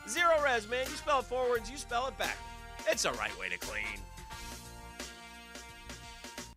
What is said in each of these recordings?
res. Zero res, man. You spell it forwards, you spell it backwards. It's the right way to clean.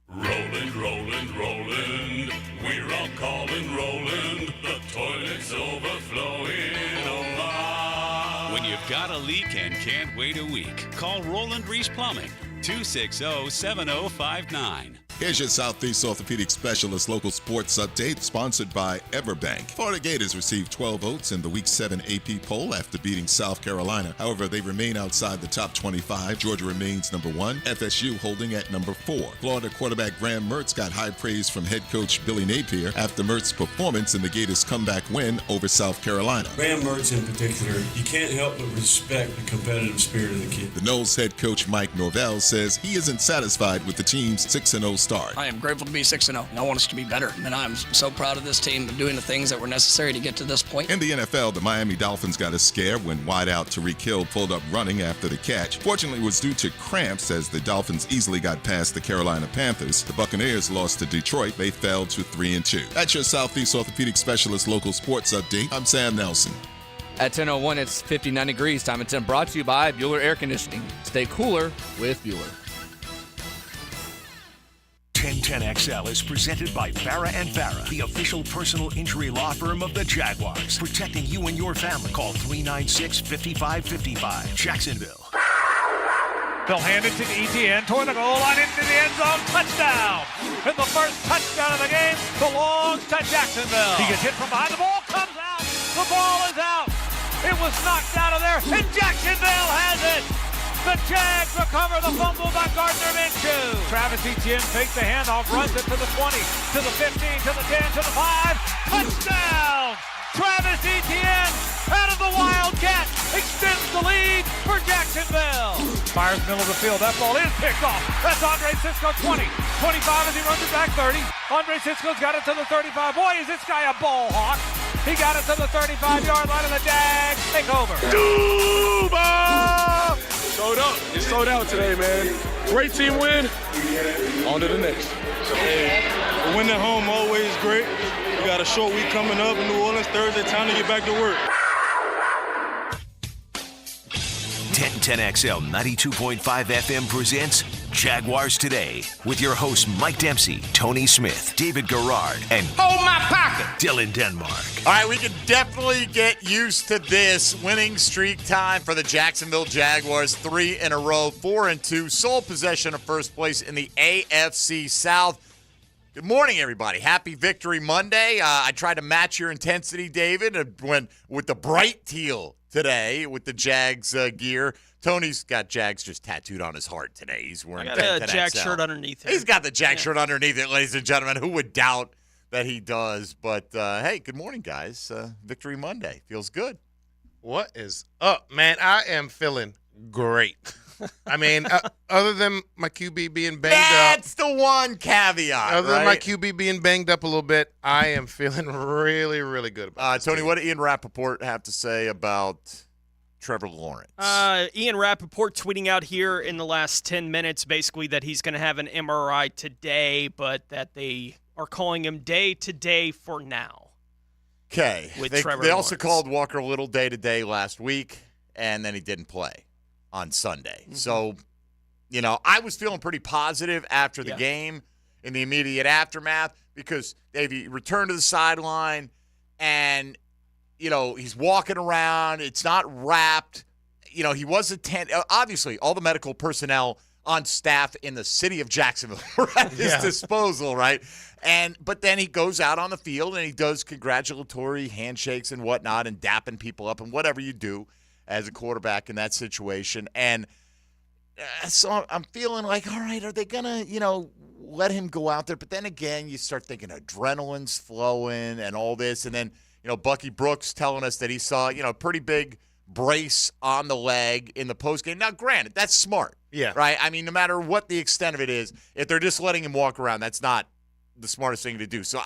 Roland, Roland, Roland, we're all calling Roland. The toilet's overflowing, oh my. When you've got a leak and can't wait a week, call Roland Reese Plumbing, 260-7059. Here's your Southeast Orthopedic Specialist local sports update, sponsored by Everbank. Florida Gators received 12 votes in the Week 7 AP poll after beating South Carolina. However, they remain outside the top 25. Georgia remains number 1, FSU holding at number 4. Florida quarterback Graham Mertz got high praise from head coach Billy Napier after Mertz's performance in the Gators' comeback win over South Carolina. Graham Mertz in particular, you can't help but respect the competitive spirit of the kid. The Noles head coach Mike Norvell says he isn't satisfied with the team's 6-0 start. I am grateful to be 6-0, and I want us to be better. And I'm so proud of this team doing the things that were necessary to get to this point. In the NFL, the Miami Dolphins got a scare when wideout Tyreek Hill pulled up running after the catch. Fortunately, it was due to cramps as the Dolphins easily got past the Carolina Panthers. The Buccaneers lost to Detroit. They fell to 3-2. That's your Southeast Orthopedic Specialist local sports update. I'm Sam Nelson. At 10:01, it's 59 degrees. Time at 10, brought to you by Bueller Air Conditioning. Stay cooler with Bueller. 1010XL is presented by Farah & Farah, the official personal injury law firm of the Jaguars. Protecting you and your family. Call 396-5555. Jacksonville. They'll hand it to Etienne toward the goal line into the end zone. Touchdown. And the first touchdown of the game belongs to Jacksonville. He gets hit from behind. The ball comes out. The ball is out. It was knocked out of there, and Jacksonville has it. The Jags recover the fumble by Gardner Minshew. Travis Etienne fakes the handoff, runs it to the 20, to the 15, to the 10, to the 5. Touchdown! Travis Etienne out of the Wildcat extends the lead for Jacksonville. Fires middle of the field. That ball is picked off. That's Andre Cisco 20, 25 as he runs it back 30. Andre Cisco's got it to the 35. Boy, is this guy a ball hawk. He got it to the 35-yard line, and the Jags take over. Duba! Sold out. It's sold out today, man. Great team win. On to the next. Hey, a win at home always great. We got a short week coming up in New Orleans Thursday. Time to get back to work. 1010XL 92.5 FM presents Jaguars Today with your hosts Mike Dempsey, Tony Smith, David Garrard, and hold my pocket, Dylan Denmark. All right, we can definitely get used to this winning streak time for the Jacksonville Jaguars. 3 in a row, 4-2, sole possession of first place in the AFC South. Good morning, everybody. Happy Victory Monday. I tried to match your intensity, David, when with the bright teal today with the Jags gear. Tony's got Jags just tattooed on his heart today. He's wearing I got a Jags shirt underneath it. He's got the Jags shirt underneath it, ladies and gentlemen. Who would doubt that he does? But, hey, good morning, guys. Victory Monday. Feels good. What is up, man? I am feeling great. I mean, other than my QB being banged up. That's the one caveat, Other right? than my QB being banged up a little bit, I am feeling really, really good about this Tony, team. what did Ian Rappaport have to say about Trevor Lawrence? Ian Rappaport tweeting out here in the last 10 minutes basically that he's going to have an MRI today, but that they are calling him day-to-day for now. Okay. They Lawrence. also called Walker Little day-to-day last week, and then he didn't play on Sunday. Mm-hmm. So, you know, I was feeling pretty positive after the game in the immediate aftermath because Davey returned to the sideline and, you know, he's walking around. It's not wrapped. You know, he was obviously, all the medical personnel on staff in the city of Jacksonville were at his disposal, right? But then he goes out on the field and he does congratulatory handshakes and whatnot and dapping people up and whatever you do as a quarterback in that situation. And so I'm feeling like, all right, are they going to, you know, let him go out there? But then again, you start thinking adrenaline's flowing and all this. And then, you know, Bucky Brooks telling us that he saw, you know, a pretty big brace on the leg in the postgame. Now, granted, that's smart. Yeah. Right? I mean, no matter what the extent of it is, if they're just letting him walk around, that's not the smartest thing to do. So,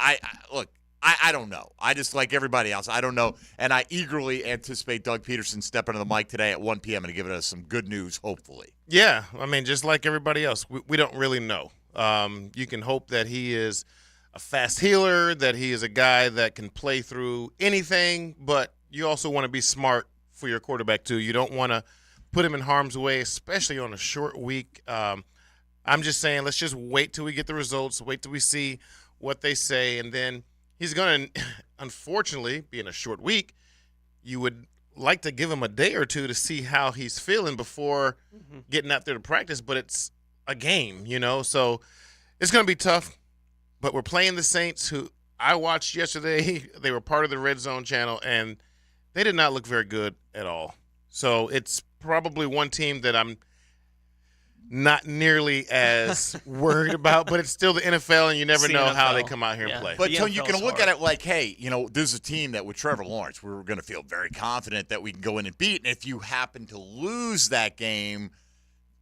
I don't know. I just, like everybody else, I don't know. And I eagerly anticipate Doug Peterson stepping on the mic today at 1 p.m. and giving us some good news, hopefully. Yeah. I mean, just like everybody else, we don't really know. You can hope that he is a fast healer, that he is a guy that can play through anything, but you also want to be smart for your quarterback too. You don't want to put him in harm's way, especially on a short week. I'm just saying, let's just wait till we get the results, wait till we see what they say, and then he's going to, unfortunately, being a short week, you would like to give him a day or two to see how he's feeling before getting out there to practice, but it's a game, so it's going to be tough. But we're playing the Saints, who I watched yesterday. They were part of the Red Zone channel, and they did not look very good at all. So it's probably one team that I'm not nearly as worried about, but it's still the NFL, and you never know how they come out here and play. But Tony, you can look at it like, hey, there's a team that with Trevor Lawrence, we're going to feel very confident that we can go in and beat. And if you happen to lose that game,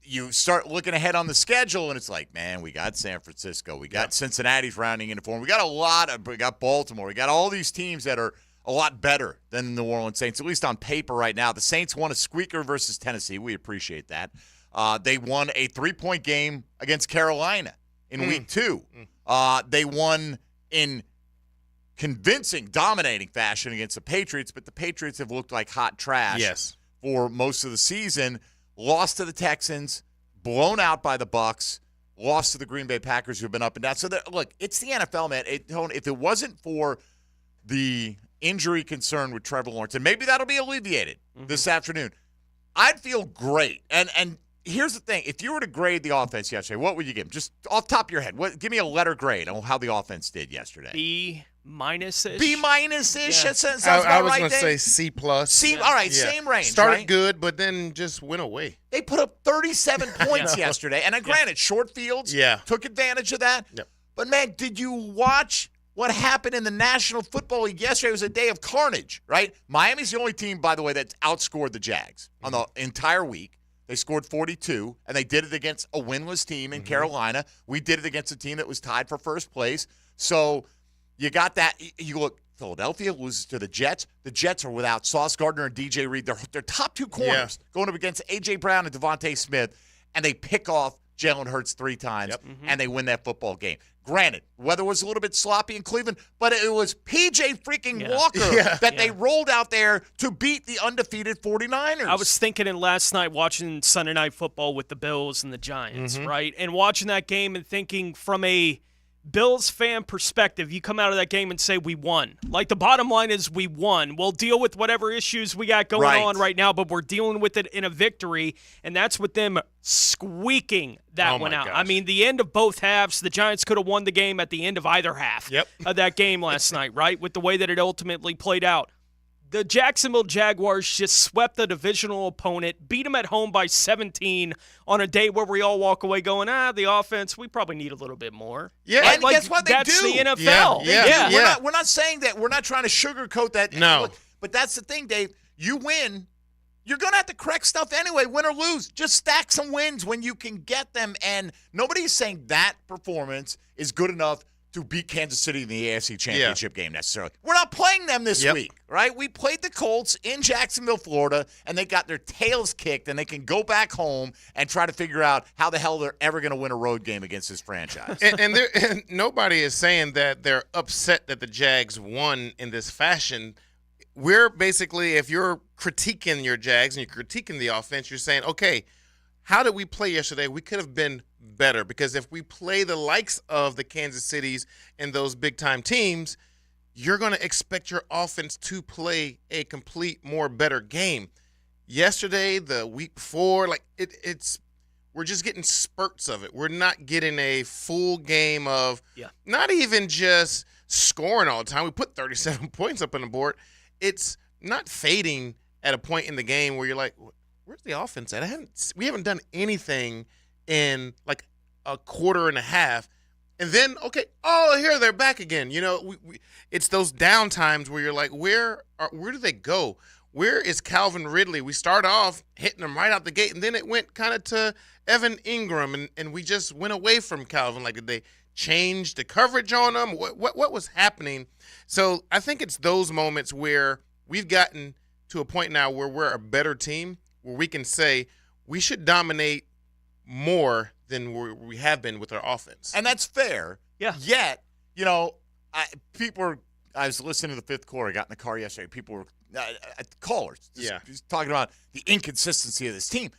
you start looking ahead on the schedule, and it's like, man, we got San Francisco, we got Cincinnati's rounding into form, we got Baltimore, we got all these teams that are a lot better than the New Orleans Saints, at least on paper right now. The Saints won a squeaker versus Tennessee. We appreciate that. They won a 3-point game against Carolina in week 2. They won in convincing, dominating fashion against the Patriots, but the Patriots have looked like hot trash for most of the season. Lost to the Texans, blown out by the Bucs, lost to the Green Bay Packers, who've been up and down. So, look, it's the NFL, man. If it wasn't for the injury concern with Trevor Lawrence, and maybe that'll be alleviated this afternoon, I'd feel great. And here's the thing. If you were to grade the offense yesterday, what would you give? Just off the top of your head, give me a letter grade on how the offense did yesterday. B-ish. B-ish? Yeah. That sounds I about was right, going to Dave? say C+. All right, same range, Started right? good, but then just went away. They put up 37 points yesterday. And granted, short fields took advantage of that. Yep. But, man, did you watch what happened in the National Football League yesterday? It was a day of carnage, right? Miami's the only team, by the way, that outscored the Jags on the entire week. They scored 42, and they did it against a winless team in Carolina. We did it against a team that was tied for first place. So you got that. You look, Philadelphia loses to the Jets. The Jets are without Sauce Gardner and DJ Reed. They're top 2 corners going up against A.J. Brown and Devontae Smith, and they pick off Jalen Hurts 3 times, and they win that football game. Granted, weather was a little bit sloppy in Cleveland, but it was P.J. freaking Walker that they rolled out there to beat the undefeated 49ers. I was thinking it last night watching Sunday Night Football with the Bills and the Giants, right? And watching that game and thinking from a Bills fan perspective, you come out of that game and say, we won. Like, the bottom line is we won. We'll deal with whatever issues we got going on right now, but we're dealing with it in a victory, and that's with them squeaking that one out. Gosh. I mean, the end of both halves, the Giants could have won the game at the end of either half of that game last night, right, with the way that it ultimately played out. The Jacksonville Jaguars just swept the divisional opponent, beat them at home by 17 on a day where we all walk away going, the offense, we probably need a little bit more. Yeah, right? and guess what? They that's do. The NFL. Yeah. We're not saying that. We're not trying to sugarcoat that. No. But that's the thing, Dave. You win, you're going to have to correct stuff anyway, win or lose. Just stack some wins when you can get them. And nobody's saying that performance is good enough to beat Kansas City in the AFC Championship game necessarily. We're not playing them this week, right? We played the Colts in Jacksonville, Florida, and they got their tails kicked, and they can go back home and try to figure out how the hell they're ever going to win a road game against this franchise. And nobody is saying that they're upset that the Jags won in this fashion. We're basically, if you're critiquing your Jags and you're critiquing the offense, you're saying, okay, how did we play yesterday? We could have been better, because if we play the likes of the Kansas Cities and those big-time teams, you're going to expect your offense to play a complete more better game. Yesterday, the week before, we're just getting spurts of it. We're not getting a full game of not even just scoring all the time. We put 37 points up on the board. It's not fading at a point in the game where you're like, where's the offense at? We haven't done anything in like a quarter and a half, and then here they're back again. It's those down times where you're like, where do they go? Where is Calvin Ridley? We start off hitting him right out the gate, and then it went kind of to Evan Ingram, and we just went away from Calvin. Like, did they change the coverage on him? What was happening? So I think it's those moments where we've gotten to a point now where we're a better team, where we can say we should dominate more than we have been with our offense. And that's fair. Yeah. Yet, people are I was listening to the fifth quarter. I got in the car yesterday. People were callers. Just talking about the inconsistency of this team.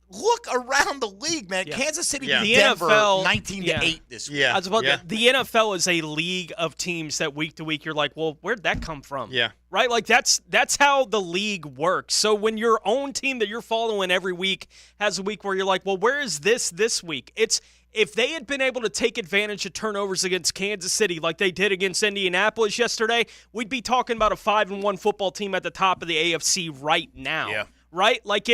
Look around the league, man. Kansas City beat Denver 19-8 this week. I was about the NFL is a league of teams that week to week you're like, well, where'd that come from? Yeah. Right? Like that's how the league works. So when your own team that you're following every week has a week where you're like, well, where is this week? It's if they had been able to take advantage of turnovers against Kansas City like they did against Indianapolis yesterday, we'd be talking about a 5-1 football team at the top of the AFC right now. Yeah. Right? Like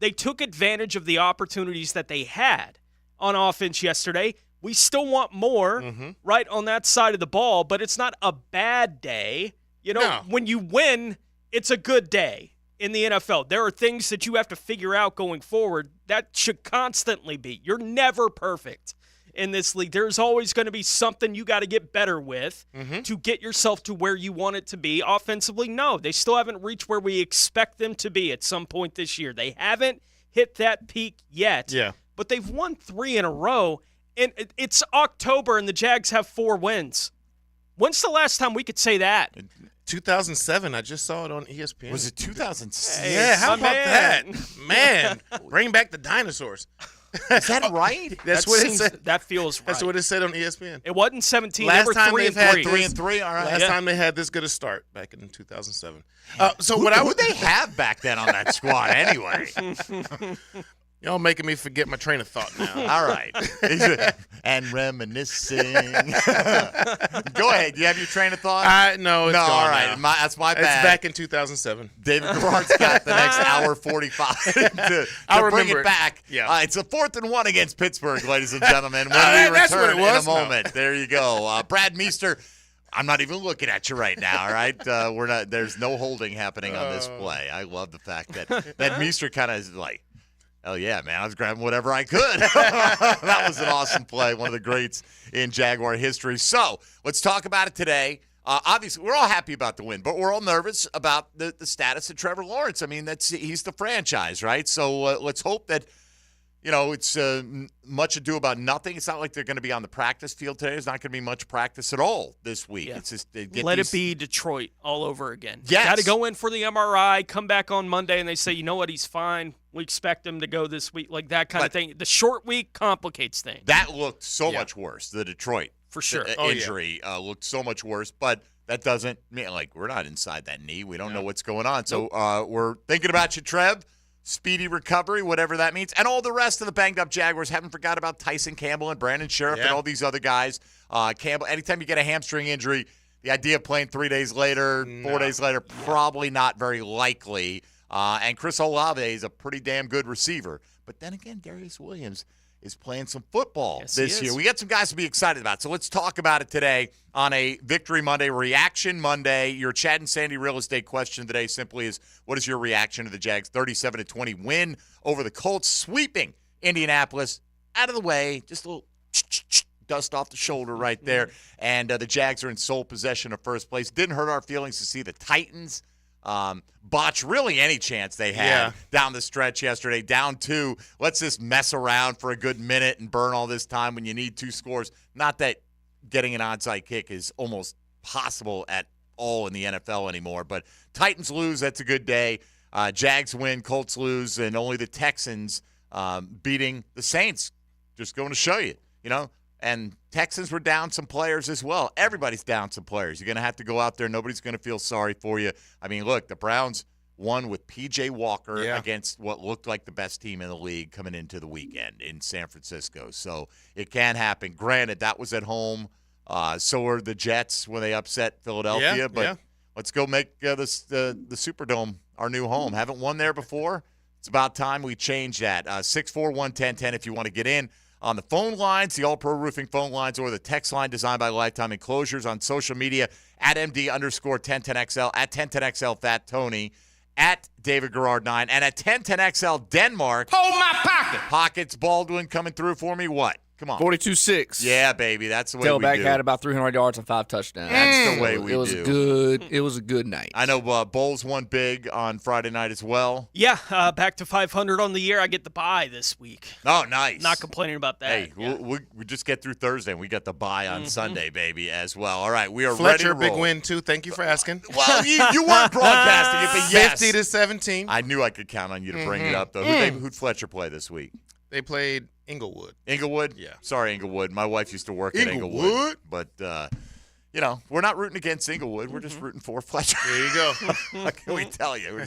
they took advantage of the opportunities that they had on offense yesterday. We still want more, right, on that side of the ball, but it's not a bad day. You know, when you win, it's a good day in the NFL. There are things that you have to figure out going forward. That should constantly be. You're never perfect in this league. There's always going to be something you got to get better with to get yourself to where you want it to be. Offensively, no. They still haven't reached where we expect them to be at some point this year. They haven't hit that peak yet. Yeah. But they've won 3 in a row, and it's October, and the Jags have 4 wins. When's the last time we could say that? 2007. I just saw it on ESPN. Was it 2006? Yeah, how about that? Man, bring back the dinosaurs. Is that right? That's what it said. That feels right. That's what it said on ESPN. It wasn't 17. Last they were time 3 they've and had 3. 3 and 3. All right. Last time they had this good a start back in 2007. So who would they have back then on that squad anyway? Y'all making me forget my train of thought now. All right. And reminiscing. Go ahead. Do you have your train of thought? No, it's no. gone All right. now. That's my bad. It's back in 2007. David Garrard's got the next hour 45 to bring it back. Yeah. It's a 4th and 1 against Pittsburgh, ladies and gentlemen. When we that's what return it was. in a moment. There you go. Brad Meester. I'm not even looking at you right now, all right? We're not. There's no holding happening on this play. I love the fact that Meester kind of is like, oh, yeah, man, I was grabbing whatever I could. That was an awesome play, one of the greats in Jaguar history. So let's talk about it today. Obviously, we're all happy about the win, but we're all nervous about the status of Trevor Lawrence. I mean, he's the franchise, right? So let's hope that, it's much ado about nothing. It's not like they're going to be on the practice field today. There's not going to be much practice at all this week. Yeah. It's just Let it be Detroit all over again. Yes. Got to go in for the MRI, come back on Monday, and they say, you know what, he's fine. We expect him to go this week, like that kind of thing. The short week complicates things. That looked so much worse. The Detroit for sure injury looked so much worse, but that doesn't mean, we're not inside that knee. We don't know what's going on. So we're thinking about you, Trev. Speedy recovery, whatever that means. And all the rest of the banged-up Jaguars. Haven't forgot about Tyson Campbell and Brandon Sheriff and all these other guys. Campbell, anytime you get a hamstring injury, the idea of playing 3 days later, 4 days later, probably not very likely. And Chris Olave is a pretty damn good receiver. But then again, Darius Williams is playing some football this year. We got some guys to be excited about. So let's talk about it today on a Victory Monday, Reaction Monday. Your Chad and Sandy real estate question today simply is, what is your reaction to the Jags' 37-20 win over the Colts, sweeping Indianapolis out of the way? Just a little dust off the shoulder right there. And the Jags are in sole possession of first place. Didn't hurt our feelings to see the Titans botch really any chance they had down the stretch yesterday. Down 2. Let's just mess around for a good minute and burn all this time when you need 2 scores. Not that getting an onside kick is almost possible at all in the NFL anymore, but Titans lose, that's a good day. Jags win, Colts lose, and only the Texans beating the Saints. Just going to show you, And Texans were down some players as well. Everybody's down some players. You're going to have to go out there. Nobody's going to feel sorry for you. I mean, look, the Browns won with P.J. Walker against what looked like the best team in the league coming into the weekend in San Francisco. So it can happen. Granted, that was at home. So were the Jets when they upset Philadelphia. But let's go make the Superdome our new home. Haven't won there before. It's about time we change that. 641-1010 if you want to get in. On the phone lines, the All-Pro Roofing phone lines, or the text line designed by Lifetime Enclosures. On social media, at MD_1010XL, at 1010XL Fat Tony, at David Garrard 9, and at 1010XL Denmark. Hold my pocket. Pockets Baldwin coming through for me. What? Come on. 42-6. Yeah, baby. That's the way we Tailback do. had about 300 yards and 5 touchdowns. That's the way we do. It was a good night. I know Bowles won big on Friday night as well. Yeah, back to 500 on the year. I get the bye this week. Oh, nice. Not complaining about that. Hey, we just get through Thursday, and we got the bye on Sunday, baby, as well. All right, we are Fletcher, ready to roll. big win, too. Thank you for asking. Well, you weren't broadcasting it, but yes. 50-17. I knew I could count on you to bring it up, though. Who'd Fletcher play this week? They played Inglewood. Inglewood? Yeah. Sorry, Inglewood. My wife used to work at Inglewood. But, we're not rooting against Inglewood. We're just rooting for Fletcher. There you go. What can we tell you?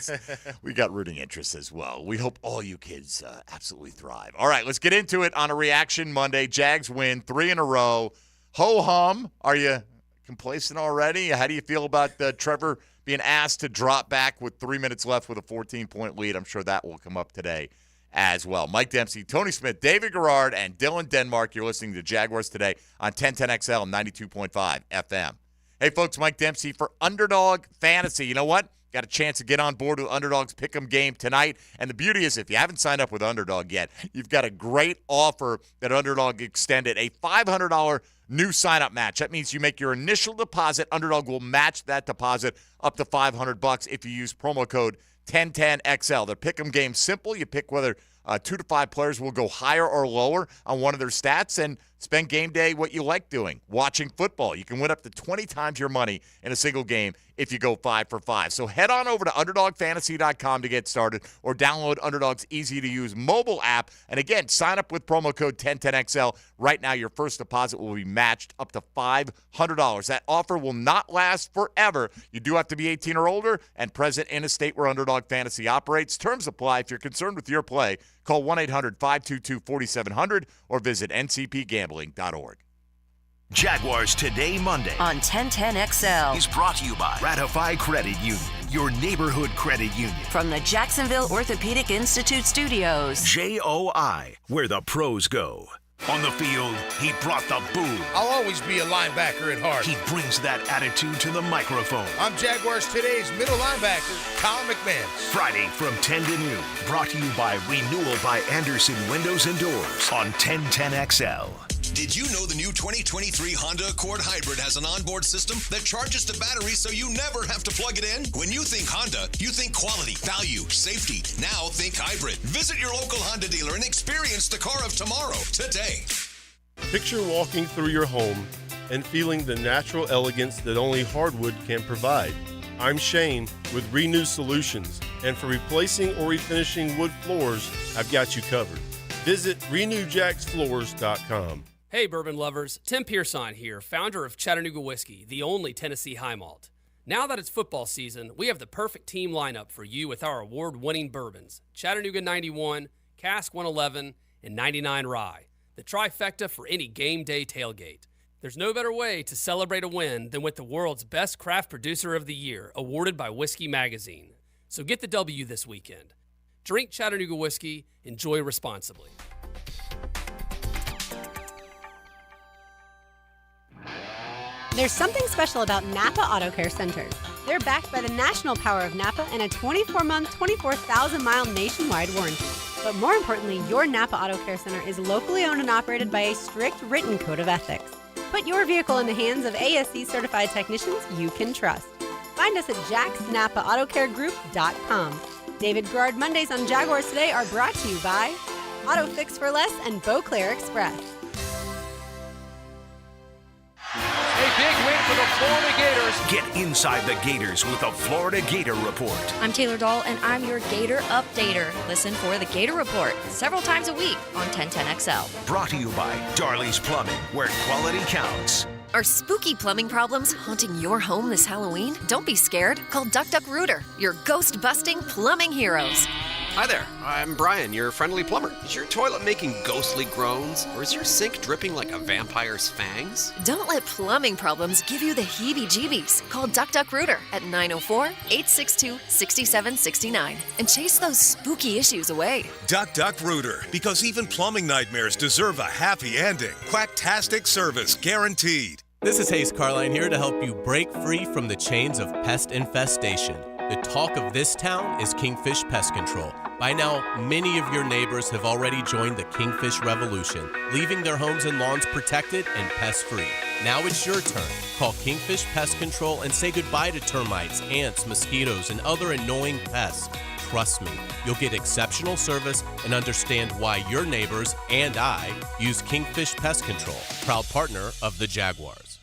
We got rooting interests as well. We hope all you kids absolutely thrive. All right, let's get into it on a Reaction Monday. Jags win 3 in a row. Ho-hum. Are you complacent already? How do you feel about Trevor being asked to drop back with 3 minutes left with a 14-point lead? I'm sure that will come up today as well. Mike Dempsey, Tony Smith, David Garrard, and Dylan Denmark. You're listening to Jaguars Today on 1010XL 92.5 FM. Hey, folks, Mike Dempsey for Underdog Fantasy. You know what? Got a chance to get on board with Underdog's Pick'em game tonight. And the beauty is if you haven't signed up with Underdog yet, you've got a great offer that Underdog extended, a $500 new sign-up match. That means you make your initial deposit. Underdog will match that deposit up to $500 if you use promo code 1010XL. The Pick'em game's simple. You pick whether 2 to 5 players will go higher or lower on one of their stats and spend game day what you like doing, watching football. You can win up to 20 times your money in a single game if you go 5 for 5. So head on over to UnderdogFantasy.com to get started or download Underdog's easy-to-use mobile app. And again, sign up with promo code 1010XL. Right now, your first deposit will be matched up to $500. That offer will not last forever. You do have to be 18 or older and present in a state where Underdog Fantasy operates. Terms apply. If you're concerned with your play, call 1-800-522-4700 or visit ncpgambling.org. Jaguars Today Monday on 1010XL is brought to you by Ratify Credit Union, your neighborhood credit union. From the Jacksonville Orthopedic Institute Studios. JOI, where the pros go. On the field, he brought the boom. I'll always be a linebacker at heart. He brings that attitude to the microphone. I'm Jaguars Today's middle linebacker, Colin McManus. Friday from 10 to noon. Brought to you by Renewal by Anderson Windows and Doors on 1010XL. Did you know the new 2023 Honda Accord Hybrid has an onboard system that charges the battery so you never have to plug it in? When you think Honda, you think quality, value, safety. Now think hybrid. Visit your local Honda dealer and experience the car of tomorrow today. Picture walking through your home and feeling the natural elegance that only hardwood can provide. I'm Shane with Renew Solutions, and for replacing or refinishing wood floors, I've got you covered. Visit renewjacksfloors.com. Hey, bourbon lovers. Tim Pearson here, founder of Chattanooga Whiskey, the only Tennessee high malt. Now that it's football season, we have the perfect team lineup for you with our award-winning bourbons, Chattanooga 91, Cask 111, and 99 Rye, the trifecta for any game day tailgate. There's no better way to celebrate a win than with the world's best craft producer of the year, awarded by Whiskey Magazine. So get the W this weekend. Drink Chattanooga Whiskey, enjoy responsibly. There's something special about Napa Auto Care Centers. They're backed by the national power of Napa and a 24-month, 24,000-mile nationwide warranty. But more importantly, your Napa Auto Care Center is locally owned and operated by a strict written code of ethics. Put your vehicle in the hands of ASE-certified technicians you can trust. Find us at jacksnapaautocare.com. David Garrard Mondays on Jaguars Today are brought to you by Auto Fix for Less and Beauclair Express. A big win for the Florida Gators. Get inside the Gators with the Florida Gator Report. I'm Taylor Dahl, and I'm your Gator Updater. Listen for the Gator Report several times a week on 1010XL. Brought to you by Darley's Plumbing, where quality counts. Are spooky plumbing problems haunting your home this Halloween? Don't be scared. Call Duck Duck Rooter, your ghost-busting plumbing heroes. Hi there, I'm Brian, your friendly plumber. Is your toilet making ghostly groans, or is your sink dripping like a vampire's fangs? Don't let plumbing problems give you the heebie-jeebies. Call Duck Duck Rooter at 904-862-6769 and chase those spooky issues away. Duck Duck Rooter, because even plumbing nightmares deserve a happy ending. Quacktastic service guaranteed. This is Hayes Carline here to help you break free from the chains of pest infestation. The talk of this town is Kingfish Pest Control. By now, many of your neighbors have already joined the Kingfish Revolution, leaving their homes and lawns protected and pest-free. Now it's your turn. Call Kingfish Pest Control and say goodbye to termites, ants, mosquitoes, and other annoying pests. Trust me, you'll get exceptional service and understand why your neighbors and I use Kingfish Pest Control, proud partner of the Jaguars.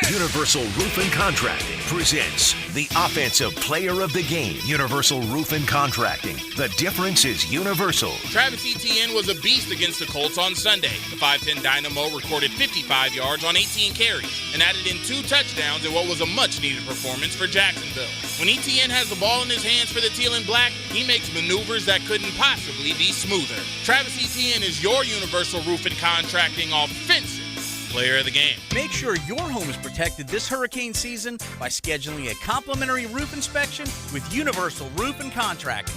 Universal Roof and Contracting presents the Offensive Player of the Game. Universal Roof and Contracting. The difference is universal. Travis Etienne was a beast against the Colts on Sunday. The 5'10 Dynamo recorded 55 yards on 18 carries and added in 2 touchdowns in what was a much-needed performance for Jacksonville. When Etienne has the ball in his hands for the Teal and Black, he makes maneuvers that couldn't possibly be smoother. Travis Etienne is your Universal Roof and Contracting Offensive Player of the Game. Make sure your home is protected this hurricane season by scheduling a complimentary roof inspection with Universal Roof and Contracting.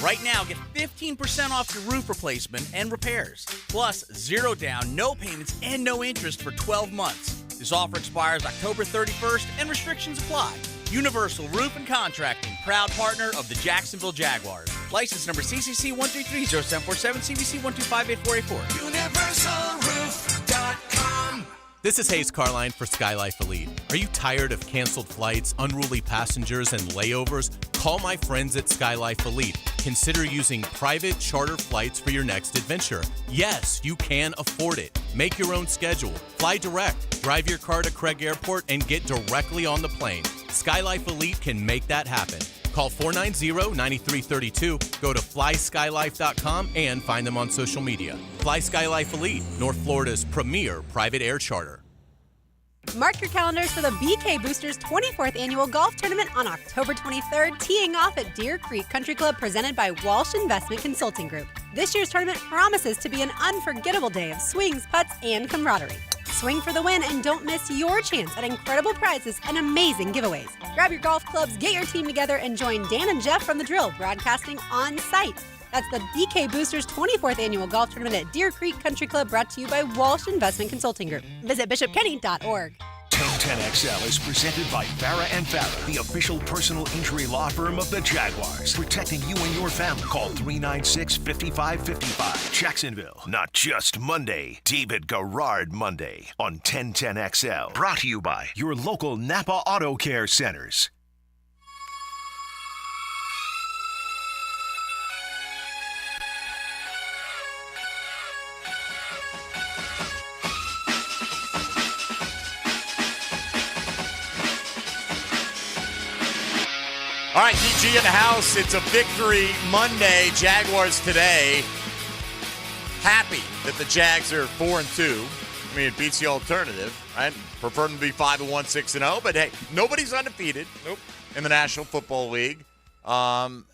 Right now, get 15% off your roof replacement and repairs. Plus, 0 down, no payments, and no interest for 12 months. This offer expires October 31st and restrictions apply. Universal Roof and Contracting, proud partner of the Jacksonville Jaguars. License number CCC 1330747, CVC 1258484. UniversalRoof.com. This is Hayes Carline for SkyLife Elite. Are you tired of canceled flights, unruly passengers, and layovers? Call my friends at SkyLife Elite. Consider using private charter flights for your next adventure. Yes, you can afford it. Make your own schedule. Fly direct. Drive your car to Craig Airport and get directly on the plane. SkyLife Elite can make that happen. Call 490-9332, go to flyskylife.com, and find them on social media. Fly SkyLife Elite, North Florida's premier private air charter. Mark your calendars for the BK Boosters 24th Annual Golf Tournament on October 23rd, teeing off at Deer Creek Country Club, presented by Walsh Investment Consulting Group. This year's tournament promises to be an unforgettable day of swings, putts, and camaraderie. Swing for the win and don't miss your chance at incredible prizes and amazing giveaways. Grab your golf clubs, get your team together, and join Dan and Jeff from The Drill broadcasting on site. That's the BK Boosters 24th Annual Golf Tournament at Deer Creek Country Club, brought to you by Walsh Investment Consulting Group. Visit bishopkenny.org. 1010XL is presented by Farah and Farah, the official personal injury law firm of the Jaguars. Protecting you and your family. Call 396-5555. Jacksonville, not just Monday. David Garrard Monday on 1010XL. Brought to you by your local Napa Auto Care Centers. All right, DG in the house. It's a victory Monday. Jaguars Today. Happy that the Jags are 4-2. I mean, it beats the alternative, right? Prefer them to be 5-1, 6-0. But hey, nobody's undefeated. Nope. In the National Football League. On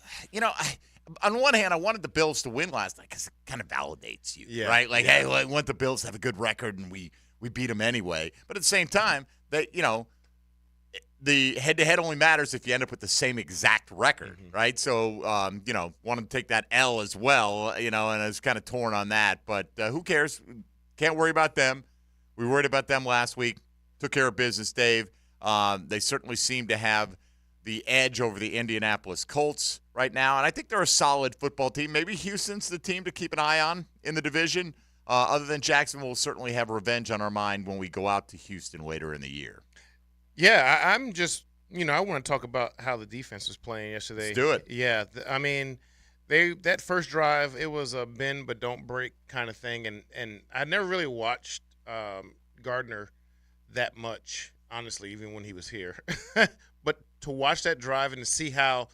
one hand, I wanted the Bills to win last night because it kind of validates you, right? Like, hey, I want the Bills to have a good record, and we beat them anyway. But at the same time, the head-to-head only matters if you end up with the same exact record, right? So, wanted to take that L as well, and I was kind of torn on that. But who cares? Can't worry about them. We worried about them last week. Took care of business, Dave. They certainly seem to have the edge over the Indianapolis Colts right now, and I think they're a solid football team. Maybe Houston's the team to keep an eye on in the division. Other than Jacksonville, we'll certainly have revenge on our mind when we go out to Houston later in the year. Yeah, I'm just, I want to talk about how the defense was playing yesterday. Let's do it. Yeah, that first drive, it was a bend but don't break kind of thing, and I never really watched Gardner that much, honestly, even when he was here. But to watch that drive and to see how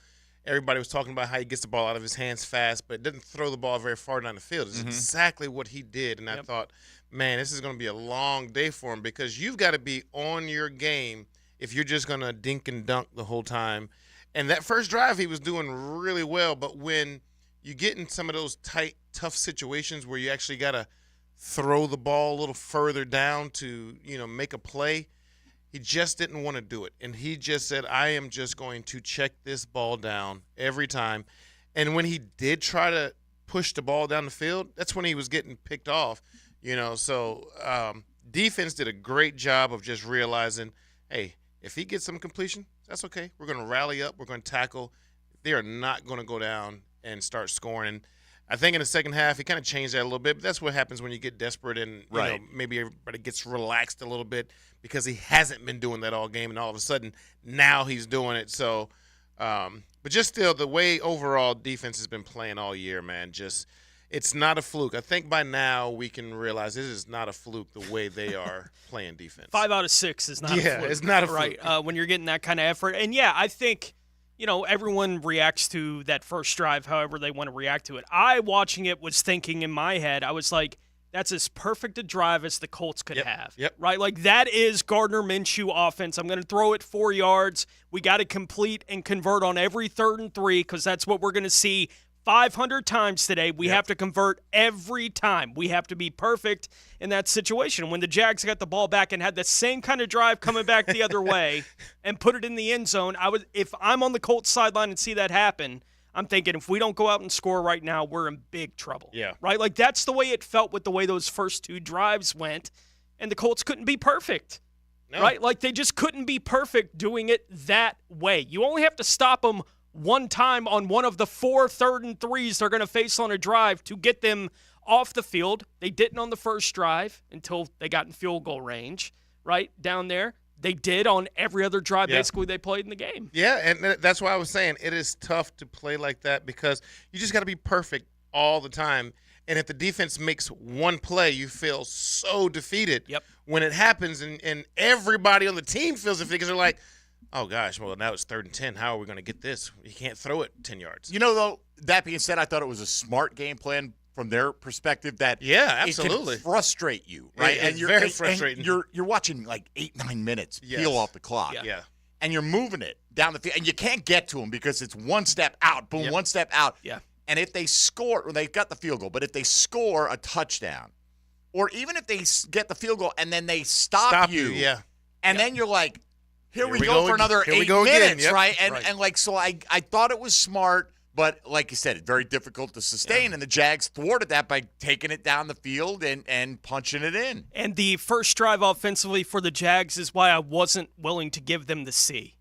everybody was talking about how he gets the ball out of his hands fast but doesn't throw the ball very far down the field is exactly what he did, and I thought, man, this is going to be a long day for him because you've got to be on your game if you're just going to dink and dunk the whole time. And that first drive, he was doing really well. But when you get in some of those tight, tough situations where you actually got to throw the ball a little further down to, make a play, he just didn't want to do it. And he just said, I am just going to check this ball down every time. And when he did try to push the ball down the field, that's when he was getting picked off. So defense did a great job of just realizing, hey, if he gets some completion, that's okay. We're going to rally up. We're going to tackle. they are not going to go down and start scoring. And I think in the second half, he kind of changed that a little bit. But that's what happens when you get desperate and you know, maybe everybody gets relaxed a little bit because he hasn't been doing that all game, and all of a sudden now he's doing it. So, but just still, the way overall defense has been playing all year, man, just it's not a fluke. I think by now we can realize this is not a fluke the way they are playing defense. 5 out of 6 is not a fluke. Yeah, it's not a fluke. Right, when you're getting that kind of effort. And, yeah, I think – you know, everyone reacts to that first drive however they want to react to it. I, watching it, was thinking in my head, I was like, that's as perfect a drive as the Colts could have. Yep. Right? Like, that is Gardner Minshew offense. I'm going to throw it 4 yards. We got to complete and convert on every 3rd and 3 because that's what we're going to see 500 times today. We have to convert every time. We have to be perfect in that situation. When the Jags got the ball back and had the same kind of drive coming back the other way and put it in the end zone, if I'm on the Colts sideline and see that happen, I'm thinking if we don't go out and score right now, we're in big trouble. Yeah. Right? Like that's the way it felt with the way those first 2 drives went, and the Colts couldn't be perfect. No. Right? Like they just couldn't be perfect doing it that way. You only have to stop them one time on one of the 4 3rd and 3s they're going to face on a drive to get them off the field. They didn't on the first drive until they got in field goal range, right, down there. They did on every other drive basically they played in the game. Yeah, and that's why I was saying it is tough to play like that because you just got to be perfect all the time. And if the defense makes one play, you feel so defeated. Yep. When it happens and everybody on the team feels defeated because they're like, oh, gosh, well, now it's 3rd and 10. How are we going to get this? You can't throw it 10 yards. You know, though, that being said, I thought it was a smart game plan from their perspective that absolutely. It can frustrate you, right? It's very frustrating. And you're watching like 8-9 minutes peel off the clock. Yeah. And you're moving it down the field. And you can't get to them because it's one step out, boom, one step out. Yeah. And if they score, or they've got the field goal, but if they score a touchdown, or even if they get the field goal and then they stop you, and then you're like, Here we go for another 8 minutes, right? And like, so I thought it was smart, but like you said, it's very difficult to sustain, and the Jags thwarted that by taking it down the field and punching it in. And the first drive offensively for the Jags is why I wasn't willing to give them the C.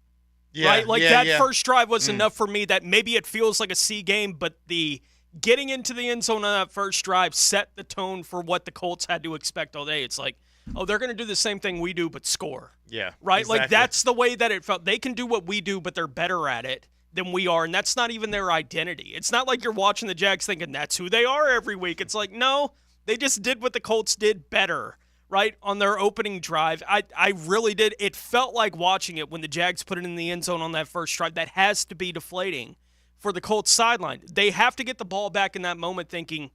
Right? Like that first drive was enough for me that maybe it feels like a C game, but the getting into the end zone on that first drive set the tone for what the Colts had to expect all day. It's like, oh, they're going to do the same thing we do, but score. Yeah. Right? Exactly. Like, that's the way that it felt. They can do what we do, but they're better at it than we are, and that's not even their identity. It's not like you're watching the Jags thinking that's who they are every week. It's like, no, they just did what the Colts did better, right, on their opening drive. I really did. It felt like watching it when the Jags put it in the end zone on that first drive. That has to be deflating for the Colts sideline. They have to get the ball back in that moment thinking,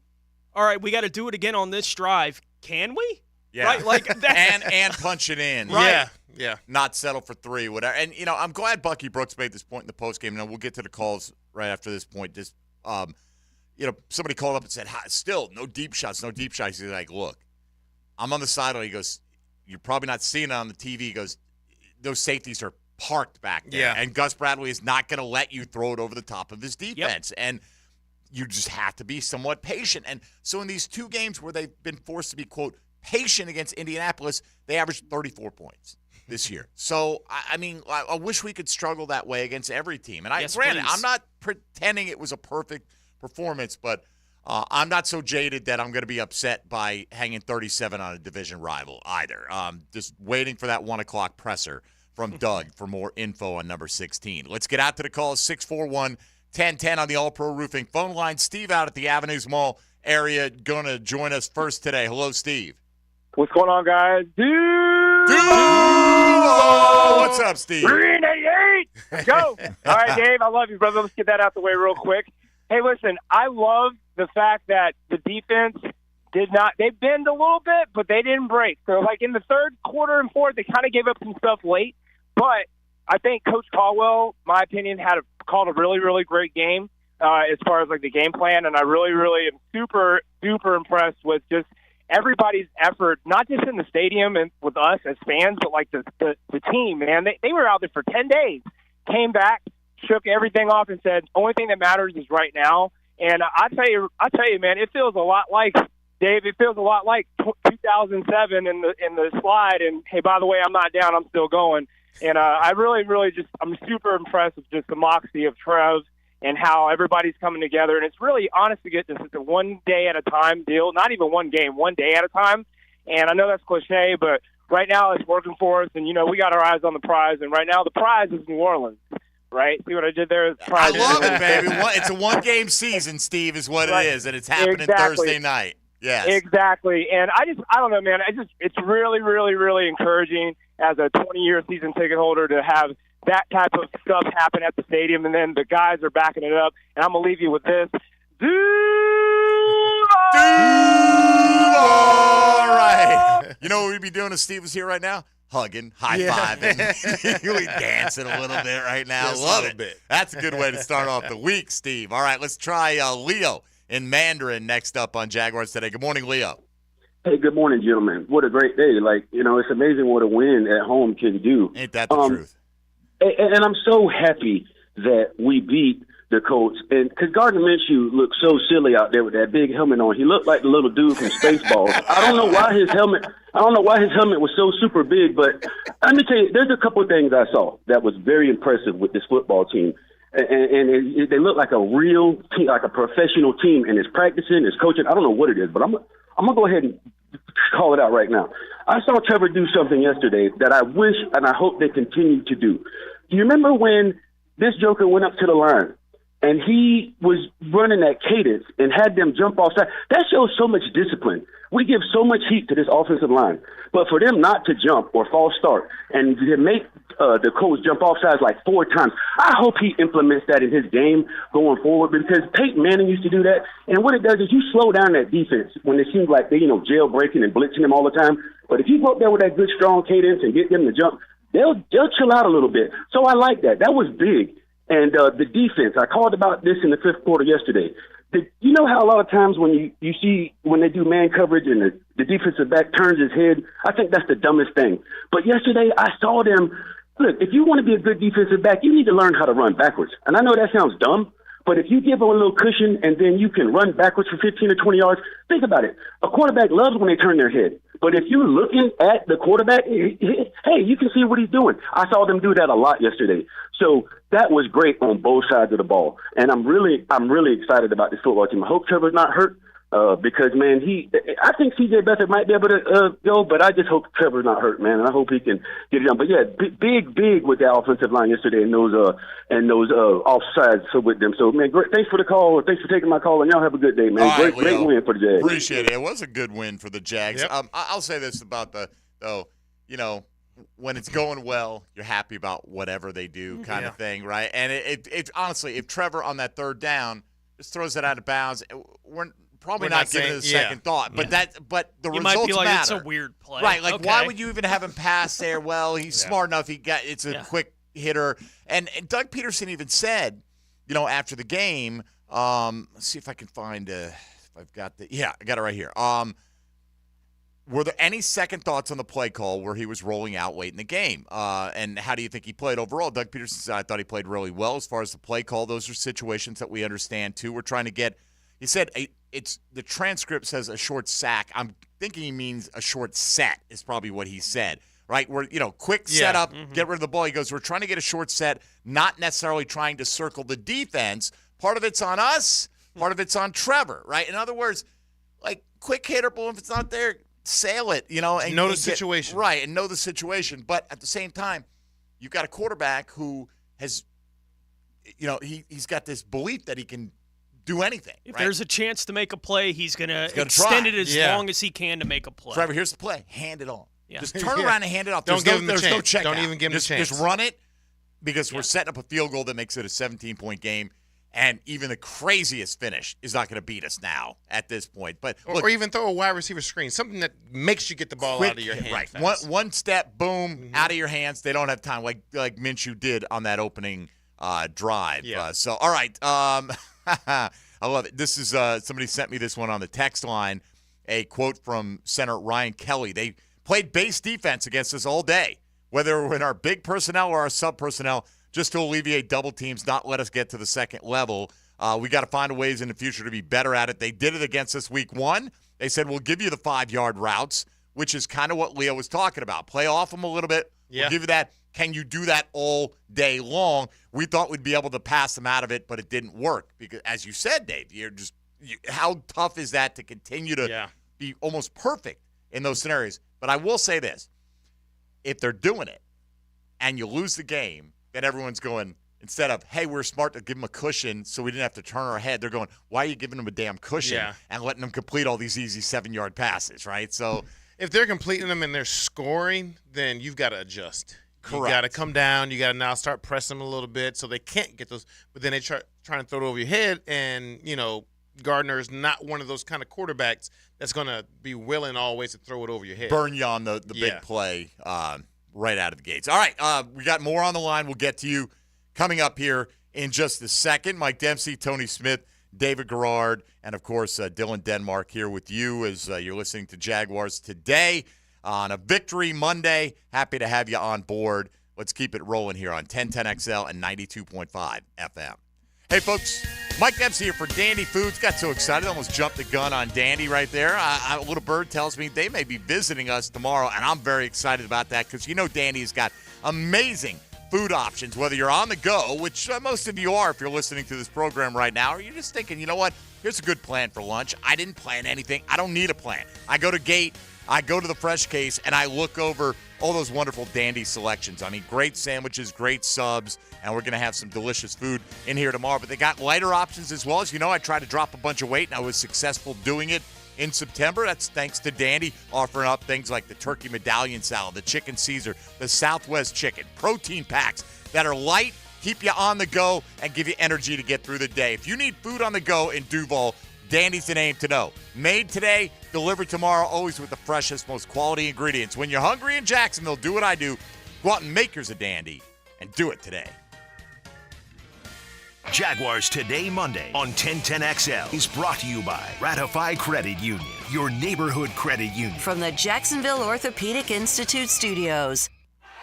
all right, we got to do it again on this drive. Can we? Yeah. Right? Like that. and punch it in. Right. Yeah. Not settle for 3, whatever. And, you know, I'm glad Bucky Brooks made this point in the postgame. Now, we'll get to the calls right after this point. Just, you know, somebody called up and said, still, no deep shots, no deep shots. He's like, look, I'm on the sideline. He goes, you're probably not seeing it on the TV. He goes, those safeties are parked back there. Yeah. And Gus Bradley is not going to let you throw it over the top of his defense. Yep. And you just have to be somewhat patient. And so in these 2 games where they've been forced to be, quote, patient against Indianapolis, they averaged 34 points this year. So, I mean, I wish we could struggle that way against every team. And granted, I'm not pretending it was a perfect performance, but I'm not so jaded that I'm going to be upset by hanging 37 on a division rival either. Just waiting for that 1 o'clock presser from Doug for more info on number 16. Let's get out to the calls, 641-1010 on the All-Pro Roofing phone line. Steve out at the Avenues Mall area going to join us first today. Hello, Steve. What's going on, guys? What's up, Steve? 388. Let's go. All right, Dave, I love you, brother. Let's get that out the way real quick. Hey, listen, I love the fact that the defense did not – they bend a little bit, but they didn't break. So, like, in the third quarter and fourth, they kind of gave up some stuff late. But I think Coach Caldwell, my opinion, called a really, really great game as far as, like, the game plan. And I really, really am super, super impressed with just – everybody's effort, not just in the stadium and with us as fans, but like the team, man. They were out there for 10 days, came back, shook everything off and said, only thing that matters is right now. And I tell you, man, it feels a lot like, Dave, it feels a lot like 2007 in the slide. And, hey, by the way, I'm not down, I'm still going. And I really, really I'm super impressed with just the moxie of Trev and how everybody's coming together. And it's really, honest to get this, it's a one day at a time deal, not even one game, one day at a time. And I know that's cliche, but right now it's working for us. And, we got our eyes on the prize. And right now the prize is New Orleans, right? See what I did there? I love it, baby. It's a one-game season, Steve, is what it is, and it's happening Thursday night. Yes. Exactly. And I don't know, man. It's really, really, really encouraging as a 20-year season ticket holder to have that type of stuff happen at the stadium, and then the guys are backing it up. And I'm going to leave you with this. All right. You know what we'd be doing if Steve was here right now? Hugging, high-fiving. We'd dancing a little bit right now. Just Love a it. bit. That's a good way to start off the week, Steve. All right, let's try Leo in Mandarin next up on Jaguars Today. Good morning, Leo. Hey, good morning, gentlemen. What a great day. It's amazing what a win at home can do. Ain't that the truth? And I'm so happy that we beat the Colts. And because Gardner Minshew looked so silly out there with that big helmet on. He looked like the little dude from Spaceballs. I don't know why his helmet was so super big, but let me tell you, there's a couple of things I saw that was very impressive with this football team. And they look like a real team, like a professional team, and it's practicing, it's coaching. I don't know what it is, but I'm going to go ahead and call it out right now. I saw Trevor do something yesterday that I wish and I hope they continue to do. Do you remember when this joker went up to the line and he was running that cadence and had them jump offside? That shows so much discipline. We give so much heat to this offensive line. But for them not to jump or false start and to make the coach jump offsides like 4 times, I hope he implements that in his game going forward, because Peyton Manning used to do that. And what it does is you slow down that defense when it seems like they, jailbreaking and blitzing them all the time. But if you go up there with that good, strong cadence and get them to jump, they'll chill out a little bit. So I like that. That was big. And the defense, I called about this in the 5th quarter yesterday. You know how a lot of times when you see when they do man coverage and the defensive back turns his head, I think that's the dumbest thing. But yesterday I saw them, look, if you want to be a good defensive back, you need to learn how to run backwards. And I know that sounds dumb, but if you give them a little cushion and then you can run backwards for 15 or 20 yards, think about it. A quarterback loves when they turn their head. But if you're looking at the quarterback, hey, you can see what he's doing. I saw them do that a lot yesterday. So that was great on both sides of the ball. And I'm really excited about this football team. I hope Trevor's not hurt because, man, I think C.J. Beathard might be able to go, but I just hope Trevor's not hurt, man, and I hope he can get it done. But, yeah, big with that offensive line yesterday and those offsides with them. So, man, great. Thanks for the call. Thanks for taking my call, and y'all have a good day, man. Right, great win for the Jags. Appreciate it. It was a good win for the Jags. Yep. I'll say this about when it's going well, you're happy about whatever they do kind of thing, right? And it honestly, if Trevor on that 3rd down just throws it out of bounds, we're probably not giving it a second thought. But the you results might be like, matter. It's a weird play. Right, like okay. why would you even have him pass there? Well, he's smart enough. It's a quick hitter. And Doug Peterson even said, after the game, let's see if I can find if I've got I got it right here. Were there any second thoughts on the play call where he was rolling out late in the game? And how do you think he played overall? Doug Peterson said, I thought he played really well as far as the play call. Those are situations that we understand, too. We're trying to get – he said the transcript says a short sack. I'm thinking he means a short set is probably what he said, right? We're, quick setup, get rid of the ball. He goes, we're trying to get a short set, not necessarily trying to circle the defense. Part of it's on us. Part of it's on Trevor, right? In other words, like quick hitter, ball, if it's not there – sail it, and know the situation. Right, and know the situation. But at the same time, you've got a quarterback who has, he's got this belief that he can do anything. If there's a chance to make a play, he's going to extend it as long as he can to make a play. Trevor, here's the play. Hand it on. Yeah. Just turn around and hand it off. Don't give him the chance. chance. No check Don't out. even give him the chance. Just run it because we're setting up a field goal that makes it a 17-point game. And even the craziest finish is not going to beat us now at this point. But or even throw a wide receiver screen, something that makes you get the ball out of your hands. Right, one step, boom, out of your hands. They don't have time, like Minshew did on that opening drive. Yeah. So, all right, I love it. This is somebody sent me this one on the text line. A quote from center Ryan Kelly. They played base defense against us all day, whether in our big personnel or our sub personnel, just to alleviate double teams, not let us get to the second level. We got to find ways in the future to be better at it. They did it against us week 1. They said, we'll give you the 5-yard routes, which is kind of what Leo was talking about. Play off them a little bit. Yeah. We'll give you that. Can you do that all day long? We thought we'd be able to pass them out of it, but it didn't work because, as you said, Dave, how tough is that to continue to be almost perfect in those scenarios? But I will say this. If they're doing it and you lose the game, then everyone's going, instead of, hey, we're smart to give them a cushion so we didn't have to turn our head, they're going, why are you giving them a damn cushion and letting them complete all these easy 7-yard passes, right? So if they're completing them and they're scoring, then you've got to adjust. Correct. You got to come down. You got to now start pressing them a little bit so they can't get those. But then they trying to throw it over your head, and, Gardner is not one of those kind of quarterbacks that's going to be willing always to throw it over your head. Burn you on the big play right out of the gates. All right, we got more on the line. We'll get to you coming up here in just a second. Mike Dempsey, Tony Smith, David Garrard, and, of course, Dylan Denmark here with you as you're listening to Jaguars Today on a Victory Monday. Happy to have you on board. Let's keep it rolling here on 1010XL and 92.5 FM. Hey, folks, Mike Dempsey here for Dandy Foods. Got so excited, almost jumped the gun on Dandy right there. A little bird tells me they may be visiting us tomorrow, and I'm very excited about that because Dandy's got amazing food options, whether you're on the go, which most of you are if you're listening to this program right now, or you're just thinking, you know what, here's a good plan for lunch. I didn't plan anything. I don't need a plan. I go to Gate, I go to the Fresh Case, and I look over all those wonderful Dandy selections. I mean, great sandwiches, great subs, and we're going to have some delicious food in here tomorrow. But they got lighter options as well. As you know, I tried to drop a bunch of weight, and I was successful doing it in September. That's thanks to Dandy offering up things like the turkey medallion salad, the chicken Caesar, the Southwest chicken, protein packs that are light, keep you on the go, and give you energy to get through the day. If you need food on the go in Duval, Dandy's the name to know. Made today, delivered tomorrow, always with the freshest, most quality ingredients. When you're hungry in Jacksonville, do what I do. Go out and make yours a Dandy, and do it today. Jaguars Today Monday on 1010XL is brought to you by Ratify Credit Union, your neighborhood credit union. From the Jacksonville Orthopedic Institute studios.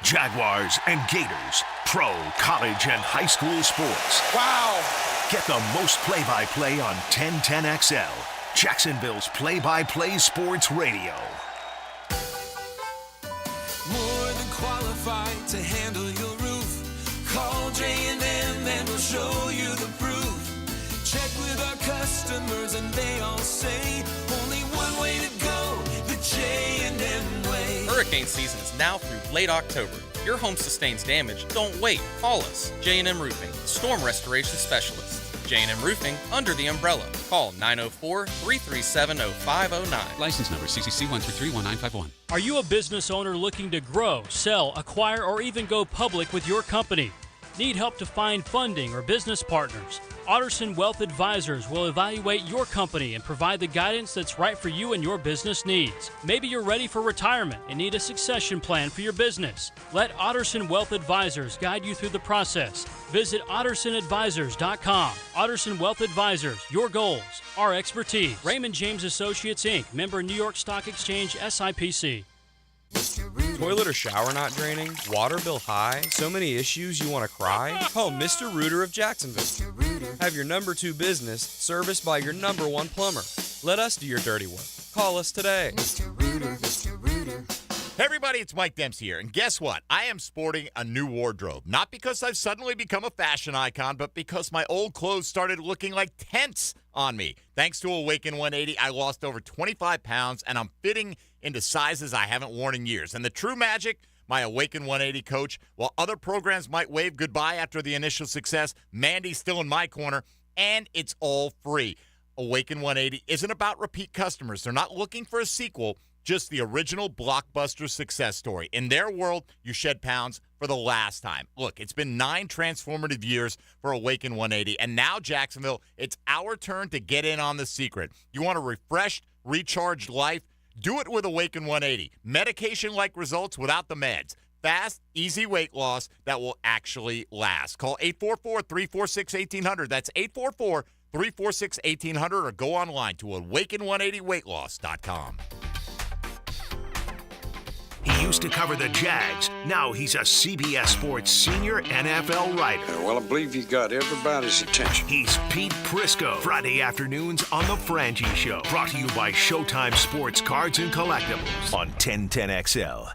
Jaguars and Gators, pro, college, and high school sports. Wow! Get the most play-by-play on 1010XL, Jacksonville's play-by-play sports radio. More than qualified to handle your roof. Call J&M and we'll show you the proof. Check with our customers and they all say only one way to go, the J&M way. Hurricane season is now through late October. If your home sustains damage, don't wait. Call us, J&M Roofing, storm restoration specialists. J&M Roofing, under the umbrella. Call 904-337-0509. License number CCC 1331951. Are you a business owner looking to grow, sell, acquire, or even go public with your company? Need help to find funding or business partners? Otterson Wealth Advisors will evaluate your company and provide the guidance that's right for you and your business needs. Maybe you're ready for retirement and need a succession plan for your business. Let Otterson Wealth Advisors guide you through the process. Visit OttersonAdvisors.com. Otterson Wealth Advisors, your goals, our expertise. Raymond James Associates, Inc., member New York Stock Exchange, SIPC. Toilet or shower not draining? Water bill high? So many issues you want to cry? Call Mr. Rooter of Jacksonville. Have your number 2 business serviced by your number 1 plumber. Let us do your dirty work. Call us today. Hey everybody, it's Mike Dempsey here, and guess what? I am sporting a new wardrobe. Not because I've suddenly become a fashion icon, but because my old clothes started looking like tents on me. Thanks to Awaken 180, I lost over 25 pounds, and I'm fitting into sizes I haven't worn in years. And the true magic, my Awaken 180 coach, while other programs might wave goodbye after the initial success, Mandy's still in my corner, and it's all free. Awaken 180 isn't about repeat customers. They're not looking for a sequel, just the original blockbuster success story. In their world, you shed pounds for the last time. Look, it's been 9 transformative years for Awaken 180, and now, Jacksonville, it's our turn to get in on the secret. You want a refreshed, recharged life? Do it with Awaken 180. Medication-like results without the meds. Fast, easy weight loss that will actually last. Call 844-346-1800. That's 844-346-1800, or go online to awaken180weightloss.com. He used to cover the Jags. Now he's a CBS Sports senior NFL writer. Well, I believe he got everybody's attention. He's Pete Prisco. Friday afternoons on The Frangie Show. Brought to you by Showtime Sports Cards and Collectibles on 1010XL.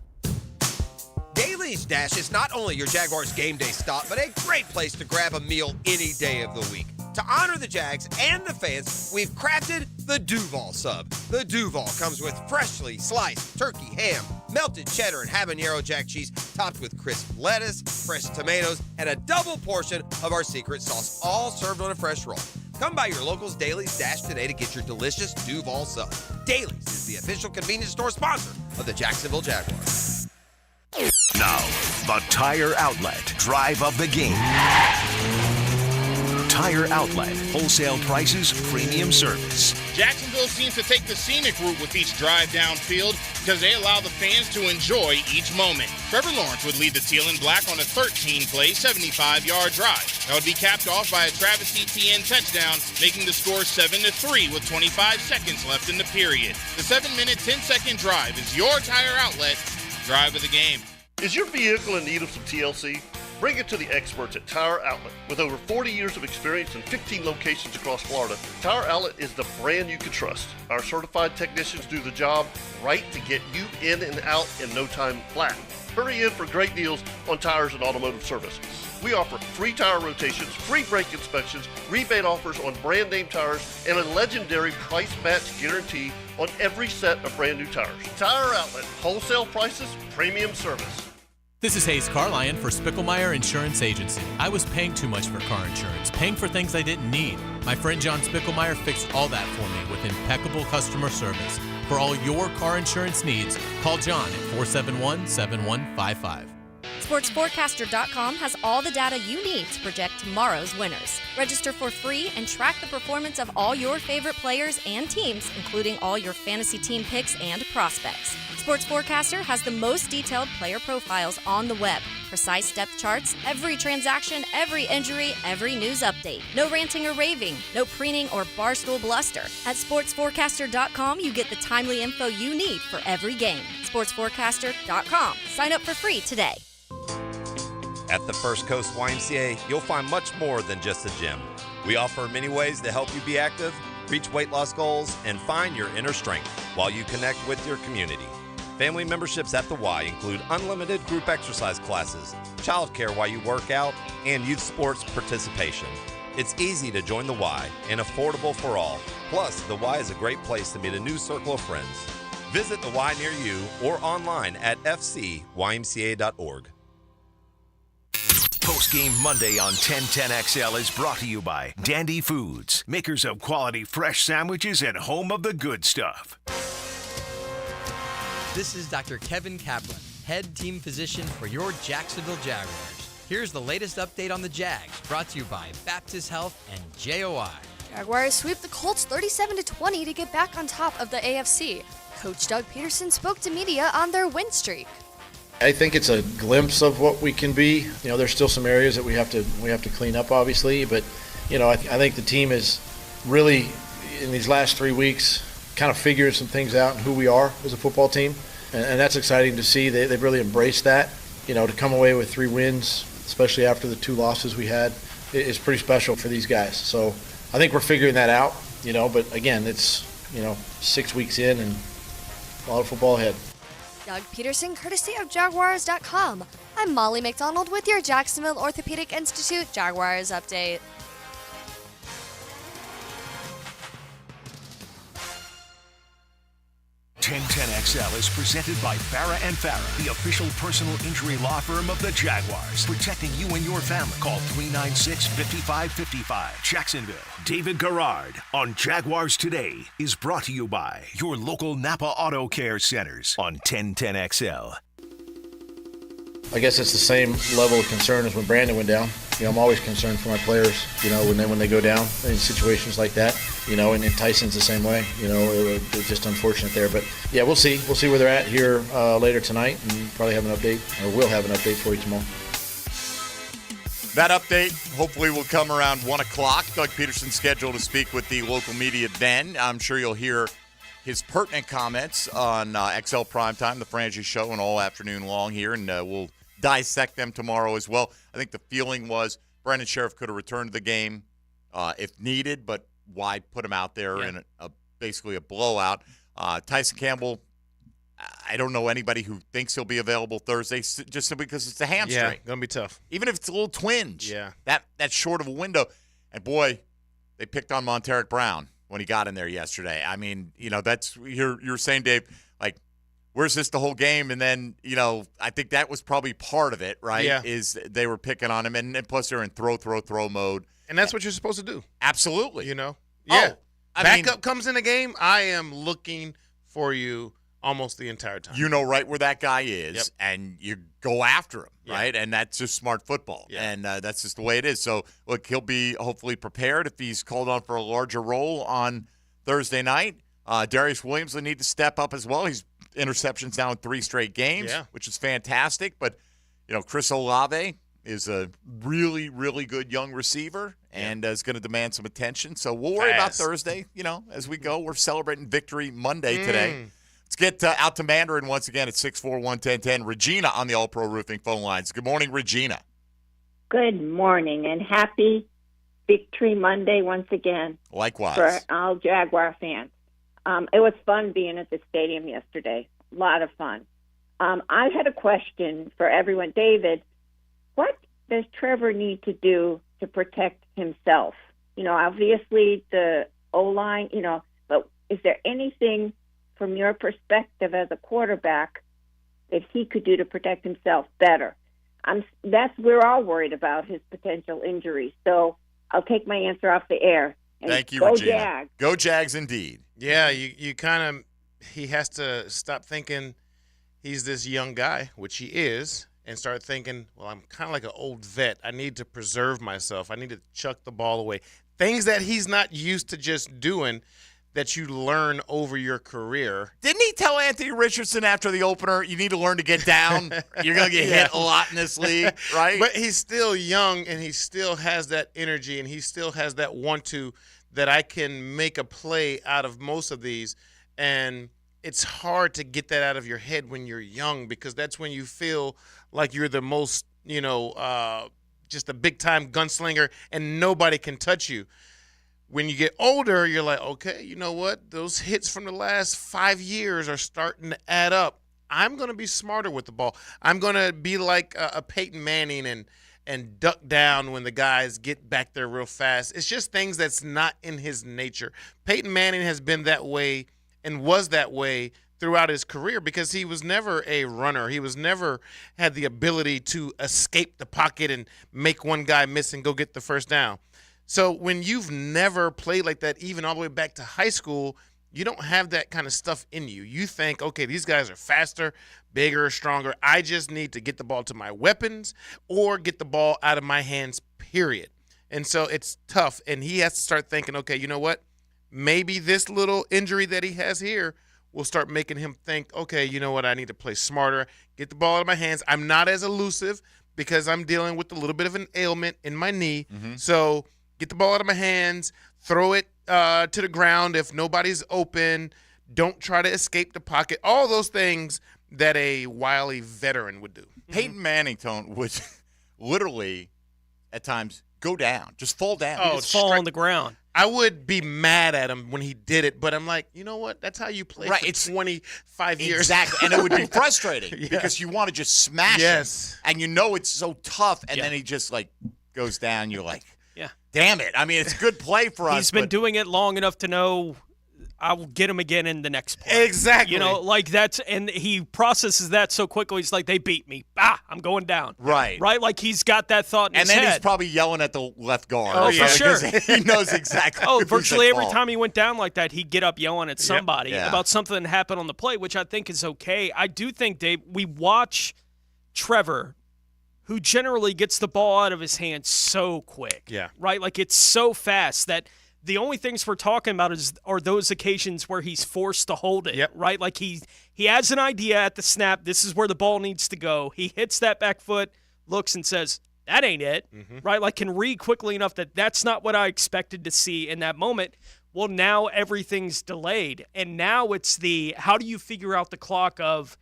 Dailies Dash is not only your Jaguars game day stop, but a great place to grab a meal any day of the week. To honor the Jags and the fans, we've crafted the Duval Sub. The Duval comes with freshly sliced turkey, ham, melted cheddar, and habanero jack cheese, topped with crisp lettuce, fresh tomatoes, and a double portion of our secret sauce, all served on a fresh roll. Come by your local's Dailies Dash today to get your delicious Duval Sub. Dailies is the official convenience store sponsor of the Jacksonville Jaguars. Now, the Tire Outlet drive of the game. Tire Outlet, wholesale prices, premium service. Jacksonville seems to take the scenic route with each drive downfield because they allow the fans to enjoy each moment. Trevor Lawrence would lead the Teal and Black on a 13-play, 75-yard drive. That would be capped off by a Travis Etienne touchdown, making the score 7-3 with 25 seconds left in the period. The 7-minute, 10-second drive is your Tire Outlet drive of the game. Is your vehicle in need of some TLC? Bring it to the experts at Tire Outlet. With over 40 years of experience and 15 locations across Florida, Tire Outlet is the brand you can trust. Our certified technicians do the job right to get you in and out in no time flat. Hurry in for great deals on tires and automotive service. We offer free tire rotations, free brake inspections, rebate offers on brand name tires, and a legendary price match guarantee on every set of brand new tires. Tire Outlet, wholesale prices, premium service. This is Hayes Carlion for Spickelmeyer Insurance Agency. I was paying too much for car insurance, paying for things I didn't need. My friend John Spickelmeyer fixed all that for me with impeccable customer service. For all your car insurance needs, call John at 471-7155. SportsForecaster.com has all the data you need to project tomorrow's winners. Register for free and track the performance of all your favorite players and teams, including all your fantasy team picks and prospects. Sports Forecaster has the most detailed player profiles on the web, precise depth charts, every transaction, every injury, every news update. No ranting or raving, no preening or barstool bluster. At SportsForecaster.com, you get the timely info you need for every game. SportsForecaster.com. Sign up for free today. At the First Coast YMCA, you'll find much more than just a gym. We offer many ways to help you be active, reach weight loss goals, and find your inner strength while you connect with your community. Family memberships at the Y include unlimited group exercise classes, childcare while you work out, and youth sports participation. It's easy to join the Y and affordable for all. Plus, the Y is a great place to meet a new circle of friends. Visit the Y near you or online at fcymca.org. Post-game Monday on 1010XL is brought to you by Dandy Foods, makers of quality fresh sandwiches and home of the good stuff. This is Dr. Kevin Kaplan, head team physician for your Jacksonville Jaguars. Here's the latest update on the Jags, brought to you by Baptist Health and JOI. Jaguars sweep the Colts 37-20 to get back on top of the AFC. Coach Doug Peterson spoke to media on their win streak. I think it's a glimpse of what we can be. You know, there's still some areas that we have to clean up, obviously. But you know, I think the team is really in these last 3 weeks kind of figured some things out and who we are as a football team, and that's exciting to see. They've really embraced that. You know, to come away with 3 wins, especially after the 2 losses we had, is pretty special for these guys. So I think we're figuring that out. You know, but again, it's 6 weeks in and a lot of football ahead. Doug Peterson, courtesy of Jaguars.com. I'm Molly McDonald with your Jacksonville Orthopedic Institute Jaguars update. XL is presented by Farah and Farah, the official personal injury law firm of the Jaguars, protecting you and your family. Call 396-5555. Jacksonville. David Garrard on Jaguars Today is brought to you by your local Napa Auto Care Centers on 1010XL. I guess it's the same level of concern as when Brandon went down. You know, I'm always concerned for my players, when they go down in situations like that. And Tyson's the same way. It's just unfortunate there. But, yeah, we'll see. We'll see where they're at here later tonight, and probably have an update, or we'll have an update for you tomorrow. That update hopefully will come around 1 o'clock. Doug Peterson's scheduled to speak with the local media then. I'm sure you'll hear his pertinent comments on XL Primetime, the Frangie Show, and all afternoon long here, and we'll dissect them tomorrow as well. I think the feeling was Brandon Sheriff could have returned to the game if needed, but why put him out there in basically a blowout? Tyson Campbell I don't know anybody who thinks he'll be available Thursday just simply because it's a hamstring. Yeah, going to be tough. Even if it's a little twinge. Yeah. That's short of a window. And, boy, they picked on Monteric Brown when he got in there yesterday. I mean, that's you're saying, Dave, like, where's this the whole game? And then, I think that was probably part of it, right? Yeah. Is they were picking on him. And plus they're in throw mode. And that's what you're supposed to do. Absolutely. Yeah. Backup comes in the game, I am looking for you almost the entire time. You know right where that guy is, and you go after him, Yeah. right? And that's just smart football, and that's just the way it is. So, look, he'll be hopefully prepared if he's called on for a larger role on Thursday night. Darius Williams will need to step up as well. He's interceptions now in 3 straight games, which is fantastic. But, Chris Olave is a really, really good young receiver and is going to demand some attention. So we'll worry about Thursday, as we go. We're celebrating Victory Monday today. Let's get out to Mandarin once again at 641-1010. Regina on the All-Pro Roofing phone lines. Good morning, Regina. Good morning, and happy Victory Monday once again. Likewise. For all Jaguar fans. It was fun being at the stadium yesterday. A lot of fun. I had a question for everyone. David, what does Trevor need to do to protect himself? Obviously the O-line, but is there anything from your perspective as a quarterback that he could do to protect himself better? We're all worried about his potential injury. So I'll take my answer off the air. And thank you, go Regina. Jags. Go Jags indeed. Yeah, he has to stop thinking he's this young guy, which he is, and start thinking, well, I'm kind of like an old vet. I need to preserve myself. I need to chuck the ball away. Things that he's not used to just doing that you learn over your career. Didn't he tell Anthony Richardson after the opener, you need to learn to get down? You're going to get hit a lot in this league, right? But he's still young, and he still has that energy, and he still has that want-to that I can make a play out of most of these. And it's hard to get that out of your head when you're young, because that's when you feel like you're the most, just a big-time gunslinger, and nobody can touch you. When you get older, you're like, okay, you know what? Those hits from the last 5 years are starting to add up. I'm going to be smarter with the ball. I'm going to be like a Peyton Manning and duck down when the guys get back there real fast. It's just things that's not in his nature. Peyton Manning has been that way and was that way throughout his career because he was never a runner. He was never had the ability to escape the pocket and make one guy miss and go get the first down. So when you've never played like that, even all the way back to high school, you don't have that kind of stuff in you. You think, okay, these guys are faster, bigger, stronger. I just need to get the ball to my weapons or get the ball out of my hands, period. And so it's tough. And he has to start thinking, okay, you know what? Maybe this little injury that he has here will start making him think, okay, you know what? I need to play smarter, get the ball out of my hands. I'm not as elusive because I'm dealing with a little bit of an ailment in my knee. So get the ball out of my hands, throw it to the ground if nobody's open. Don't try to escape the pocket. All those things that a wily veteran would do. Peyton Manning, Tone, would literally at times go down, just fall down. Just fall on the ground. I would be mad at him when he did it, but I'm like, you know what? That's how you play for 25 years. Exactly, and it would be frustrating because you want to just smash him, and you know it's so tough, and then he just like goes down. You're like, damn it. I mean, it's a good play for us. He's been doing it long enough to know I will get him again in the next play. Exactly. Like that's, and he processes that so quickly. He's like, they beat me. I'm going down. Right. Right? Like he's got that thought in his head. And then he's probably yelling at the left guard. Oh, for sure. He knows exactly. Virtually every time he went down like that, he'd get up yelling at somebody about something that happened on the play, which I think is okay. I do think, Dave, we watch Trevor, who generally gets the ball out of his hands so quick. Yeah. Right? Like it's so fast that the only things we're talking about are those occasions where he's forced to hold it. Right? Like he has an idea at the snap. This is where the ball needs to go. He hits that back foot, looks and says, that ain't it. Right? Like can read quickly enough that that's not what I expected to see in that moment. Well, now everything's delayed. And now it's how do you figure out the clock of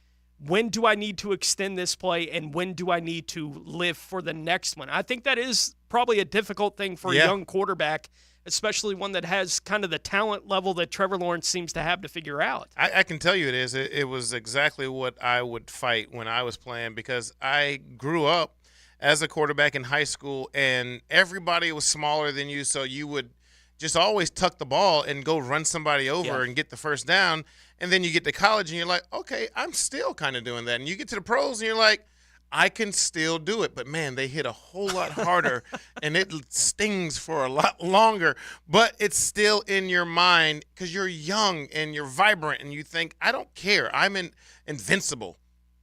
when do I need to extend this play and when do I need to live for the next one? I think that is probably a difficult thing for a young quarterback especially one that has kind of the talent level that Trevor Lawrence seems to have to figure out. I can tell you it is. It was exactly what I would fight when I was playing, because I grew up as a quarterback in high school, and everybody was smaller than you, so you would just always tuck the ball and go run somebody over and get the first down. And then you get to college and you're like, okay, I'm still kind of doing that. And you get to the pros and you're like, I can still do it. But, man, they hit a whole lot harder and it stings for a lot longer. But it's still in your mind because you're young and you're vibrant and you think, I don't care. I'm invincible.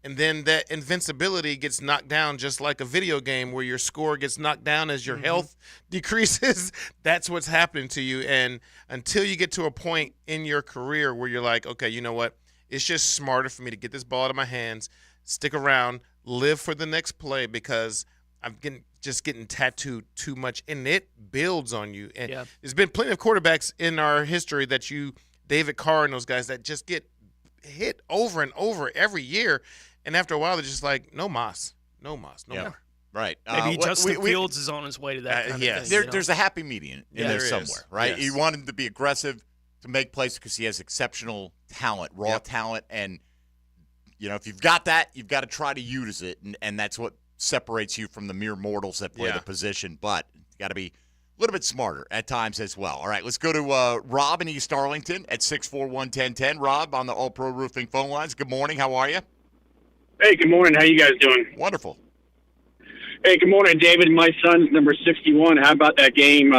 And then that invincibility gets knocked down just like a video game where your score gets knocked down as your health decreases. That's what's happening to you. And until you get to a point in your career where you're like, okay, you know what? It's just smarter for me to get this ball out of my hands, stick around, live for the next play, because I'm getting tattooed too much, and it builds on you. And there's been plenty of quarterbacks in our history that David Carr and those guys that just get hit over and over every year. And after a while, they're just like, no more. Right. Maybe Justin Fields is on his way to that kind of thing. There's a happy median in there somewhere, right? Yes. You want him to be aggressive, to make plays, because he has exceptional talent, raw talent. And, if you've got that, you've got to try to use it. And that's what separates you from the mere mortals that play the position. But you got to be a little bit smarter at times as well. All right, let's go to Rob in East Arlington at 641-1010. Rob on the All Pro Roofing phone lines. Good morning. How are you? Hey, good morning. How you guys doing? Wonderful. Hey, good morning, David. My son's number 61. How about that game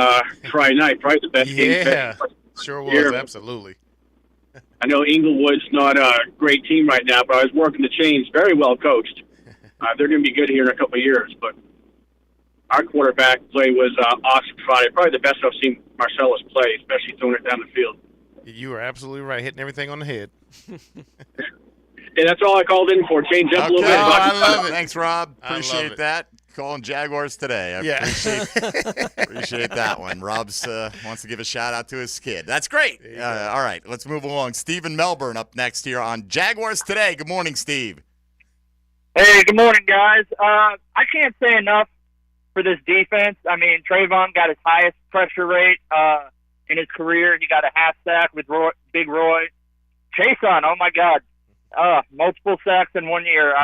Friday night? Probably the best game. Yeah, sure was. Absolutely. I know Inglewood's not a great team right now, but I was working the chains. Very well coached. They're going to be good here in a couple of years. But our quarterback play was awesome Friday. Probably the best I've seen Marcellus play, especially throwing it down the field. You are absolutely right, hitting everything on the head. Yeah, that's all I called in for. Change up a little bit. I love it. Thanks, Rob. Appreciate that. Calling Jaguars Today. I appreciate that one. Rob's wants to give a shout-out to his kid. That's great. All right, let's move along. Steve in Melbourne up next here on Jaguars Today. Good morning, Steve. Hey, good morning, guys. I can't say enough for this defense. I mean, Trayvon got his highest pressure rate in his career. He got a half sack with Big Roy. Chason, oh, my God. Multiple sacks in 1 year.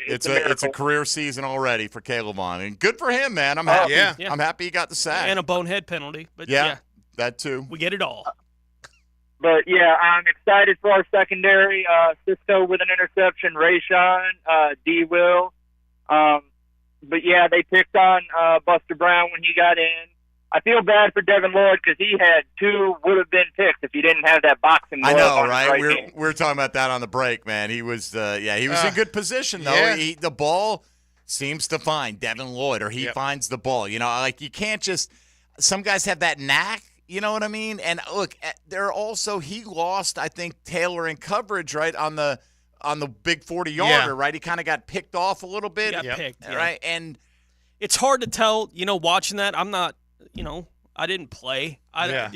It's a career season already for Caleb Vaughn, and good for him, man. I'm happy. I'm happy he got the sack and a bonehead penalty. But that too. We get it all. But I'm excited for our secondary. Cisco with an interception, Rayshawn, D. Will. But they picked on Buster Brown when he got in. I feel bad for Devin Lloyd because he had two would-have-been picks if he didn't have that boxing glove. I know, on right? His We were talking about that on the break, man. He was, he was in good position though. Yeah. The ball seems to find Devin Lloyd, or he finds the ball. You you can't just. Some guys have that knack. You know what I mean? And look, he lost, I think, Taylor in coverage, right on the big 40-yarder, right? He kind of got picked off a little bit, He got picked, right? And it's hard to tell. Watching that, I'm not. I didn't play. I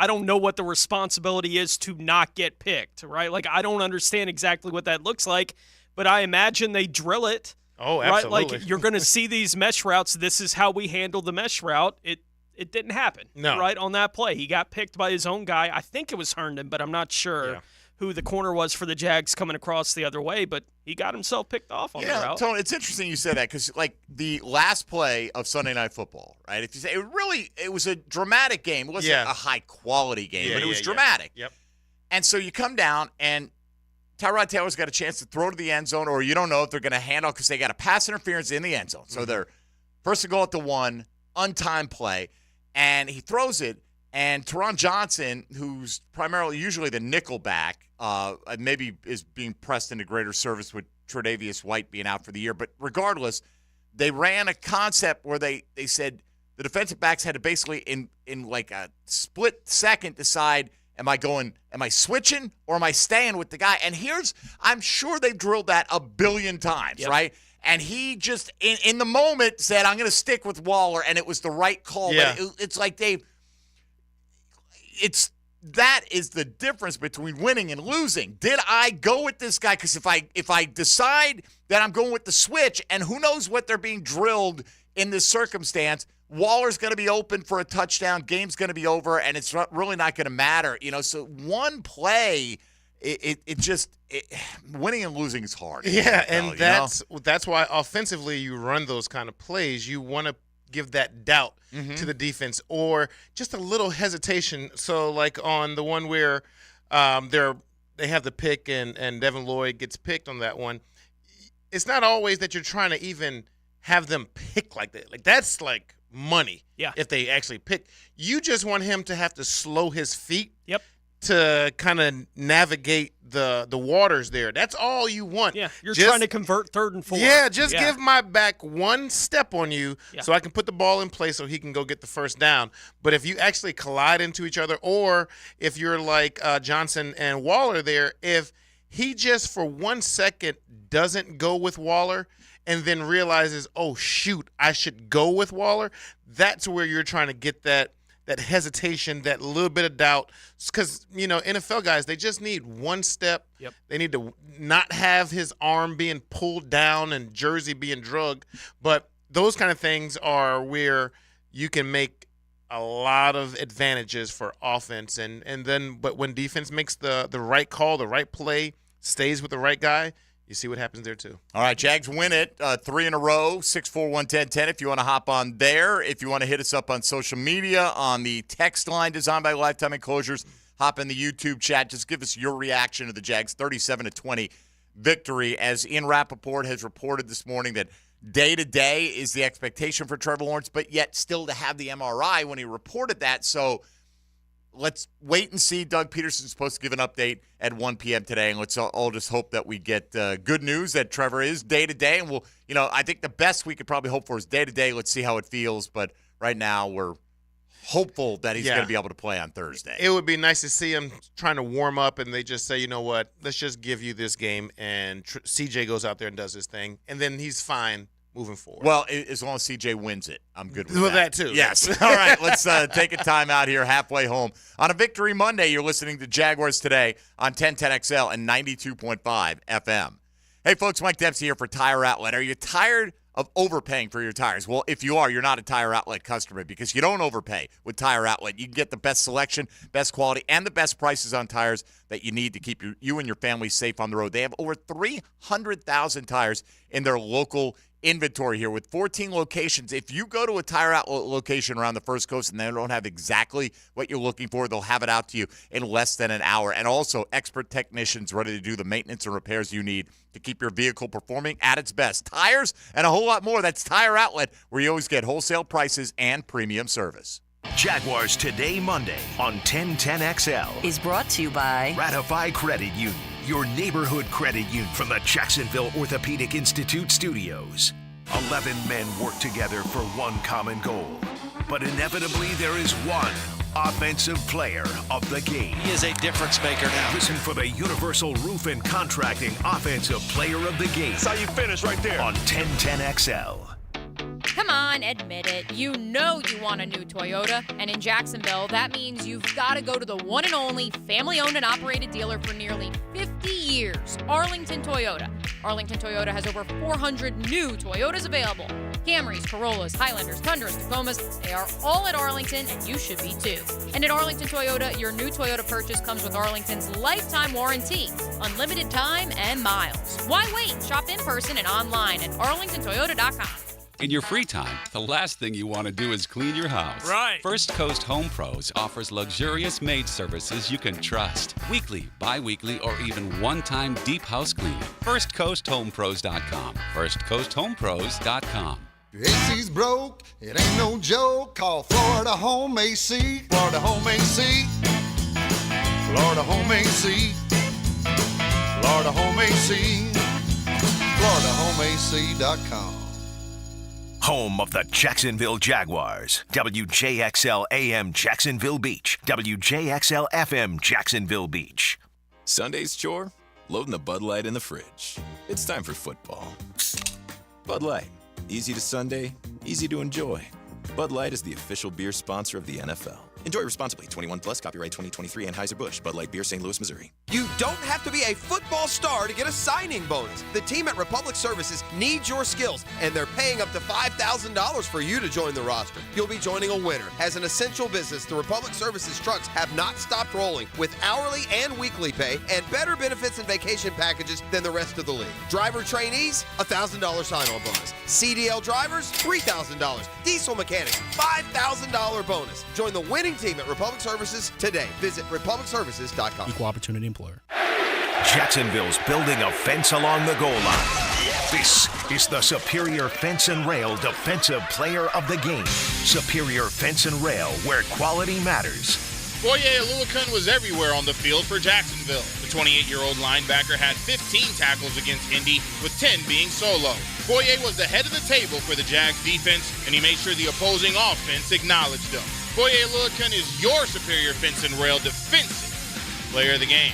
don't know what the responsibility is to not get picked, right? Like, I don't understand exactly what that looks like, but I imagine they drill it. Oh, right? absolutely. Like, you're going to see these mesh routes. This is how we handle the mesh route. It didn't happen, right, on that play. He got picked by his own guy. I think it was Herndon, but I'm not sure who the corner was for the Jags coming across the other way, but he got himself picked off on the route. Tony, it's interesting you said that because, the last play of Sunday Night Football, right, if you say it was a dramatic game. It wasn't a high-quality game, but it was dramatic. Yep. And so you come down, and Tyrod Taylor's got a chance to throw to the end zone, or you don't know if they're going to handle because they got a pass interference in the end zone. So they're first to go at the one, untimed play, and he throws it. And Teron Johnson, who's usually the nickel back, maybe is being pressed into greater service with Tre'Davious White being out for the year. But regardless, they ran a concept where they said the defensive backs had to basically in like a split second decide, am I switching or am I staying with the guy? And I'm sure they've drilled that a billion times, right? And he just, in the moment, said, I'm going to stick with Waller, and it was the right call. Yeah. But it's like that is the difference between winning and losing. Did I go with this guy? Because if I decide that I'm going with the switch, and who knows what they're being drilled in this circumstance, Waller's going to be open for a touchdown. Game's going to be over, and it's really not going to matter. So one play, winning and losing is hard. Yeah, and that's why offensively you run those kind of plays. You want to give that doubt to the defense or just a little hesitation. So like on the one where they have the pick and Devin Lloyd gets picked on that one, it's not always that you're trying to even have them pick like that. Like that's like money. Yeah. If they actually pick. You just want him to have to slow his feet. Yep. To kind of navigate the waters there. That's all you want. Yeah, you're trying to convert 3rd and 4. Yeah, give my back one step on you so I can put the ball in place so he can go get the first down. But if you actually collide into each other, or if you're like Johnson and Waller there, if he just for 1 second doesn't go with Waller and then realizes, oh, shoot, I should go with Waller, that's where you're trying to get that hesitation, that little bit of doubt. Because, NFL guys, they just need one step. Yep. They need to not have his arm being pulled down and jersey being drugged. But those kind of things are where you can make a lot of advantages for offense. But when defense makes the right call, the right play, stays with the right guy, you see what happens there, too. All right, Jags win it 3 in a row, 641-1010 if you want to hop on there. If you want to hit us up on social media, on the text line designed by Lifetime Enclosures, hop in the YouTube chat. Just give us your reaction to the Jags' 37-20 victory. As Ian Rappaport has reported this morning that day-to-day is the expectation for Trevor Lawrence, but yet still to have the MRI when he reported that. So let's wait and see. Doug Peterson's supposed to give an update at 1 p.m. today, and let's all just hope that we get good news that Trevor is day-to-day. And I think the best we could probably hope for is day-to-day. Let's see how it feels. But right now we're hopeful that he's going to be able to play on Thursday. It would be nice to see him trying to warm up, and they just say, you know what, let's just give you this game, and CJ goes out there and does his thing, and then he's fine moving forward. Well, as long as CJ wins it, I'm good with that too. Yes. All right, let's take a time out here halfway home. On a Victory Monday, you're listening to Jaguars Today on 1010XL and 92.5 FM. Hey, folks, Mike Dempsey here for Tire Outlet. Are you tired of overpaying for your tires? Well, if you are, you're not a Tire Outlet customer because you don't overpay with Tire Outlet. You can get the best selection, best quality, and the best prices on tires that you need to keep you and your family safe on the road. They have over 300,000 tires in their local inventory here with 14 locations. If you go to a Tire Outlet location around the First Coast and they don't have exactly what you're looking for, they'll have it out to you in less than an hour. And also expert technicians ready to do the maintenance and repairs you need to keep your vehicle performing at its best. Tires and a whole lot more. That's Tire Outlet, where you always get wholesale prices and premium service. Jaguars Today Monday on 1010XL is brought to you by Ratify Credit Union, your neighborhood credit union from the Jacksonville Orthopedic Institute studios. 11 men work together for one common goal, but inevitably there is one offensive player of the game. He is a difference maker now. Listen for the Universal Roof and Contracting Offensive Player of the Game. That's how you finish right there. On 1010XL. Come on, admit it. You know you want a new Toyota, and in Jacksonville, that means you've got to go to the one and only family-owned and operated dealer for nearly 50 years, Arlington Toyota. Arlington Toyota has over 400 new Toyotas available. Camrys, Corollas, Highlanders, Tundras, Tacomas, they are all at Arlington, and you should be too. And at Arlington Toyota, your new Toyota purchase comes with Arlington's lifetime warranty, unlimited time, and miles. Why wait? Shop in person and online at arlingtontoyota.com. In your free time, the last thing you want to do is clean your house. Right. First Coast Home Pros offers luxurious maid services you can trust. Weekly, bi-weekly, or even one-time deep house cleaning. FirstCoastHomePros.com. FirstCoastHomePros.com. Your AC's broke, it ain't no joke. Call Florida Home AC. Florida Home AC. Florida Home AC. Florida Home AC. FloridaHomeAC.com. Home of the Jacksonville Jaguars. WJXL AM Jacksonville Beach. WJXL FM Jacksonville Beach. Sunday's chore? Loading the Bud Light in the fridge. It's time for football. Bud Light. Easy to Sunday, easy to enjoy. Bud Light is the official beer sponsor of the NFL. Enjoy responsibly. 21 plus. Copyright 2023 Anheuser-Busch. Bud Light Beer, St. Louis, Missouri. You don't have to be a football star to get a signing bonus. The team at Republic Services needs your skills, and they're paying up to $5,000 for you to join the roster. You'll be joining a winner. As an essential business, the Republic Services trucks have not stopped rolling with hourly and weekly pay and better benefits and vacation packages than the rest of the league. Driver trainees, $1,000 sign-on bonus. CDL drivers, $3,000. Diesel mechanics, $5,000 bonus. Join the winning team at Republic Services today. Visit republicservices.com. Equal opportunity employer. Jacksonville's building a fence along the goal line. This is the Superior Fence and Rail Defensive Player of the Game. Superior Fence and Rail, where quality matters. Boye Aluakun was everywhere on the field for Jacksonville. The 28-year-old linebacker had 15 tackles against Indy, with 10 being solo. Boye was the head of the table for the Jags defense, and he made sure the opposing offense acknowledged him. Boye Aluakun is your Superior Fence and Rail Defensive Player of the Game.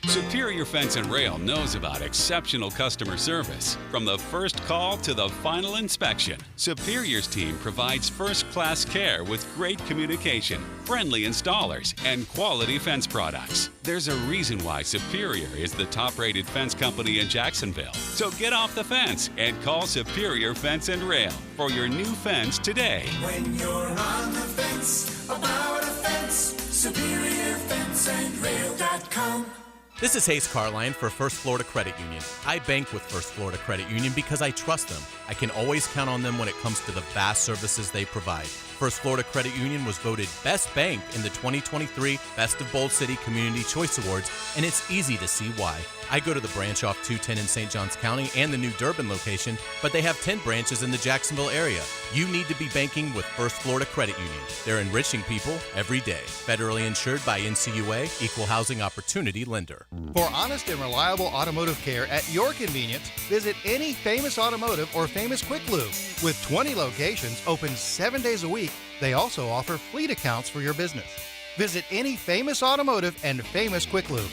Superior Fence and Rail knows about exceptional customer service. From the first call to the final inspection, Superior's team provides first-class care with great communication, friendly installers, and quality fence products. There's a reason why Superior is the top-rated fence company in Jacksonville. So get off the fence and call Superior Fence and Rail for your new fence today. When you're on the fence, about a fence, SuperiorFenceandRail.com. This is Hayes Carline for First Florida Credit Union. I bank with First Florida Credit Union because I trust them. I can always count on them when it comes to the vast services they provide. First Florida Credit Union was voted Best Bank in the 2023 Best of Bold City Community Choice Awards, and it's easy to see why. I go to the branch off 210 in St. Johns County and the new Durbin location, but they have 10 branches in the Jacksonville area. You need to be banking with First Florida Credit Union. They're enriching people every day. Federally insured by NCUA, Equal Housing Opportunity Lender. For honest and reliable automotive care at your convenience, visit any Famous Automotive or Famous Quick Lube. With 20 locations open 7 days a week, they also offer fleet accounts for your business. Visit any Famous Automotive and Famous Quick Lube.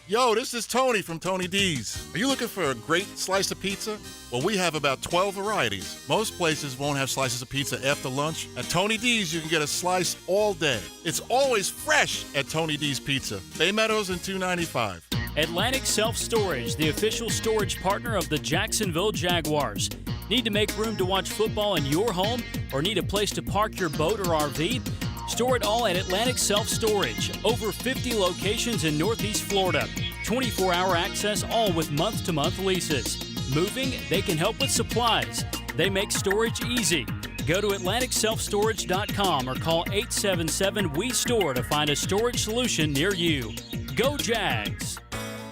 Yo, this is Tony from Tony D's. Are you looking for a great slice of pizza? Well, we have about 12 varieties. Most places won't have slices of pizza after lunch. At Tony D's, you can get a slice all day. It's always fresh at Tony D's Pizza. Bay Meadows and 295. Atlantic Self-Storage, the official storage partner of the Jacksonville Jaguars. Need to make room to watch football in your home or need a place to park your boat or RV? Store it all at Atlantic Self-Storage. Over 50 locations in Northeast Florida. 24-hour access, all with month-to-month leases. Moving, they can help with supplies. They make storage easy. Go to AtlanticSelfStorage.com or call 877-WE-STORE to find a storage solution near you. Go Jags!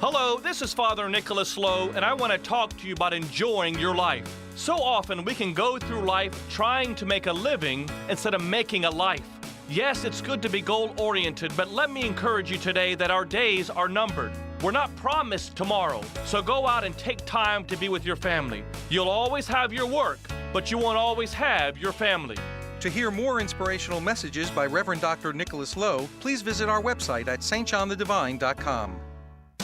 Hello, this is Father Nicholas Lowe, and I want to talk to you about enjoying your life. So often we can go through life trying to make a living instead of making a life. Yes, it's good to be goal-oriented, but let me encourage you today that our days are numbered. We're not promised tomorrow, so go out and take time to be with your family. You'll always have your work, but you won't always have your family. To hear more inspirational messages by Reverend Dr. Nicholas Lowe, please visit our website at stjohnthedivine.com.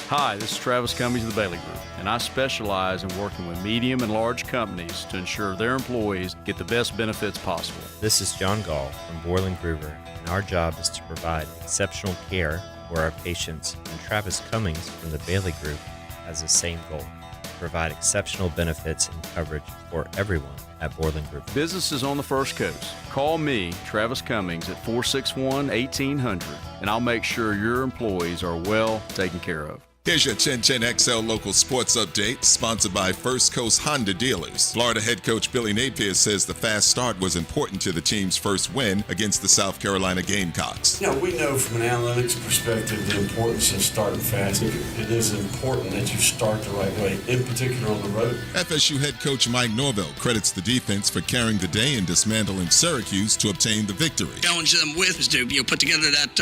Hi, this is Travis Cummings of the Bailey Group, and I specialize in working with medium and large companies to ensure their employees get the best benefits possible. This is John Gall from Borland Groover, and our job is to provide exceptional care for our patients, and Travis Cummings from the Bailey Group has the same goal: to provide exceptional benefits and coverage for everyone at Borland Group. Businesses on the First Coast. Call me, Travis Cummings, at 461-1800, and I'll make sure your employees are well taken care of. Here's your 1010XL local sports update, sponsored by First Coast Honda Dealers. Florida head coach Billy Napier says the fast start was important to the team's first win against the South Carolina Gamecocks. We know from an analytics perspective the importance of starting fast. It is important that you start the right way, in particular on the road. FSU head coach Mike Norvell credits the defense for carrying the day and dismantling Syracuse to obtain the victory. Challenge them with is to put together that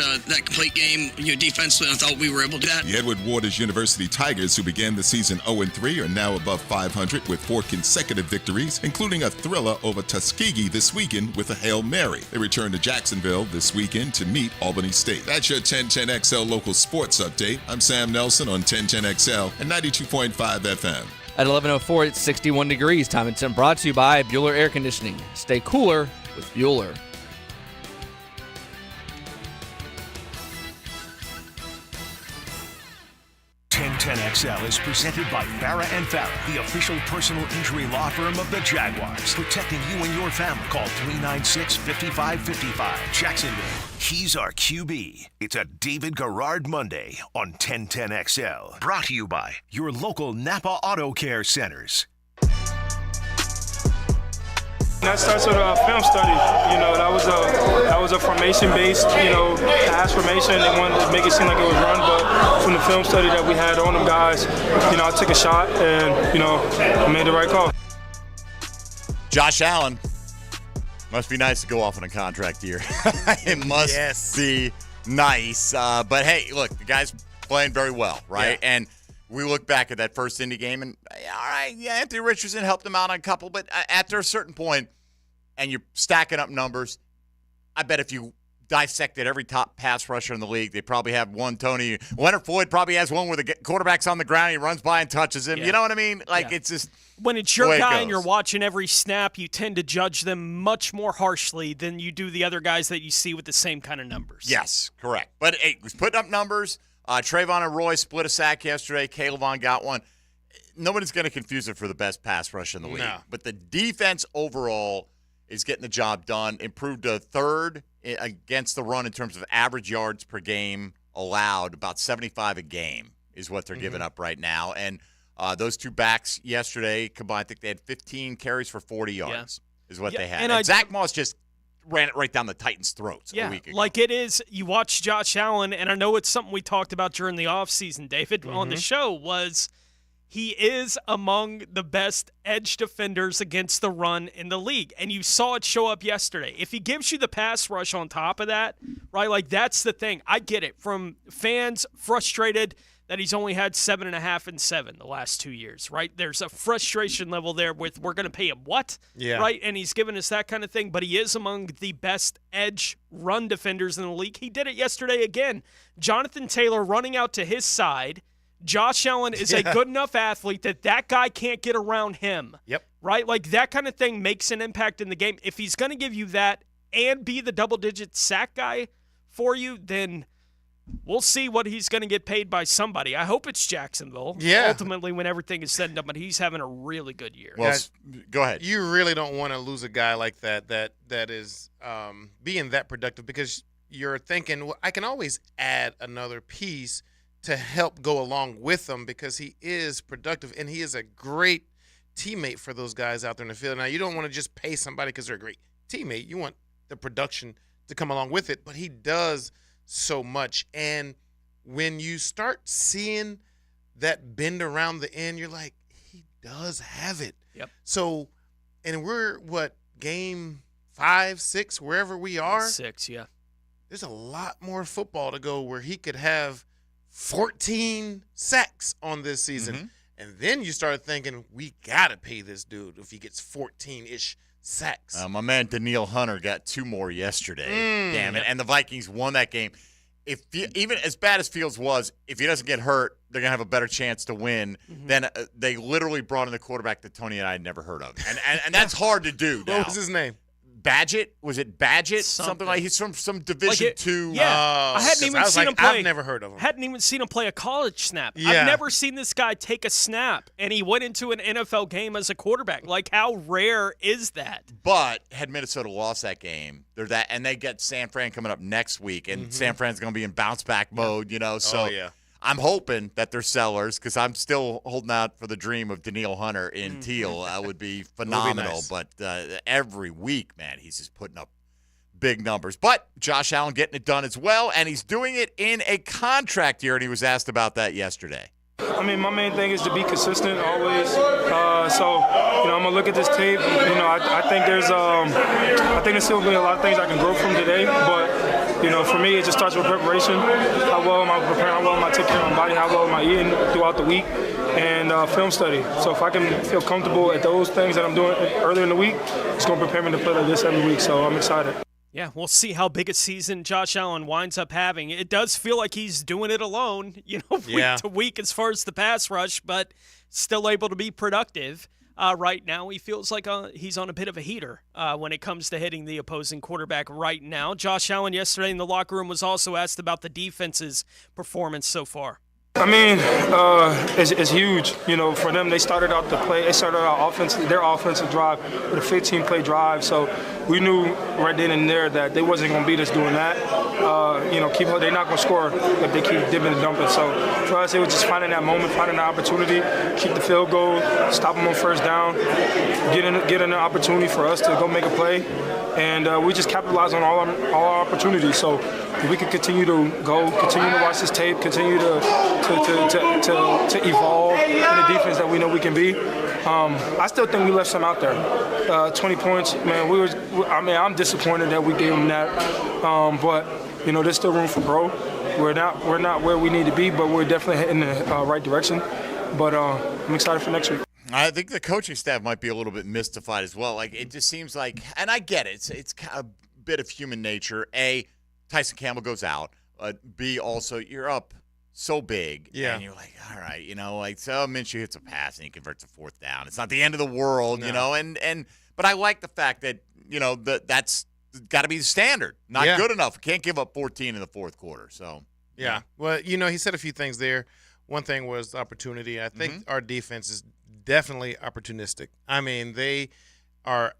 complete game defensively. I thought we were able to do that. The Edward Waters University Tigers, who began the season 0-3, are now above 500 with 4 consecutive victories, including a thriller over Tuskegee this weekend with a Hail Mary. They return to Jacksonville this weekend to meet Albany State. That's your 1010XL local sports update. I'm Sam Nelson on 1010XL and 92.5 FM. At 11:04, it's 61 degrees. Time and temp brought to you by Bueller Air Conditioning. Stay cooler with Bueller. 1010XL is presented by Farah & Farah, the official personal injury law firm of the Jaguars. Protecting you and your family. Call 396-5555. Jacksonville, he's our QB. It's a David Garrard Monday on 1010XL. Brought to you by your local Napa Auto Care Centers. That starts with a film study. That was a formation-based, pass formation. They wanted to make it seem like it was run, but from the film study that we had on them guys, I took a shot and, I made the right call. Josh Allen must be nice to go off on a contract year. It must be nice. But hey, look, the guy's playing very well, right? Yeah. And we look back at that first Indy game, and all right, Anthony Richardson helped him out on a couple, but after a certain point, and you're stacking up numbers, I bet if you dissected every top pass rusher in the league, they probably have one. Leonard Floyd probably has one where the quarterback's on the ground, he runs by and touches him. Yeah. You know what I mean? It's just when it's your guy and you're watching every snap, you tend to judge them much more harshly than you do the other guys that you see with the same kind of numbers. Yes, correct. But he was putting up numbers. Trayvon and Roy split a sack yesterday. Caleb got one. Nobody's going to confuse it for the best pass rush in the league. No. But the defense overall is getting the job done. Improved to third against the run in terms of average yards per game allowed. About 75 a game is what they're giving up right now. And those two backs yesterday combined, I think they had 15 carries for 40 yards is what they had. And Zach Moss just ran it right down the Titans' throats a week ago. Like it is, you watch Josh Allen, and I know it's something we talked about during the offseason, David, on the show, was he is among the best edge defenders against the run in the league. And you saw it show up yesterday. If he gives you the pass rush on top of that, right, like that's the thing. I get it from fans frustrated that he's only had 7.5 and 7 the last 2 years, right? There's a frustration level there with we're going to pay him what, right? And he's given us that kind of thing, but he is among the best edge run defenders in the league. He did it yesterday again. Jonathan Taylor running out to his side. Josh Allen is a good enough athlete that guy can't get around him, right? Like that kind of thing makes an impact in the game. If he's going to give you that and be the double-digit sack guy for you, then we'll see what he's going to get paid by somebody. I hope it's Jacksonville. Yeah. Ultimately, when everything is said and done, but he's having a really good year. Well, go ahead. You really don't want to lose a guy like that is being that productive because you're thinking, well, I can always add another piece to help go along with him because he is productive and he is a great teammate for those guys out there in the field. Now, you don't want to just pay somebody because they're a great teammate. You want the production to come along with it, but he does so much. And when you start seeing that bend around the end, you're like, he does have it. Yep. So, and we're game 5, 6, wherever we are. 6, yeah. There's a lot more football to go where he could have 14 sacks on this season. Mm-hmm. And then you start thinking, we got to pay this dude if he gets 14-ish sacks. My man Daniil Hunter got 2 more yesterday. Damn it. And the Vikings won that game. Even as bad as Fields was, if he doesn't get hurt, they're going to have a better chance to win. Then they literally brought in the quarterback that Tony and I had never heard of. And that's hard to do now. What was his name? Badgett? Was it Badgett? Something like he's from some Division II. Yeah, I hadn't even seen him play. I've never heard of him. Hadn't even seen him play a college snap. Yeah. I've never seen this guy take a snap, and he went into an NFL game as a quarterback. Like, how rare is that? But had Minnesota lost that game, and they get San Fran coming up next week, and San Fran's going to be in bounce back mode, So I'm hoping that they're sellers because I'm still holding out for the dream of Daniil Hunter in teal. That would be phenomenal. Nice. But every week, man, he's just putting up big numbers. But Josh Allen getting it done as well, and he's doing it in a contract year, and he was asked about that yesterday. I mean, my main thing is to be consistent always. I'm gonna look at this tape. I think there's still be a lot of things I can grow from today. But for me, it just starts with preparation. How well am I preparing? How well am I taking care of my body? How well am I eating throughout the week? And film study. So if I can feel comfortable at those things that I'm doing earlier in the week, it's gonna prepare me to play like this every week. So I'm excited. Yeah, we'll see how big a season Josh Allen winds up having. It does feel like he's doing it alone, week to week as far as the pass rush, but still able to be productive. Right now, he feels like he's on a bit of a heater when it comes to hitting the opposing quarterback right now. Josh Allen yesterday in the locker room was also asked about the defense's performance so far. I mean, it's huge. You know, for them, they started out their offensive drive with a 15-play drive. So we knew right then and there that they wasn't going to beat us doing that. They're not going to score if they keep dipping and dumping. So for us, it was just finding that moment, finding the opportunity, keep the field goal, stop them on first down, get an opportunity for us to go make a play. And we just capitalized on all our opportunities. So we can continue to continue to watch this tape, continue to evolve in the defense that we know we can be. I still think we left some out there. 20 points, man. I'm disappointed that we gave them that. But there's still room for growth. We're not where we need to be, but we're definitely heading in the right direction. But I'm excited for next week. I think the coaching staff might be a little bit mystified as well. Like, it just seems like, and I get it, it's a bit of human nature. A, Tyson Campbell goes out. B, also, you're up so big. Yeah. And you're like, all right, so Minshew hits a pass and he converts a fourth down. It's not the end of the world, but I like the fact that, that's got to be the standard. Not good enough. Can't give up 14 in the fourth quarter. So, yeah. Well, he said a few things there. One thing was opportunity. I think our defense is definitely opportunistic. I mean, they are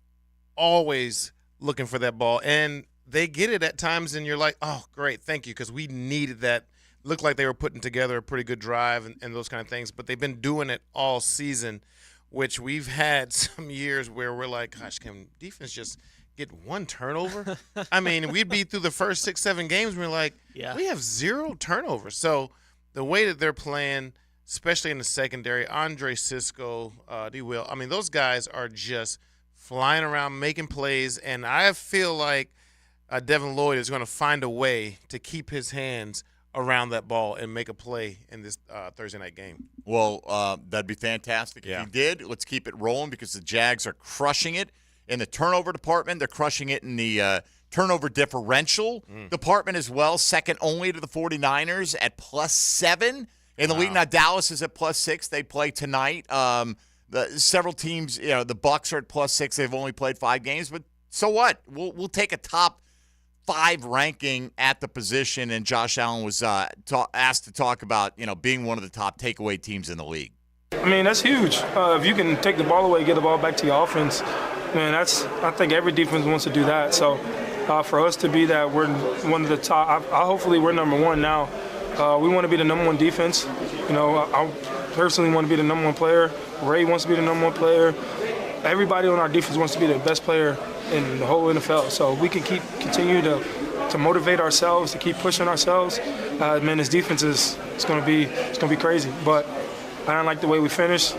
always looking for that ball, and they get it at times, and you're like, oh, great, thank you, because we needed that. Looked like they were putting together a pretty good drive and those kind of things, but they've been doing it all season, which we've had some years where we're like, gosh, can defense just get one turnover? I mean, we'd be through the first 6-7 games, and we're like, we have 0 turnovers. So the way that they're playing, especially in the secondary, Andre Sisco, D. Will, I mean, those guys are just flying around making plays, and I feel like Devin Lloyd is going to find a way to keep his hands around that ball and make a play in this Thursday night game. Well, that'd be fantastic if he did. Let's keep it rolling because the Jags are crushing it in the turnover department. They're crushing it in the turnover differential department as well, second only to the 49ers at +7. In the league now, Dallas is at +6. They play tonight. Several teams, the Bucs are at +6. They've only played 5 games, but so what? We'll take a top 5 ranking at the position, and Josh Allen was asked to talk about being one of the top takeaway teams in the league. I mean, that's huge. If you can take the ball away, get the ball back to your offense, man, I think every defense wants to do that. So for us to be that, we're one of the top. Hopefully, we're number 1 now. We want to be the number 1 defense. I personally want to be the number 1 player. Ray wants to be the number 1 player. Everybody on our defense wants to be the best player in the whole NFL. So we can continue to motivate ourselves, to keep pushing ourselves. Man, this defense is going to be crazy. But I don't like the way we finished.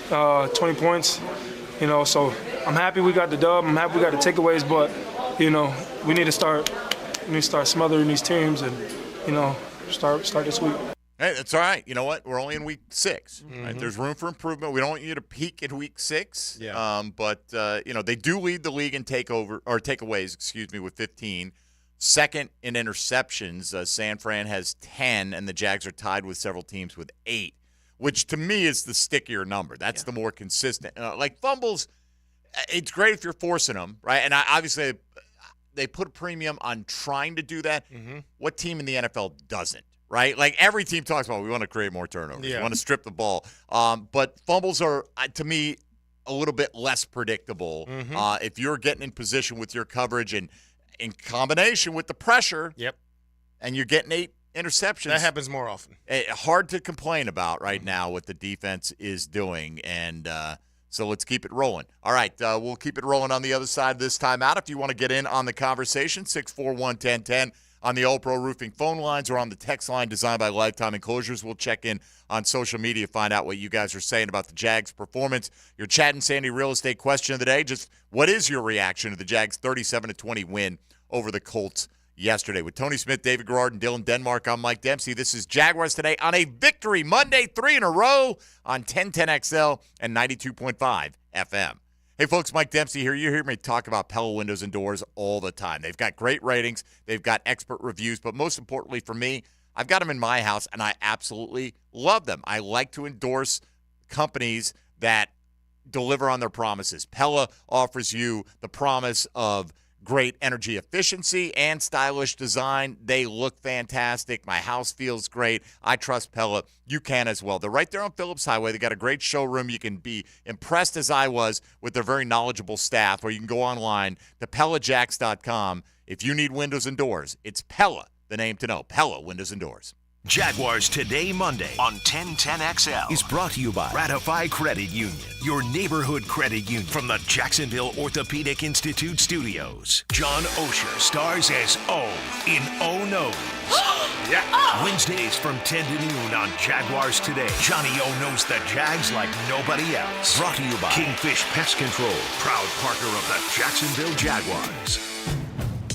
20 points. So I'm happy we got the dub. I'm happy we got the takeaways. But we need to start smothering these teams and start this week. Hey, that's all right. You know what? We're only in week 6. Right? There's room for improvement. We don't want you to peak in week 6. Yeah. But they do lead the league in takeaways, with 15. Second in interceptions. San Fran has 10, and the Jags are tied with several teams with 8, which to me is the stickier number. That's the more consistent. Like fumbles, it's great if you're forcing them, right? And obviously they put a premium on trying to do that. What team in the NFL doesn't? Right? Like every team talks about, we want to create more turnovers. We want to strip the ball. But fumbles are, to me, a little bit less predictable. If you're getting in position with your coverage and in combination with the pressure, and you're getting 8 interceptions. That happens more often. Hard to complain about right now what the defense is doing. And so let's keep it rolling. All right, we'll keep it rolling on the other side of this timeout. If you want to get in on the conversation, 641-1010. On the All Pro Roofing phone lines or on the text line designed by Lifetime Enclosures. We'll check in on social media, find out what you guys are saying about the Jags' performance. Your Chad and Sandy real estate question of the day, just what is your reaction to the Jags' 37-20 win over the Colts yesterday? With Tony Smith, David Garrard, and Dylan Denmark, I'm Mike Dempsey. This is Jaguars Today on a Victory Monday, 3 in a row on 1010XL and 92.5 FM. Hey, folks, Mike Dempsey here. You hear me talk about Pella Windows and Doors all the time. They've got great ratings. They've got expert reviews. But most importantly for me, I've got them in my house, and I absolutely love them. I like to endorse companies that deliver on their promises. Pella offers you the promise of great energy efficiency and stylish design. They look fantastic. My house feels great. I trust Pella. You can as well. They're right there on Phillips Highway. They got a great showroom. You can be impressed as I was with their very knowledgeable staff, or you can go online to PellaJacks.com. If you need windows and doors, it's Pella, the name to know. Pella Windows and Doors. Jaguars Today Monday on 1010XL is brought to you by Ratify Credit Union, your neighborhood credit union from the Jacksonville Orthopedic Institute Studios. John Osher stars as O in Oh No. Yeah. Wednesdays from 10 to noon on Jaguars Today. Johnny O knows the Jags like nobody else. Brought to you by Kingfish Pest Control, proud partner of the Jacksonville Jaguars.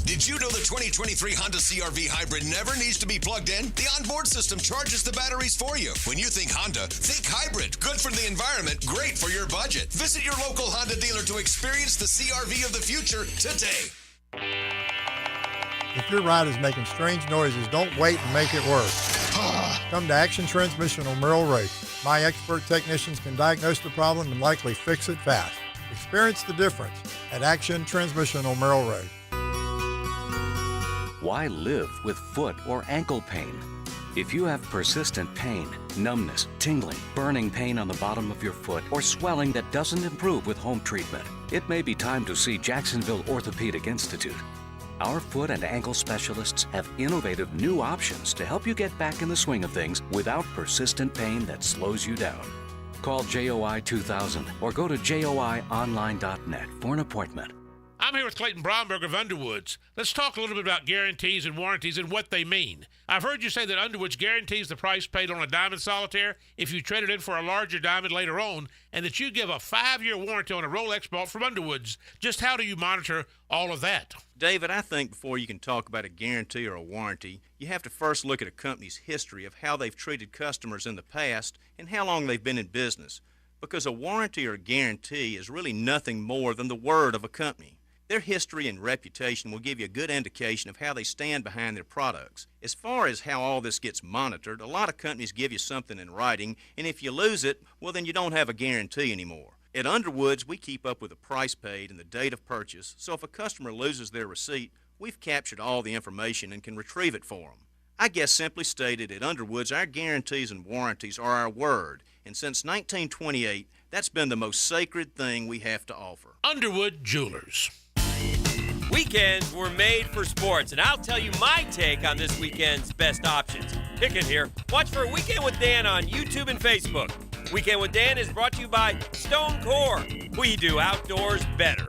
Did you know the 2023 Honda CR-V Hybrid never needs to be plugged in? The onboard system charges the batteries for you. When you think Honda, think hybrid. Good for the environment, great for your budget. Visit your local Honda dealer to experience the CR-V of the future today. If your ride is making strange noises, don't wait and make it worse. Come to Action Transmission on Merrill Road. My expert technicians can diagnose the problem and likely fix it fast. Experience the difference at Action Transmission on Merrill Road. Why live with foot or ankle pain? If you have persistent pain, numbness, tingling, burning pain on the bottom of your foot, or swelling that doesn't improve with home treatment, it may be time to see Jacksonville Orthopedic Institute. Our foot and ankle specialists have innovative new options to help you get back in the swing of things without persistent pain that slows you down. Call JOI 2000 or go to joionline.net for an appointment. I'm here with Clayton Bromberg of Underwoods. Let's talk a little bit about guarantees and warranties and what they mean. I've heard you say that Underwoods guarantees the price paid on a diamond solitaire if you trade it in for a larger diamond later on, and that you give a 5-year warranty on a Rolex bought from Underwoods. Just how do you monitor all of that? David, I think before you can talk about a guarantee or a warranty, you have to first look at a company's history of how they've treated customers in the past and how long they've been in business. Because a warranty or a guarantee is really nothing more than the word of a company. Their history and reputation will give you a good indication of how they stand behind their products. As far as how all this gets monitored, a lot of companies give you something in writing, and if you lose it, well, then you don't have a guarantee anymore. At Underwoods, we keep up with the price paid and the date of purchase, so if a customer loses their receipt, we've captured all the information and can retrieve it for them. I guess simply stated, at Underwoods, our guarantees and warranties are our word, and since 1928, that's been the most sacred thing we have to offer. Underwood Jewelers. Weekends were made for sports, and I'll tell you my take on this weekend's best options. Pick it here. Watch for Weekend with Dan on YouTube and Facebook. Weekend with Dan is brought to you by Stone Core. We do outdoors better.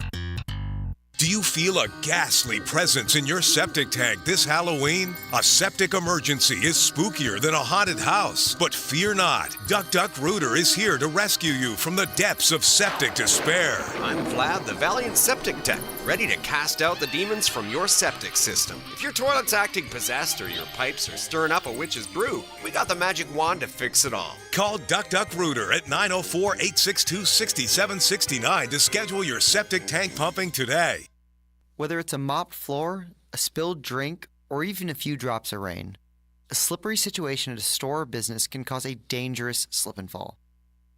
Do you feel a ghastly presence in your septic tank this Halloween? A septic emergency is spookier than a haunted house. But fear not. Duck Duck Rooter is here to rescue you from the depths of septic despair. I'm Vlad, the Valiant Septic Tech, ready to cast out the demons from your septic system. If your toilet's acting possessed or your pipes are stirring up a witch's brew, we got the magic wand to fix it all. Call Duck Duck Rooter at 904-862-6769 to schedule your septic tank pumping today. Whether it's a mopped floor, a spilled drink, or even a few drops of rain, a slippery situation at a store or business can cause a dangerous slip and fall.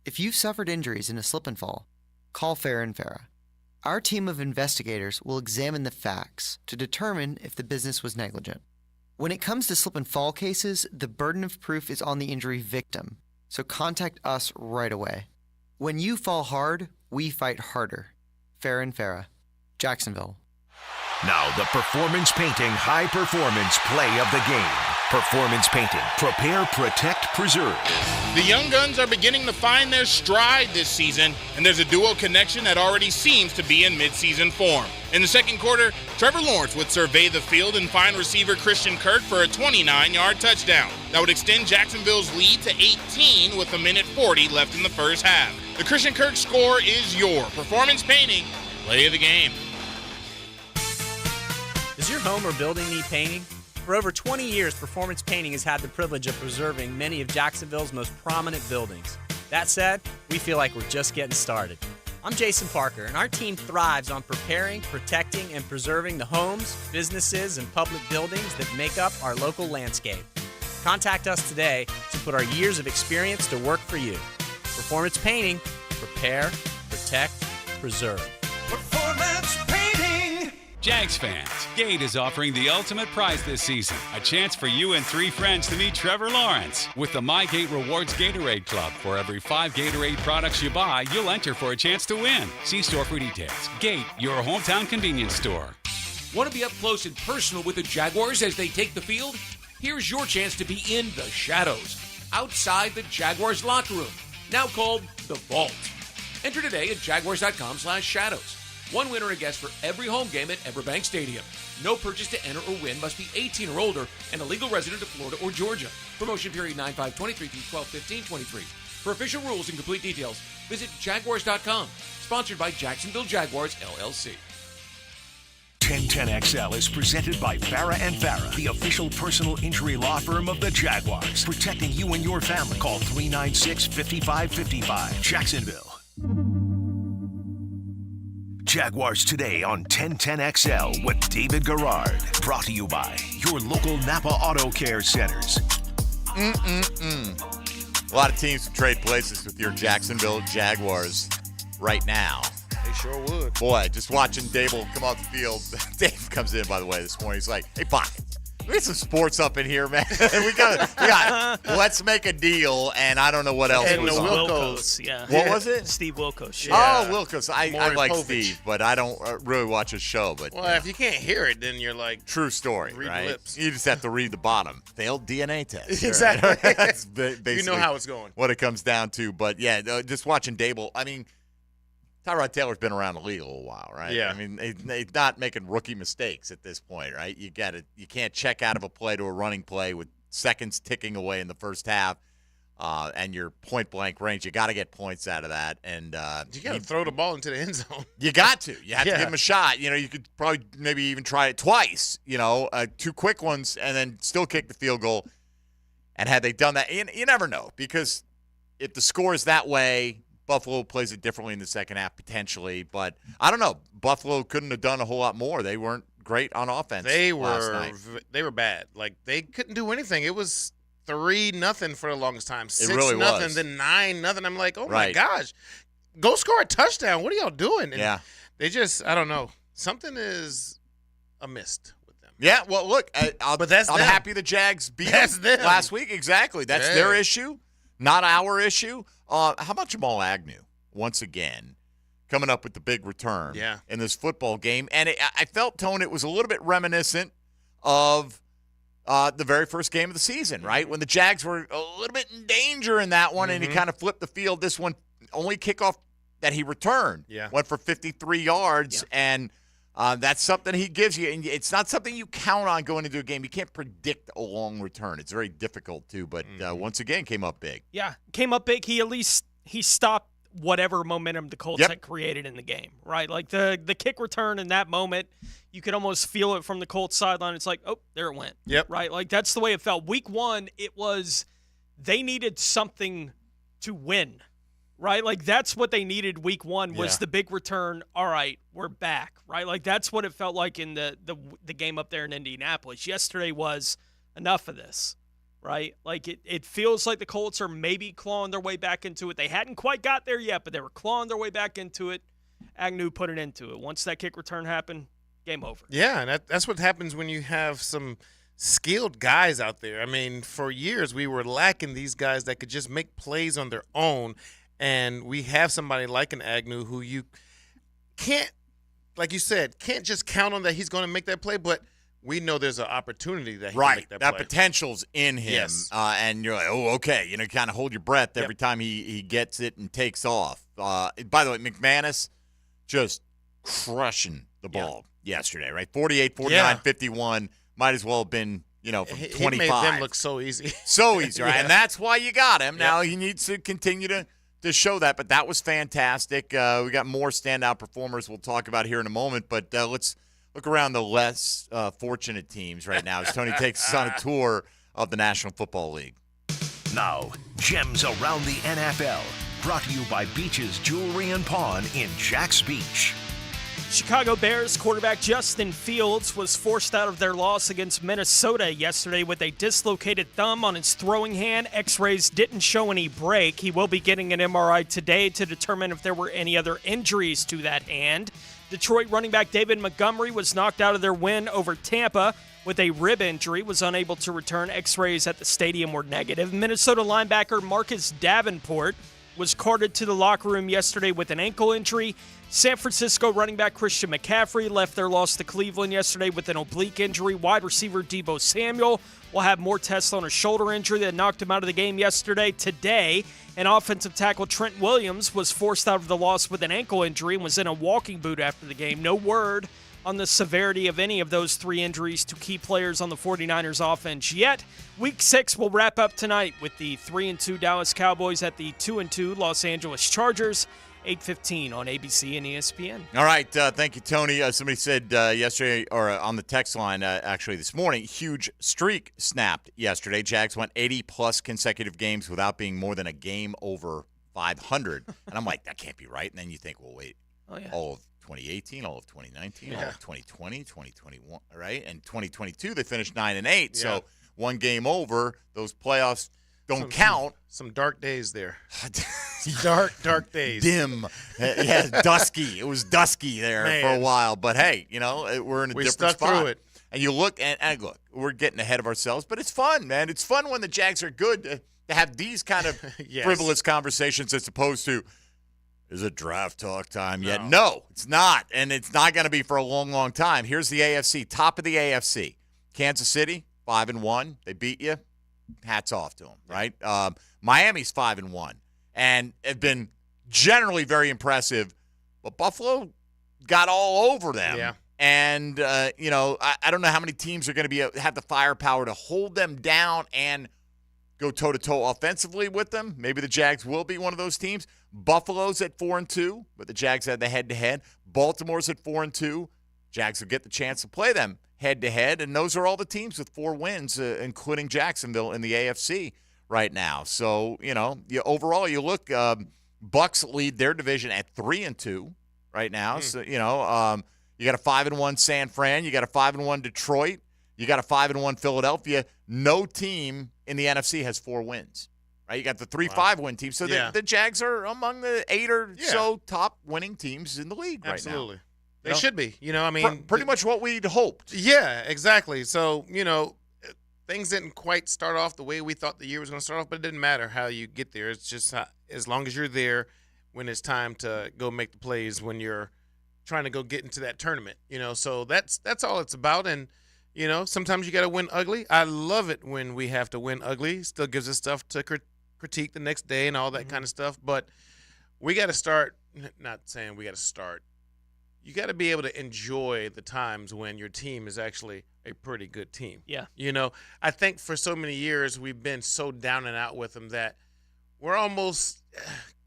If you've suffered injuries in a slip and fall, call Farah & Farah. Our team of investigators will examine the facts to determine if the business was negligent. When it comes to slip and fall cases, the burden of proof is on the injury victim, so contact us right away. When you fall hard, we fight harder. Farah & Farah, Jacksonville. Now, the Performance Painting High Performance Play of the Game. Performance Painting. Prepare, protect, preserve. The Young Guns are beginning to find their stride this season, and there's a duo connection that already seems to be in midseason form. In the second quarter, Trevor Lawrence would survey the field and find receiver Christian Kirk for a 29-yard touchdown. That would extend Jacksonville's lead to 18 with 1:40 left in the first half. The Christian Kirk score is your Performance Painting Play of the Game. Does your home or building need painting? For over 20 years, Performance Painting has had the privilege of preserving many of Jacksonville's most prominent buildings. That said, we feel like we're just getting started. I'm Jason Parker, and our team thrives on preparing, protecting, and preserving the homes, businesses, and public buildings that make up our local landscape. Contact us today to put our years of experience to work for you. Performance Painting. Prepare, protect, preserve. Performance Painting. Jags fans, Gate is offering the ultimate prize this season. A chance for you and 3 friends to meet Trevor Lawrence. With the My Gate Rewards Gatorade Club, for every 5 Gatorade products you buy, you'll enter for a chance to win. See store for details. Gate, your hometown convenience store. Want to be up close and personal with the Jaguars as they take the field? Here's your chance to be in the shadows, outside the Jaguars locker room, now called The Vault. Enter today at jaguars.com/shadows. One winner and guest for every home game at Everbank Stadium. No purchase to enter or win, must be 18 or older and a legal resident of Florida or Georgia. Promotion period 9/5/23 through 12/15/23. For official rules and complete details, visit jaguars.com. Sponsored by Jacksonville Jaguars, LLC. 1010XL is presented by Farah & Farah, the official personal injury law firm of the Jaguars. Protecting you and your family. Call 396-5555. Jacksonville. Jaguars Today on 1010XL with David Garrard. Brought to you by your local Napa Auto Care Centers. A lot of teams would trade places with your Jacksonville Jaguars right now. They sure would. Boy, just watching Dable come off the field. Dave comes in, by the way, this morning. He's like, hey, Pocket, we got some sports up in here, man. we got let's make a deal, and I don't know what else And was the on. Wilkos, yeah. What was it? Steve Wilkos. Oh, Wilkos. I like Povich. Steve, but I don't really watch his show. But Well, if you can't hear it, then you're like, true story, read right? lips. You just have to read the bottom. Failed DNA test. Exactly. That's basically You know how it's going. What it comes down to. But, yeah, just watching Dable, I mean, Tyrod Taylor's been around the league a little while, right? Yeah. I mean, he's not making rookie mistakes at this point, right? You can't check out of a play to a running play with seconds ticking away in the first half, and your point-blank range. You got to get points out of that. And you got to throw the ball into the end zone. You got to. You have to Yeah. give him a shot. You could probably maybe even try it twice, 2 quick ones, and then still kick the field goal. And had they done that, you never know, because if the score is that way, Buffalo plays it differently in the second half potentially. But I don't know. Buffalo couldn't have done a whole lot more. They weren't great on offense last night. They were bad. Like, they couldn't do anything. It was 3-0 for the longest time. 6-0, really was. then 9-0. I'm like, oh my Right. gosh, go score a touchdown. What are y'all doing? And Yeah. they just, I don't know. Something is amiss with them. Yeah, well, look, I'm them. happy the Jags beat That's them them. last week. Exactly. That's Yeah. their issue, not our issue. How about Jamal Agnew, once again, coming up with the big return in this football game? And I felt, Tone, it was a little bit reminiscent of the very first game of the season, right? When the Jags were a little bit in danger in that one, and he kind of flipped the field. This one, only kickoff that he returned, went for 53 yards, and that's something he gives you. And it's not something you count on going into a game. You can't predict a long return. It's very difficult to, but once again, came up big. Yeah, came up big. He stopped whatever momentum the Colts had created in the game, right? Like the kick return in that moment, you could almost feel it from the Colts sideline. It's like, oh, there it went. Yep. Right? Like that's the way it felt. Week 1, it was they needed something to win, right? Like that's what they needed week 1 was the big return. All right, we're back, right? Like that's what it felt like in the game up there in Indianapolis. Yesterday was enough of this. Right? Like it feels like the Colts are maybe clawing their way back into it. They hadn't quite got there yet, but they were clawing their way back into it. Agnew put it into it. Once that kick return happened, game over. Yeah, and that's what happens when you have some skilled guys out there. I mean, for years we were lacking these guys that could just make plays on their own, and we have somebody like an Agnew who you can't, like you said, can't just count on that he's going to make that play, but we know there's an opportunity that he can make that play. Potential's in him. Yes. And you're like, oh, okay. Kind of hold your breath every time he gets it and takes off. By the way, McManus just crushing the ball yesterday, right? 48, 49, 51. Might as well have been, from 25. He made them look so easy. So easy, right? And that's why you got him. Now he needs to continue to show that, but that was fantastic. We got more standout performers we'll talk about here in a moment, but let's look around the less fortunate teams right now as Tony takes us on a tour of the National Football League. Now, Gems Around the NFL, brought to you by Beach's Jewelry and Pawn in Jax Beach. Chicago Bears quarterback Justin Fields was forced out of their loss against Minnesota yesterday with a dislocated thumb on his throwing hand. X-rays didn't show any break. He will be getting an MRI today to determine if there were any other injuries to that hand. Detroit running back David Montgomery was knocked out of their win over Tampa with a rib injury, was unable to return. X-rays at the stadium were negative. Minnesota linebacker Marcus Davenport was carted to the locker room yesterday with an ankle injury. San Francisco running back Christian McCaffrey left their loss to Cleveland yesterday with an oblique injury. Wide receiver Deebo Samuel will have more tests on a shoulder injury that knocked him out of the game yesterday. Today, an offensive tackle Trent Williams was forced out of the loss with an ankle injury and was in a walking boot after the game. No word on the severity of any of those 3 injuries to key players on the 49ers offense yet. Week 6 will wrap up tonight with the 3-2 Dallas Cowboys at the 2-2 Los Angeles Chargers, 8:15 on ABC and ESPN. All right, thank you, Tony. Somebody said yesterday, or on the text line actually this morning, huge streak snapped yesterday. Jags went 80-plus consecutive games without being more than a game over 500. And I'm like, that can't be right. And then you think, well, wait, all of 2018, all of 2019, all of 2020, 2021, right? And 2022, they finished 9-8. So one game over. Those playoffs don't count. Some dark days there. dark days. Dim. Dusky. It was dusky there for a while. But, hey, we're in a different spot. We stuck through it. And you look, and look, we're getting ahead of ourselves. But it's fun, man. It's fun when the Jags are good to have these kind of frivolous conversations as opposed to, is it draft talk time yet? No, it's not. And it's not going to be for a long, long time. Here's the AFC, top of the AFC. Kansas City, 5-1. They beat you. Hats off to them, right? Miami's 5-1 and have been generally very impressive, but Buffalo got all over them. Yeah. And, I don't know how many teams are going to have the firepower to hold them down and go toe-to-toe offensively with them. Maybe the Jags will be one of those teams. Buffalo's at 4-2, but the Jags had the head-to-head. Baltimore's at 4-2. Jags will get the chance to play them head-to-head, and those are all the teams with 4 wins, including Jacksonville in the AFC right now. So, overall, you look, Bucks lead their division at 3-2 right now. So, you got a 5-1 San Fran, you got a 5-1 Detroit, you got a 5-1 Philadelphia. No team in the NFC has 4 wins, right? You got the 3-5 win team. So the Jags are among the 8 or so top winning teams in the league right now. Absolutely. They should be. Pretty much what we'd hoped. Yeah, exactly. So, things didn't quite start off the way we thought the year was going to start off, but it didn't matter how you get there. It's just as long as you're there when it's time to go make the plays when you're trying to go get into that tournament. So that's all it's about. And, sometimes you got to win ugly. I love it when we have to win ugly. Still gives us stuff to critique the next day and all that kind of stuff. But we got to start, not saying we got to start. You got to be able to enjoy the times when your team is actually a pretty good team. Yeah. I think for so many years we've been so down and out with them that we're almost,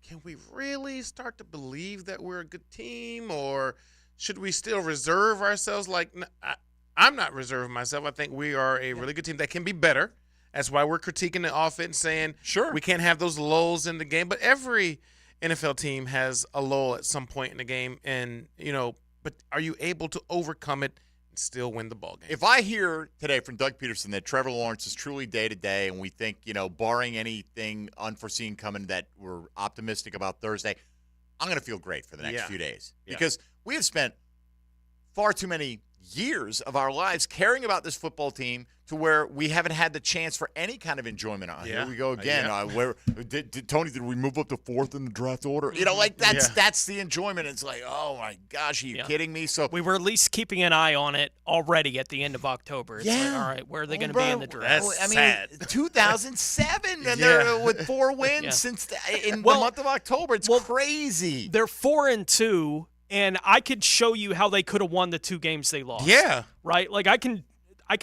can we really start to believe that we're a good team, or should we still reserve ourselves? I'm not reserving myself. I think we are a really good team that can be better. That's why we're critiquing the offense, saying we can't have those lulls in the game. But every NFL team has a lull at some point in the game, and but are you able to overcome it and still win the ball game? If I hear today from Doug Peterson that Trevor Lawrence is truly day-to-day, and we think, barring anything unforeseen coming, that we're optimistic about Thursday, I'm going to feel great for the next few days because we have spent far too many years of our lives caring about this football team to where we haven't had the chance for any kind of enjoyment. Here we go again. Where Tony, did we move up to 4th in the draft order? That's the enjoyment. It's like, oh my gosh, are you kidding me? So we were at least keeping an eye on it already at the end of October. It's like, all right, where are they going to be in the draft? That's sad. 2007, and they're with 4 wins since the month of October. It's crazy. They're 4-2. And I could show you how they could have won the 2 games they lost. Yeah. Right? I can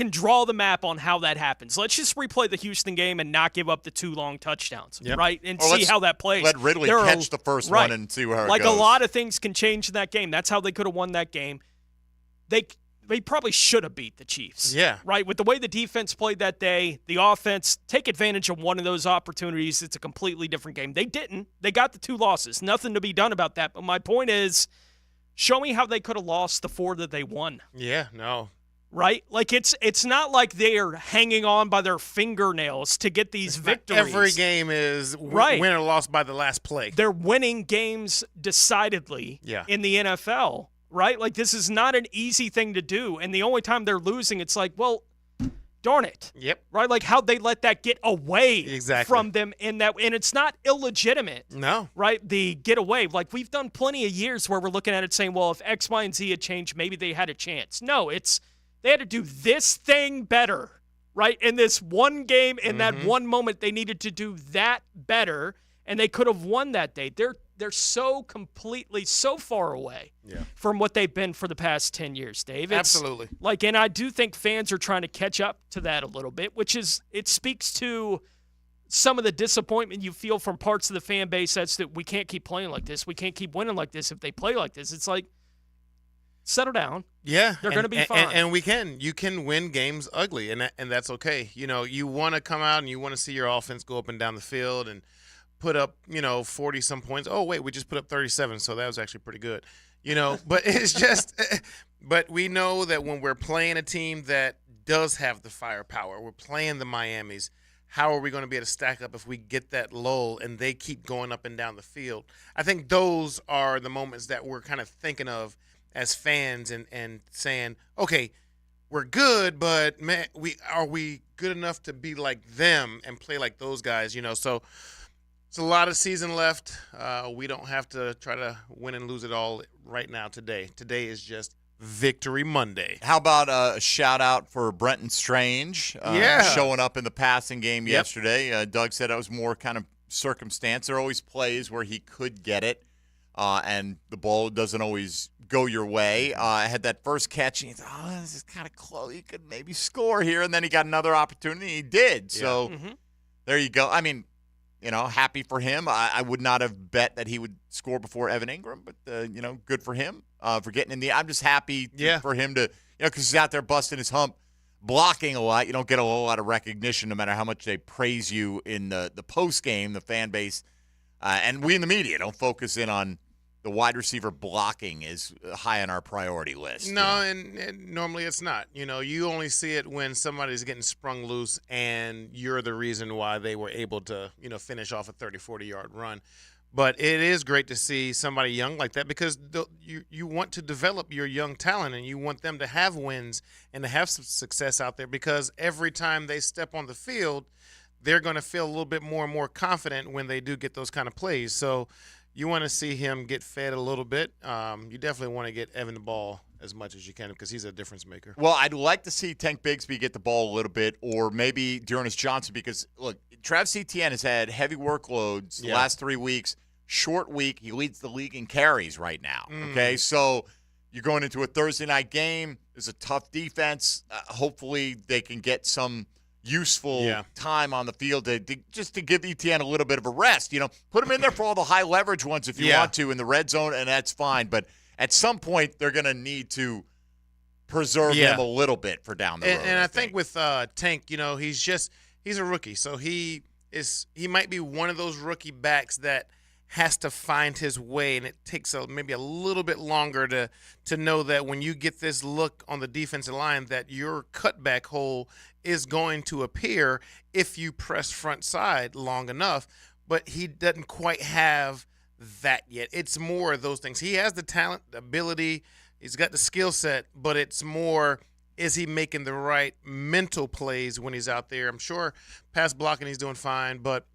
draw the map on how that happens. Let's just replay the Houston game and not give up the 2 long touchdowns, right? And see how that plays. Let Ridley catch the first one and see where it goes. A lot of things can change in that game. That's how they could have won that game. They probably should have beat the Chiefs. Yeah. Right? With the way the defense played that day, the offense, take advantage of one of those opportunities. It's a completely different game. They didn't. They got the 2 losses. Nothing to be done about that. But my point is, show me how they could have lost the 4 that they won. Yeah, no. Right? It's not like they are hanging on by their fingernails to get these victories. Every game is win or lost by the last play. They're winning games decidedly in the NFL. right? Like, this is not an easy thing to do. And the only time they're losing, it's like, well, darn it. Yep. Right? Like, how'd they let that get away Exactly. from them and it's not illegitimate. No. Right? The get away. Like, we've done plenty of years where we're looking at it saying, well, if X, Y, and Z had changed, maybe they had a chance. No, they had to do this thing better, right? In this one game, in that one moment, they needed to do that better, and they could have won that day. They're so completely, so far away from what they've been for the past 10 years, Dave. Absolutely. Like, and I do think fans are trying to catch up to that a little bit, it speaks to some of the disappointment you feel from parts of the fan base that we can't keep playing like this. We can't keep winning like this if they play like this. It's like, settle down. Yeah. They're going to be fine. And you can win games ugly, and that's okay. You know, you want to come out and you want to see your offense go up and down the field and put up, 40-some points. Oh, wait, we just put up 37, so that was actually pretty good. But it's just – but we know that when we're playing a team that does have the firepower, we're playing the Miamis, how are we going to be able to stack up if we get that lull and they keep going up and down the field? I think those are the moments that we're kind of thinking of as fans and saying, okay, we're good, but man, are we good enough to be like them and play like those guys? So it's a lot of season left. We don't have to try to win and lose it all right now today. Today is just Victory Monday. How about a shout-out for Brenton Strange showing up in the passing game yesterday? Doug said it was more kind of circumstance. There are always plays where he could get it, and the ball doesn't always go your way. I had that first catch, and he thought, this is kind of close. He could maybe score here, and then he got another opportunity. He did. So there you go. I mean, happy for him. I would not have bet that he would score before Evan Ingram, but, good for him for getting in the – I'm just happy for him to – because he's out there busting his hump, blocking a lot. You don't get a whole lot of recognition no matter how much they praise you in the post-game, the fan base. And we in the media don't focus in on the wide receiver blocking is high on our priority list. No, and normally it's not. You only see it when somebody's getting sprung loose and you're the reason why they were able to, finish off a 30, 40-yard run. But it is great to see somebody young like that because you want to develop your young talent and you want them to have wins and to have some success out there because every time they step on the field, they're going to feel a little bit more and more confident when they do get those kind of plays. So you want to see him get fed a little bit. You definitely want to get Evan the ball as much as you can because he's a difference maker. Well, I'd like to see Tank Bigsby get the ball a little bit or maybe Dearness Johnson because, look, Travis Etienne has had heavy workloads the last 3 weeks. Short week. He leads the league in carries right now. Okay, so you're going into a Thursday night game. There's a tough defense. Hopefully they can get some useful time on the field to give Etienne a little bit of a rest. Put him in there for all the high leverage ones if you want to in the red zone, and that's fine. But at some point, they're going to need to preserve him a little bit for down the road. And I think with Tank, he's a rookie, so he might be one of those rookie backs that has to find his way, and it takes maybe a little bit longer to know that when you get this look on the defensive line that your cutback hole is going to appear if you press front side long enough, but he doesn't quite have that yet. It's more of those things. He has the talent, the ability, he's got the skill set, but it's more, is he making the right mental plays when he's out there? I'm sure pass blocking he's doing fine, but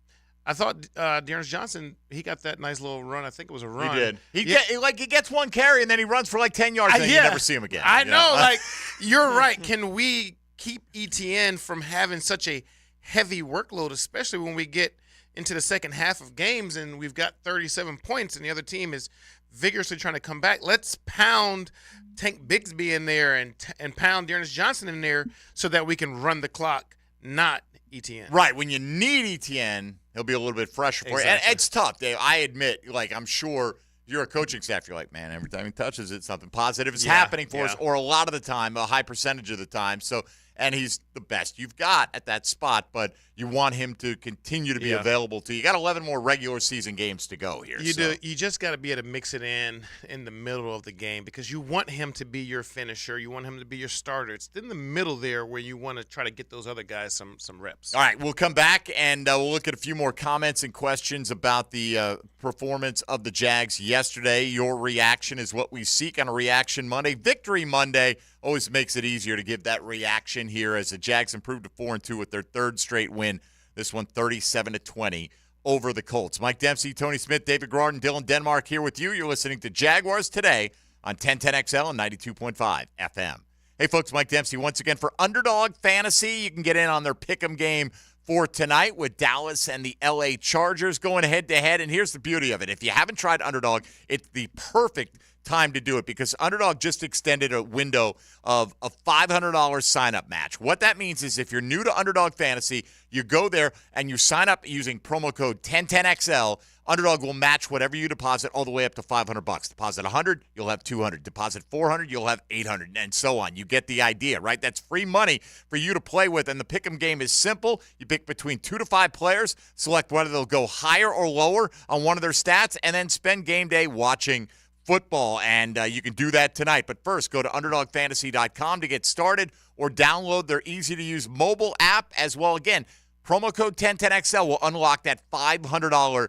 I thought Dearness Johnson, he got that nice little run. I think it was a run. He did. He gets one carry, and then he runs for like 10 yards, and then you never see him again. I know. You're right. Can we keep ETN from having such a heavy workload, especially when we get into the second half of games and we've got 37 points and the other team is vigorously trying to come back? Let's pound Tank Bigsby in there and pound Dearness Johnson in there so that we can run the clock, not ETN. Right. When you need ETN, he'll be a little bit fresher for you. And it's tough, Dave. I admit, I'm sure you're a coaching staff. You're like, man, every time he touches it, something positive is happening for us, or a lot of the time, a high percentage of the time. So and he's the best you've got at that spot, but you want him to continue to be available to you. You got 11 more regular season games to go here. You do. You just got to be able to mix it in the middle of the game because you want him to be your finisher. You want him to be your starter. It's in the middle there where you want to try to get those other guys some reps. All right, we'll come back and we'll look at a few more comments and questions about the performance of the Jags yesterday. Your reaction is what we seek on a Reaction Monday. Victory Monday always makes it easier to give that reaction here as the Jags improved to 4-2 with their third straight win. This one 37-20 over the Colts. Mike Dempsey, Tony Smith, David Gordon, Dylan Denmark here with you. You're listening to Jaguars Today on 1010XL and 92.5 FM. Hey, folks, Mike Dempsey once again for Underdog Fantasy. You can get in on their pick'em game for tonight with Dallas and the LA Chargers going head-to-head. And here's the beauty of it. If you haven't tried Underdog, it's the perfect time to do it because Underdog just extended a window of a $500 sign-up match. What that means is if you're new to Underdog Fantasy, you go there and you sign up using promo code 1010XL. Underdog will match whatever you deposit all the way up to $500. Deposit 100, you'll have 200. Deposit 400, you'll have 800, and so on. You get the idea, right? That's free money for you to play with, and the pick'em game is simple. You pick between 2 to 5 players, select whether they'll go higher or lower on one of their stats, and then spend game day watching football, and you can do that tonight. But first, go to UnderdogFantasy.com to get started or download their easy-to-use mobile app as well. Again, promo code 1010XL will unlock that $500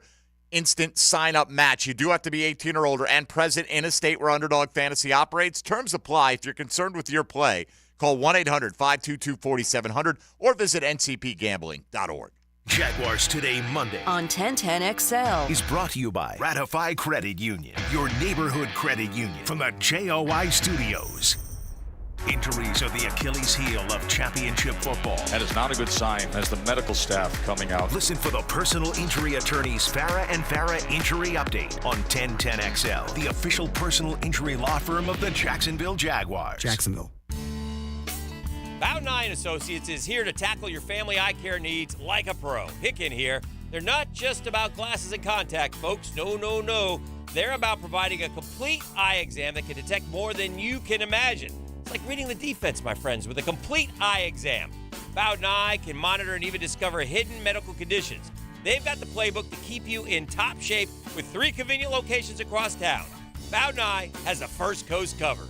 instant sign-up match. You do have to be 18 or older and present in a state where Underdog Fantasy operates. Terms apply. If you're concerned with your play, call 1-800-522-4700 or visit ncpgambling.org. Jaguars Today Monday on 1010XL is brought to you by Ratify Credit Union, your neighborhood credit union from the JOI Studios. Injuries are the Achilles heel of championship football. That is not a good sign as the medical staff coming out. Listen for the personal injury attorneys Farah and Farah Injury Update on 1010XL, the official personal injury law firm of the Jacksonville Jaguars. Jacksonville. Bowden Eye & Associates is here to tackle your family eye care needs like a pro. Hicken here. They're not just about glasses and contact, folks. No. They're about providing a complete eye exam that can detect more than you can imagine. It's like reading the defense, my friends, with a complete eye exam. Bowden Eye can monitor and even discover hidden medical conditions. They've got the playbook to keep you in top shape with 3 convenient locations across town. Bowden Eye has the First Coast covered.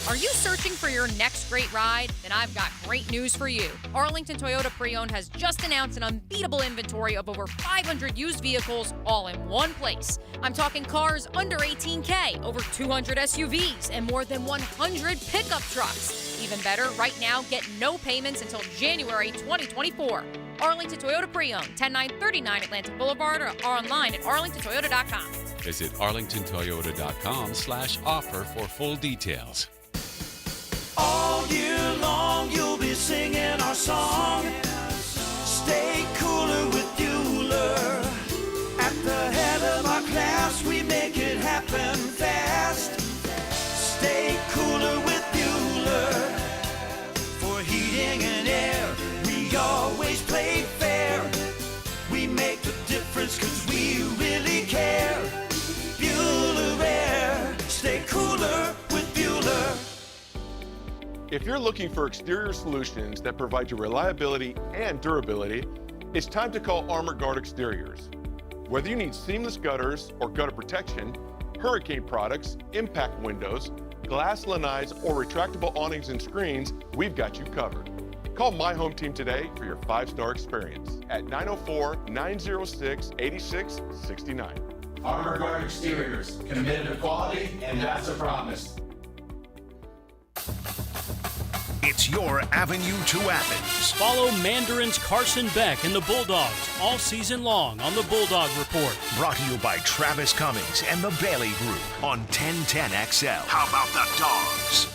Are you searching for your next great ride? Then I've got great news for you. Arlington Toyota Pre-Owned has just announced an unbeatable inventory of over 500 used vehicles all in one place. I'm talking cars under $18K, over 200 SUVs, and more than 100 pickup trucks. Even better, right now, get no payments until January 2024. Arlington Toyota Pre-Owned, 10939 Atlantic Boulevard, or online at arlingtontoyota.com. Visit arlingtontoyota.com/offer for full details. All year long you'll be singing our song. Stay cooler with Bueller. At the head of our class we make it happen fast. Stay cooler with Bueller. For heating and air we always play fair. We make the difference 'cause we really care. Bueller Air. Stay cooler with Bueller. If you're looking for exterior solutions that provide you reliability and durability, it's time to call Armor Guard Exteriors. Whether you need seamless gutters or gutter protection, hurricane products, impact windows, glass lanais, or retractable awnings and screens, we've got you covered. Call My Home Team today for your 5-star experience at 904-906-8669. Armor Guard Exteriors, committed to quality, and that's a promise. It's your avenue to Athens. Follow Mandarin's Carson Beck and the Bulldogs all season long on the Bulldog Report. Brought to you by Travis Cummings and the Bailey Group on 1010XL. How about the Dogs?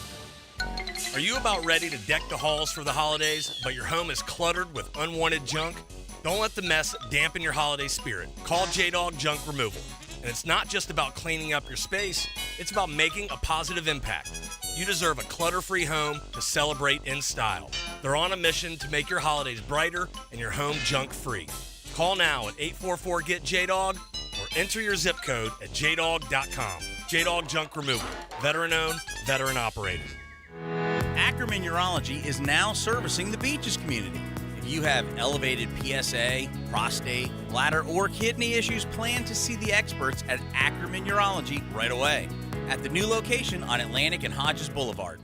Are you about ready to deck the halls for the holidays, but your home is cluttered with unwanted junk? Don't let the mess dampen your holiday spirit. Call J-Dog Junk Removal. And it's not just about cleaning up your space, it's about making a positive impact. You deserve a clutter-free home to celebrate in style. They're on a mission to make your holidays brighter and your home junk-free. Call now at 844-GET-JDOG or enter your zip code at jdog.com. J-Dog Junk Removal. Veteran-owned, veteran-operated. Acura Ackerman Urology is now servicing the Beaches community. If you have elevated PSA, prostate, bladder, or kidney issues, plan to see the experts at Ackerman Urology right away at the new location on Atlantic and Hodges Boulevard.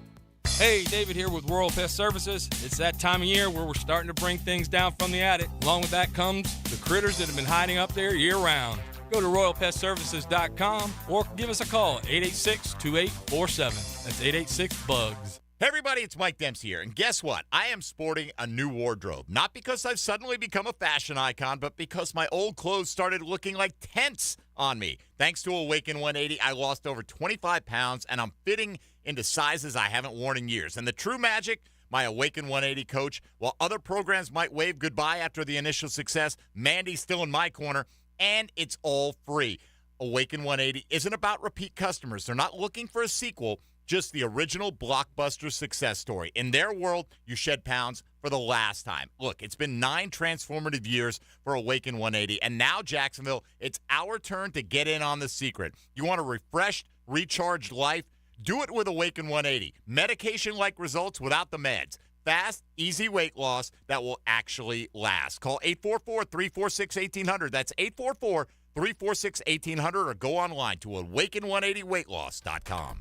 Hey, David here with Royal Pest Services. It's that time of year where we're starting to bring things down from the attic. Along with that comes the critters that have been hiding up there year-round. Go to RoyalPestServices.com or give us a call at 886-2847. That's 886-BUGS. Hey everybody, it's Mike Dempsey here, and guess what? I am sporting a new wardrobe. Not because I've suddenly become a fashion icon, but because my old clothes started looking like tents on me. Thanks to Awaken 180, I lost over 25 pounds, and I'm fitting into sizes I haven't worn in years. And the true magic, my Awaken 180 coach, while other programs might wave goodbye after the initial success, Mandy's still in my corner, and it's all free. Awaken 180 isn't about repeat customers. They're not looking for a sequel, just the original blockbuster success story. In their world, you shed pounds for the last time. Look, it's been 9 transformative years for Awaken 180, and now, Jacksonville, it's our turn to get in on the secret. You want a refreshed, recharged life? Do it with Awaken 180. Medication-like results without the meds. Fast, easy weight loss that will actually last. Call 844-346-1800. That's 844-346-1800, or go online to awaken180weightloss.com.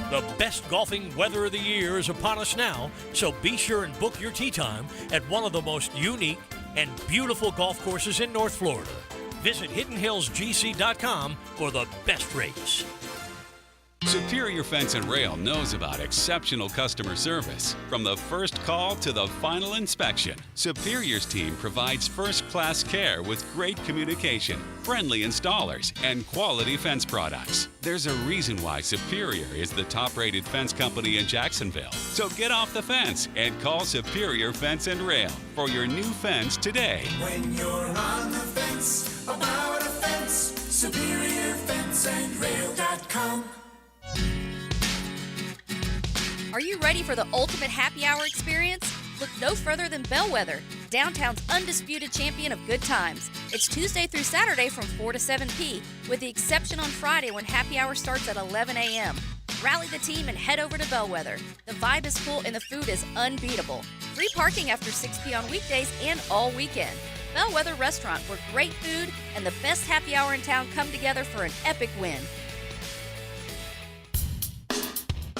The best golfing weather of the year is upon us now, so be sure and book your tee time at one of the most unique and beautiful golf courses in North Florida. Visit HiddenHillsGC.com for the best rates. Superior Fence and Rail knows about exceptional customer service. From the first call to the final inspection, Superior's team provides first-class care with great communication, friendly installers, and quality fence products. There's a reason why Superior is the top-rated fence company in Jacksonville. So get off the fence and call Superior Fence and Rail for your new fence today. When you're on the fence, about a fence, SuperiorFenceandRail.com. Are you ready for the ultimate happy hour experience? Look no further than Bellwether, downtown's undisputed champion of good times. It's Tuesday through Saturday from 4 to 7 p, with the exception on Friday when happy hour starts at 11 a.m. Rally the team and head over to Bellwether. The vibe is full and the food is unbeatable. Free parking after 6 p on weekdays and all weekend. Bellwether Restaurant, where great food and the best happy hour in town come together for an epic win.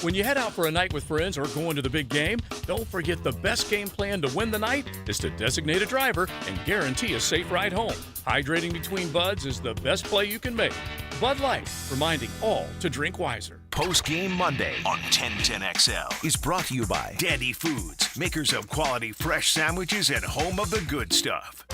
When you head out for a night with friends or going to the big game, don't forget the best game plan to win the night is to designate a driver and guarantee a safe ride home. Hydrating between buds is the best play you can make. Bud Light, reminding all to drink wiser. Post-Game Monday on 1010XL is brought to you by Dandy Foods, makers of quality fresh sandwiches and home of the good stuff.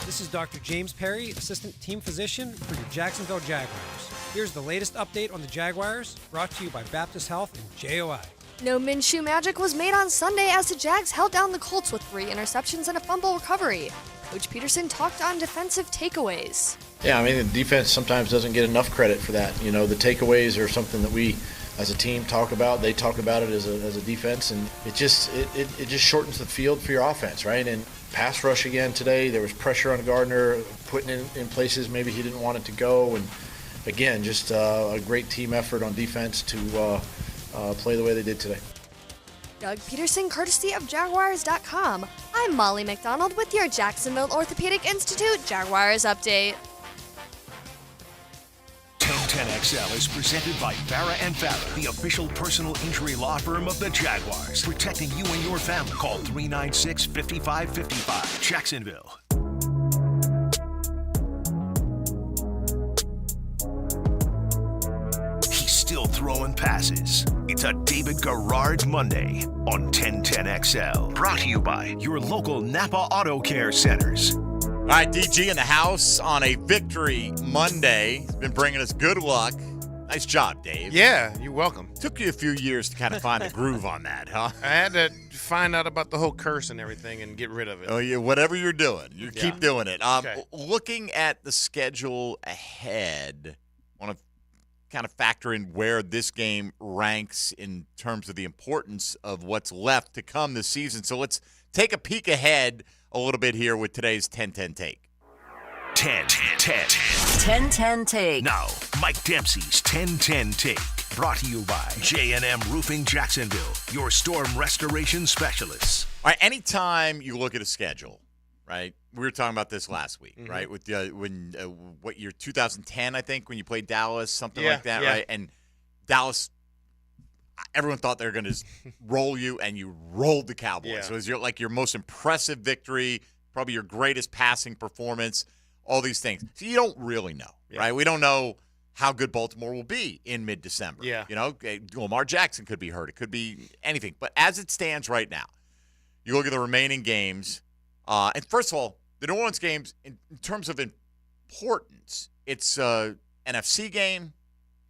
This is Dr. James Perry, Assistant Team Physician for your Jacksonville Jaguars. Here's the latest update on the Jaguars, brought to you by Baptist Health and JOI. No Minshew magic was made on Sunday as the Jags held down the Colts with 3 interceptions and a fumble recovery. Coach Peterson talked on defensive takeaways. Yeah, I mean, the defense sometimes doesn't get enough credit for that. You know, the takeaways are something that we as a team talk about. They talk about it as a defense, and it just shortens the field for your offense, right? And pass rush again today, there was pressure on Gardner, putting it in places maybe he didn't want it to go, and again, just a great team effort on defense to play the way they did today. Doug Peterson, courtesy of Jaguars.com. I'm Molly McDonald with your Jacksonville Orthopedic Institute Jaguars Update. 1010XL is presented by Farah & Farah, the official personal injury law firm of the Jaguars. Protecting you and your family. Call 396-5555. Jacksonville. Still throwing passes. It's a David Garrard Monday on 1010XL. Brought to you by your local Napa Auto Care Centers. All right, DG in the house on a Victory Monday. He's been bringing us good luck. Nice job, Dave. Yeah, you're welcome. Took you a few years to kind of find the groove on that, huh? I had to find out about the whole curse and everything and get rid of it. Oh, yeah, whatever you're doing, keep doing it. Okay. Looking at the schedule ahead, I want to kind of factor in where this game ranks in terms of the importance of what's left to come this season. So let's take a peek ahead a little bit here with today's 10-10 Take. 10-10 Take. Now, Mike Dempsey's 10-10 Take. Brought to you by J&M Roofing Jacksonville, your storm restoration specialists. All right, anytime you look at a schedule, right? We were talking about this last week, right? With what year? 2010, I think, when you played Dallas, something like that, right? And Dallas, everyone thought they were going to roll you, and you rolled the Cowboys. Yeah. So it was your most impressive victory, probably your greatest passing performance, all these things. So you don't really know, right? We don't know how good Baltimore will be in mid-December. Yeah. You know, Lamar Jackson could be hurt. It could be anything. But as it stands right now, you look at the remaining games, and first of all, the New Orleans games, in terms of importance, it's an NFC game,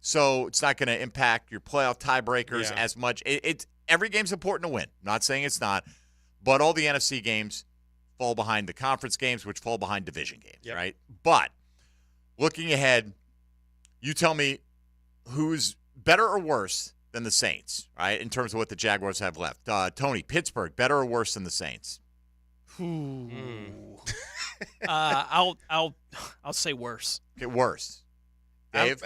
so it's not going to impact your playoff tiebreakers as much. Every game's important to win. I'm not saying it's not, but all the NFC games fall behind the conference games, which fall behind division games, right? But looking ahead, you tell me who's better or worse than the Saints, right, in terms of what the Jaguars have left. Tony, Pittsburgh, better or worse than the Saints? I'll say worse. Okay, worse. Dave?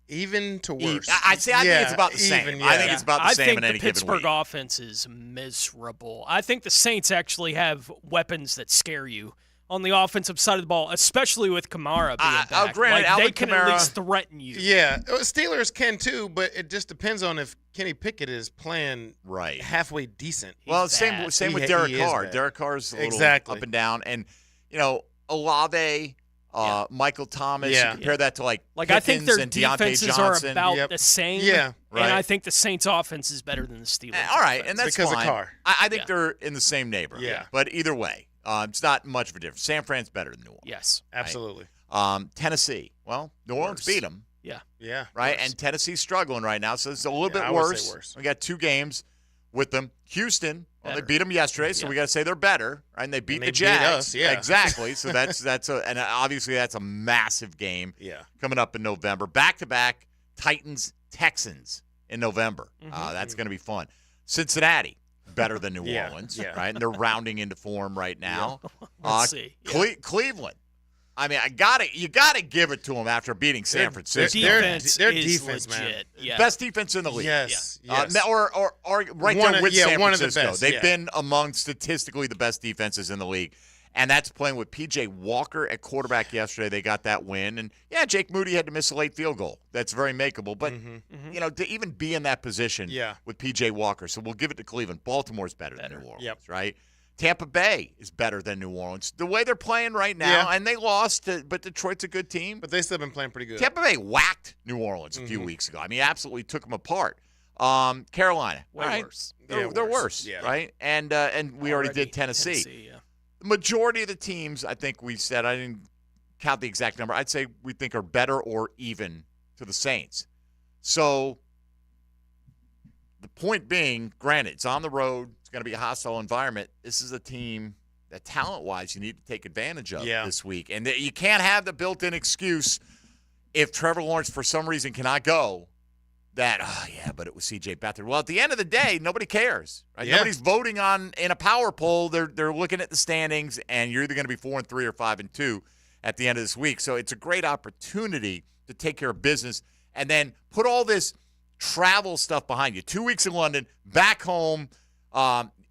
Even to worse. I think it's about the same. I think it's about the same in any given week. I think the Pittsburgh offense is miserable. I think the Saints actually have weapons that scare you on the offensive side of the ball, especially with Kamara being back. Granted, they can at least threaten you. Yeah, Steelers can too, but it just depends on if Kenny Pickett is playing halfway decent. Well, same with Derek Carr. Derek Carr's a little up and down. And, Olave, Michael Thomas, you compare that to I think their and Deontay defenses Johnson. are about the same. Yeah, and I think the Saints' offense is better than the Steelers. All right, and that's because fine. of Carr. I think they're in the same neighborhood. Yeah. But either way, it's not much of a difference. San Fran's better than New Orleans. Yes, absolutely. Tennessee, well, New Orleans beat them. Yeah. Right, and Tennessee's struggling right now, so it's a little bit I would say worse. We got 2 games with them. Houston, they beat them yesterday, so we got to say they're better, right? And they beat the Jags. Beat us, Exactly. So and obviously that's a massive game. Coming up in November. Back-to-back Titans Texans in November. That's going to be fun. Cincinnati, better than New Orleans, right? And they're rounding into form right now. Let's see. Cleveland. I mean, you gotta give it to them after beating San Francisco. Their defense, legit. man. Yeah. Best defense in the league. Yes. Or right there with San one of the Francisco. best, They've been among statistically the best defenses in the league. And that's playing with P.J. Walker at quarterback yesterday. They got that win. And, Jake Moody had to miss a late field goal. That's very makeable. But, to even be in that position with P.J. Walker. So we'll give it to Cleveland. Baltimore's better than New Orleans, right? Tampa Bay is better than New Orleans. The way they're playing right now, and they lost, but Detroit's a good team. But they still been playing pretty good. Tampa Bay whacked New Orleans a few weeks ago. I mean, absolutely took them apart. Carolina, worse. They're worse, right? And we already did Tennessee. The majority of the teams, I think we said, I didn't count the exact number, I'd say we think are better or even to the Saints. So the point being, granted, it's on the road. It's going to be a hostile environment. This is a team that talent-wise you need to take advantage of this week. And you can't have the built-in excuse if Trevor Lawrence for some reason cannot go that, but it was C.J. Beathard. Well, at the end of the day, nobody cares. Right? Nobody's voting in a power poll. They're looking at the standings, and you're either going to be 4-3 or 5-2 at the end of this week. So it's a great opportunity to take care of business and then put all this travel stuff behind you. 2 weeks in London, back home,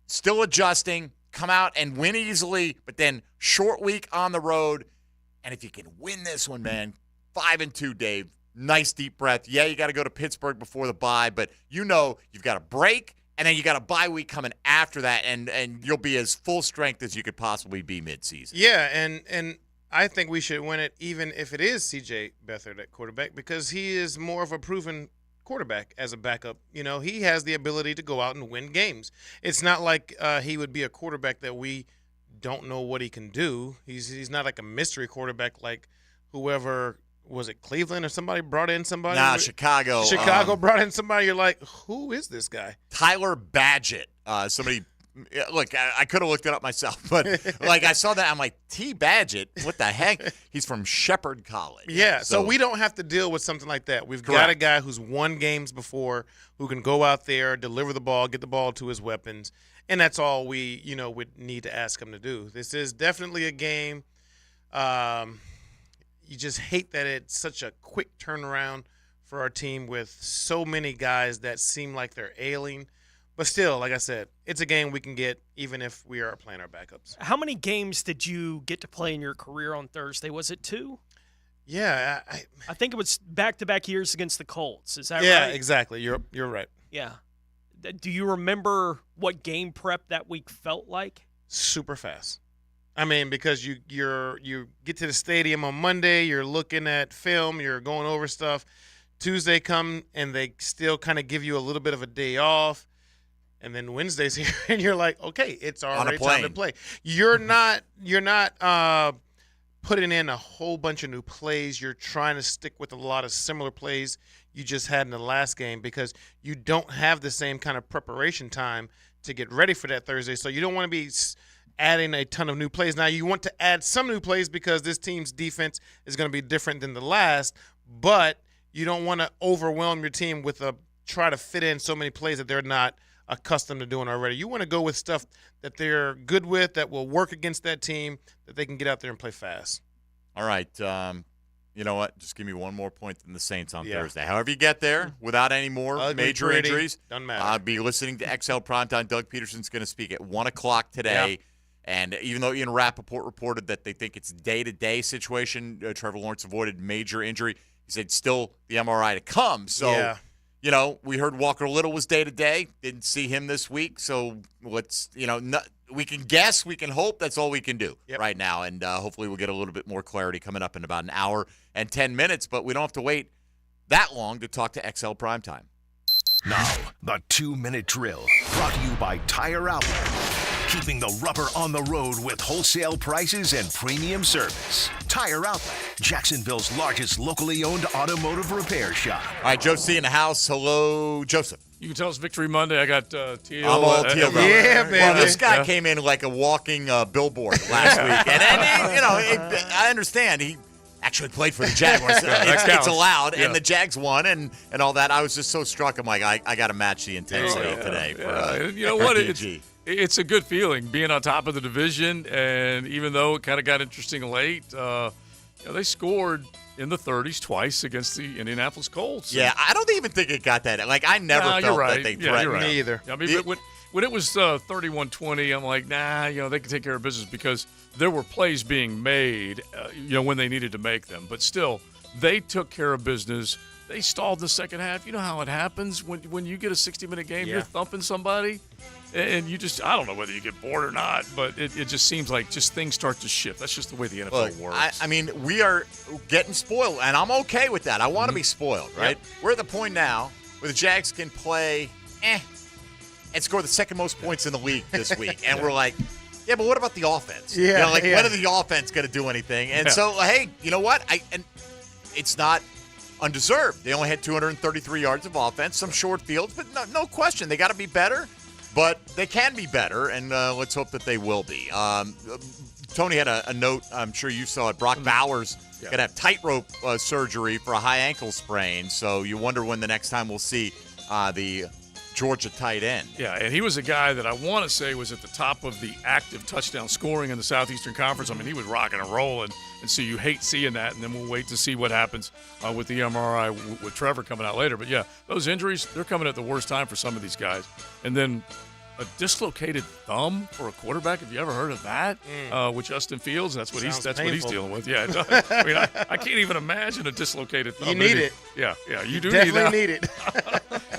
still adjusting, come out and win easily, but then short week on the road. And if you can win this one, man, 5-2, Dave, nice deep breath. Yeah, you got to go to Pittsburgh before the bye, but you've got a break, and then you got a bye week coming after that, and you'll be as full strength as you could possibly be midseason. Yeah, and I think we should win it even if it is C.J. Beathard at quarterback because he is more of a proven quarterback as a backup. He has the ability to go out and win games. It's not like he would be a quarterback that we don't know what he can do. He's not like a mystery quarterback like whoever – was it Cleveland or somebody brought in somebody? Nah, Chicago. Chicago brought in somebody. You're like, who is this guy? Tyler Badgett. Somebody – look, I could have looked it up myself, but I saw that. I'm like, T. Badgett? What the heck? He's from Shepherd College. Yeah, so we don't have to deal with something like that. We've got a guy who's won games before, who can go out there, deliver the ball, get the ball to his weapons, and that's all we would need to ask him to do. This is definitely a game You just hate that it's such a quick turnaround for our team with so many guys that seem like they're ailing. But still, like I said, it's a game we can get even if we are playing our backups. How many games did you get to play in your career on Thursday? Was it 2? Yeah, I think it was back-to-back years against the Colts. Is that right? Yeah, exactly. You're right. Yeah. Do you remember what game prep that week felt like? Super fast. I mean, because you get to the stadium on Monday, you're looking at film, you're going over stuff. Tuesday come and they still kind of give you a little bit of a day off. And then Wednesday's here, and you're like, okay, it's already time to play. You're not putting in a whole bunch of new plays. You're trying to stick with a lot of similar plays you just had in the last game because you don't have the same kind of preparation time to get ready for that Thursday. So you don't want to be adding a ton of new plays. Now, you want to add some new plays because this team's defense is going to be different than the last, but you don't want to overwhelm your team with try to fit in so many plays that they're not accustomed to doing already. You want to go with stuff that they're good with, that will work against that team, that they can get out there and play fast. All right. You know what? Just give me one more point than the Saints on Thursday. However you get there, without any more major injuries, doesn't matter. I'll be listening to XL Primetime. Doug Peterson's going to speak at 1 o'clock today. Yep. And even though Ian Rappaport reported that they think it's a day-to-day situation, Trevor Lawrence avoided major injury, he said still the MRI to come. So, you know, we heard Walker Little was day-to-day. Didn't see him this week. So let's, we can guess, we can hope. That's all we can do right now. And hopefully we'll get a little bit more clarity coming up in about an hour and 10 minutes. But we don't have to wait that long to talk to XL Primetime. Now, the 2-minute drill brought to you by Tire Outlet. Keeping the rubber on the road with wholesale prices and premium service. Tire Outlet, Jacksonville's largest locally owned automotive repair shop. All right, Joe C. in the house. Hello, Joseph. You can tell it's Victory Monday. I got teal. I'm all teal. Yeah, baby. Well, this guy came in like a walking billboard last week. And I understand. He actually played for the Jaguars. It's allowed. Yeah. And the Jags won and all that. I was just so struck. I'm like, I got to match the intensity today. You know what? It's a good feeling being on top of the division, and even though it kind of got interesting late, they scored in the 30s twice against the Indianapolis Colts. Yeah, I don't even think it got that. Like, I never felt that they threatened. Me either. I mean, but when it was 31-20, I'm like, they can take care of business because there were plays being made, when they needed to make them. But still, they took care of business. They stalled the second half. You know how it happens when you get a 60-minute game, you're thumping somebody. And you I don't know whether you get bored or not, but it just seems like things start to shift. That's just the way the NFL works. I mean, we are getting spoiled, and I'm okay with that. I want to be spoiled, right? Yep. We're at the point now where the Jags can play and score the second most points in the league this week. And we're like, yeah, but what about the offense? Yeah. When are the offense going to do anything? And so, hey, you know what? And it's not undeserved. They only had 233 yards of offense, some short fields, but no question. They got to be better. But they can be better, and let's hope that they will be. Tony had a note. I'm sure you saw it. Brock Bowers going to have tightrope surgery for a high ankle sprain. So you wonder when the next time we'll see the Georgia tight end. Yeah, and he was a guy that I want to say was at the top of the active touchdown scoring in the Southeastern Conference. I mean, he was rocking and rolling, and so you hate seeing that, and then we'll wait to see what happens with the MRI with Trevor coming out later. But, yeah, those injuries, they're coming at the worst time for some of these guys. And then a dislocated thumb for a quarterback. Have you ever heard of that? With Justin Fields, that's what he's dealing with. Yeah, it does. I mean, I can't even imagine a dislocated thumb. You need it. Yeah, you do definitely need it.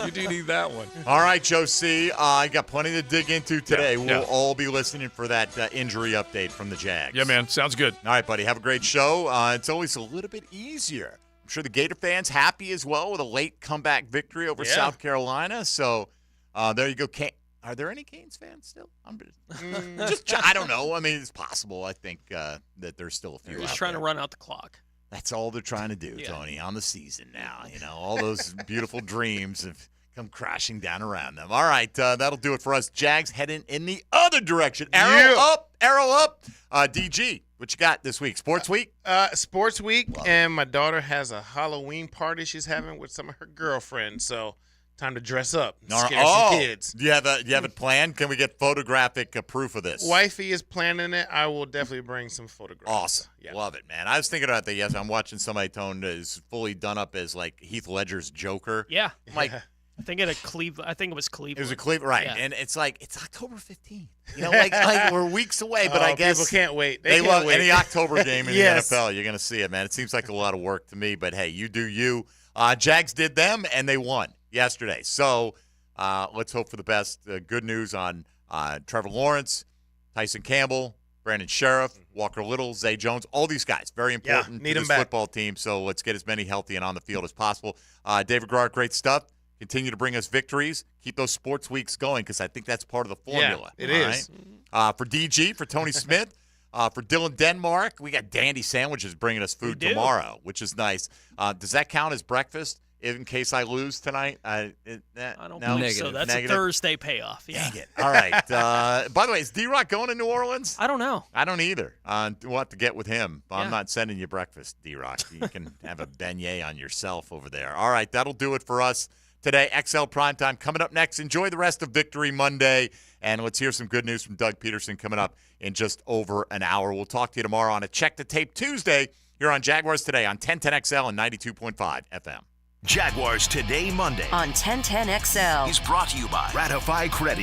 You do need that one. All right, Joe C. I got plenty to dig into today. We'll all be listening for that injury update from the Jags. Yeah, man. Sounds good. All right, buddy. Have a great show. It's always a little bit easier. I'm sure the Gator fans happy as well with a late comeback victory over South Carolina. So there you go. Are there any Canes fans still? I don't know. I mean, it's possible. I think that there's still a few. They're just trying to run out the clock. That's all they're trying to do, Tony, on the season now. All those beautiful dreams have come crashing down around them. All right, that'll do it for us. Jags heading in the other direction. Arrow up. DG, what you got this week? Sports Week? Sports Week, and my daughter has a Halloween party she's having with some of her girlfriends. So time to dress up. Scare some kids. Do you have it planned? Can we get photographic proof of this? Wifey is planning it. I will definitely bring some photographs. Awesome. Yeah. Love it, man. I was thinking about that yesterday. I'm watching somebody is fully done up as like Heath Ledger's Joker. Yeah. I'm like, I think it was Cleveland. It was a Cleveland, right? Yeah. And it's like it's October 15th. You know, like we're weeks away, but I guess people can't wait. They can't love wait. any October game in Yes. the NFL. You're going to see it, man. It seems like a lot of work to me, but hey, you do you. Jags did them, and they won yesterday. So let's hope for the best. Good news on Trevor Lawrence, Tyson Campbell, Brandon Sheriff, Walker Little, Zay Jones, all these guys. Very important need to them this back. football team. So let's get as many healthy and on the field as possible. David Garrard, great stuff. Continue to bring us victories. Keep those sports weeks going because I think that's part of the formula. Yeah, it is. Right? For DG, for Tony Smith, for Dylan Denmark, we got Dandy Sandwiches bringing us food tomorrow, which is nice. Does that count as breakfast in case I lose tonight? I don't believe so. That's a Thursday payoff. Yeah. Dang it. All right. By the way, is D-Rock going to New Orleans? I don't know. I don't either. We'll have to get with him. I'm not sending you breakfast, D-Rock. You can have a beignet on yourself over there. All right. That'll do it for us today. XL Primetime coming up next. Enjoy the rest of Victory Monday. And let's hear some good news from Doug Peterson coming up in just over an hour. We'll talk to you tomorrow on a Check the Tape Tuesday here on Jaguars Today on 1010XL and 92.5 FM. Jaguars Today Monday on 1010XL is brought to you by Ratify Credit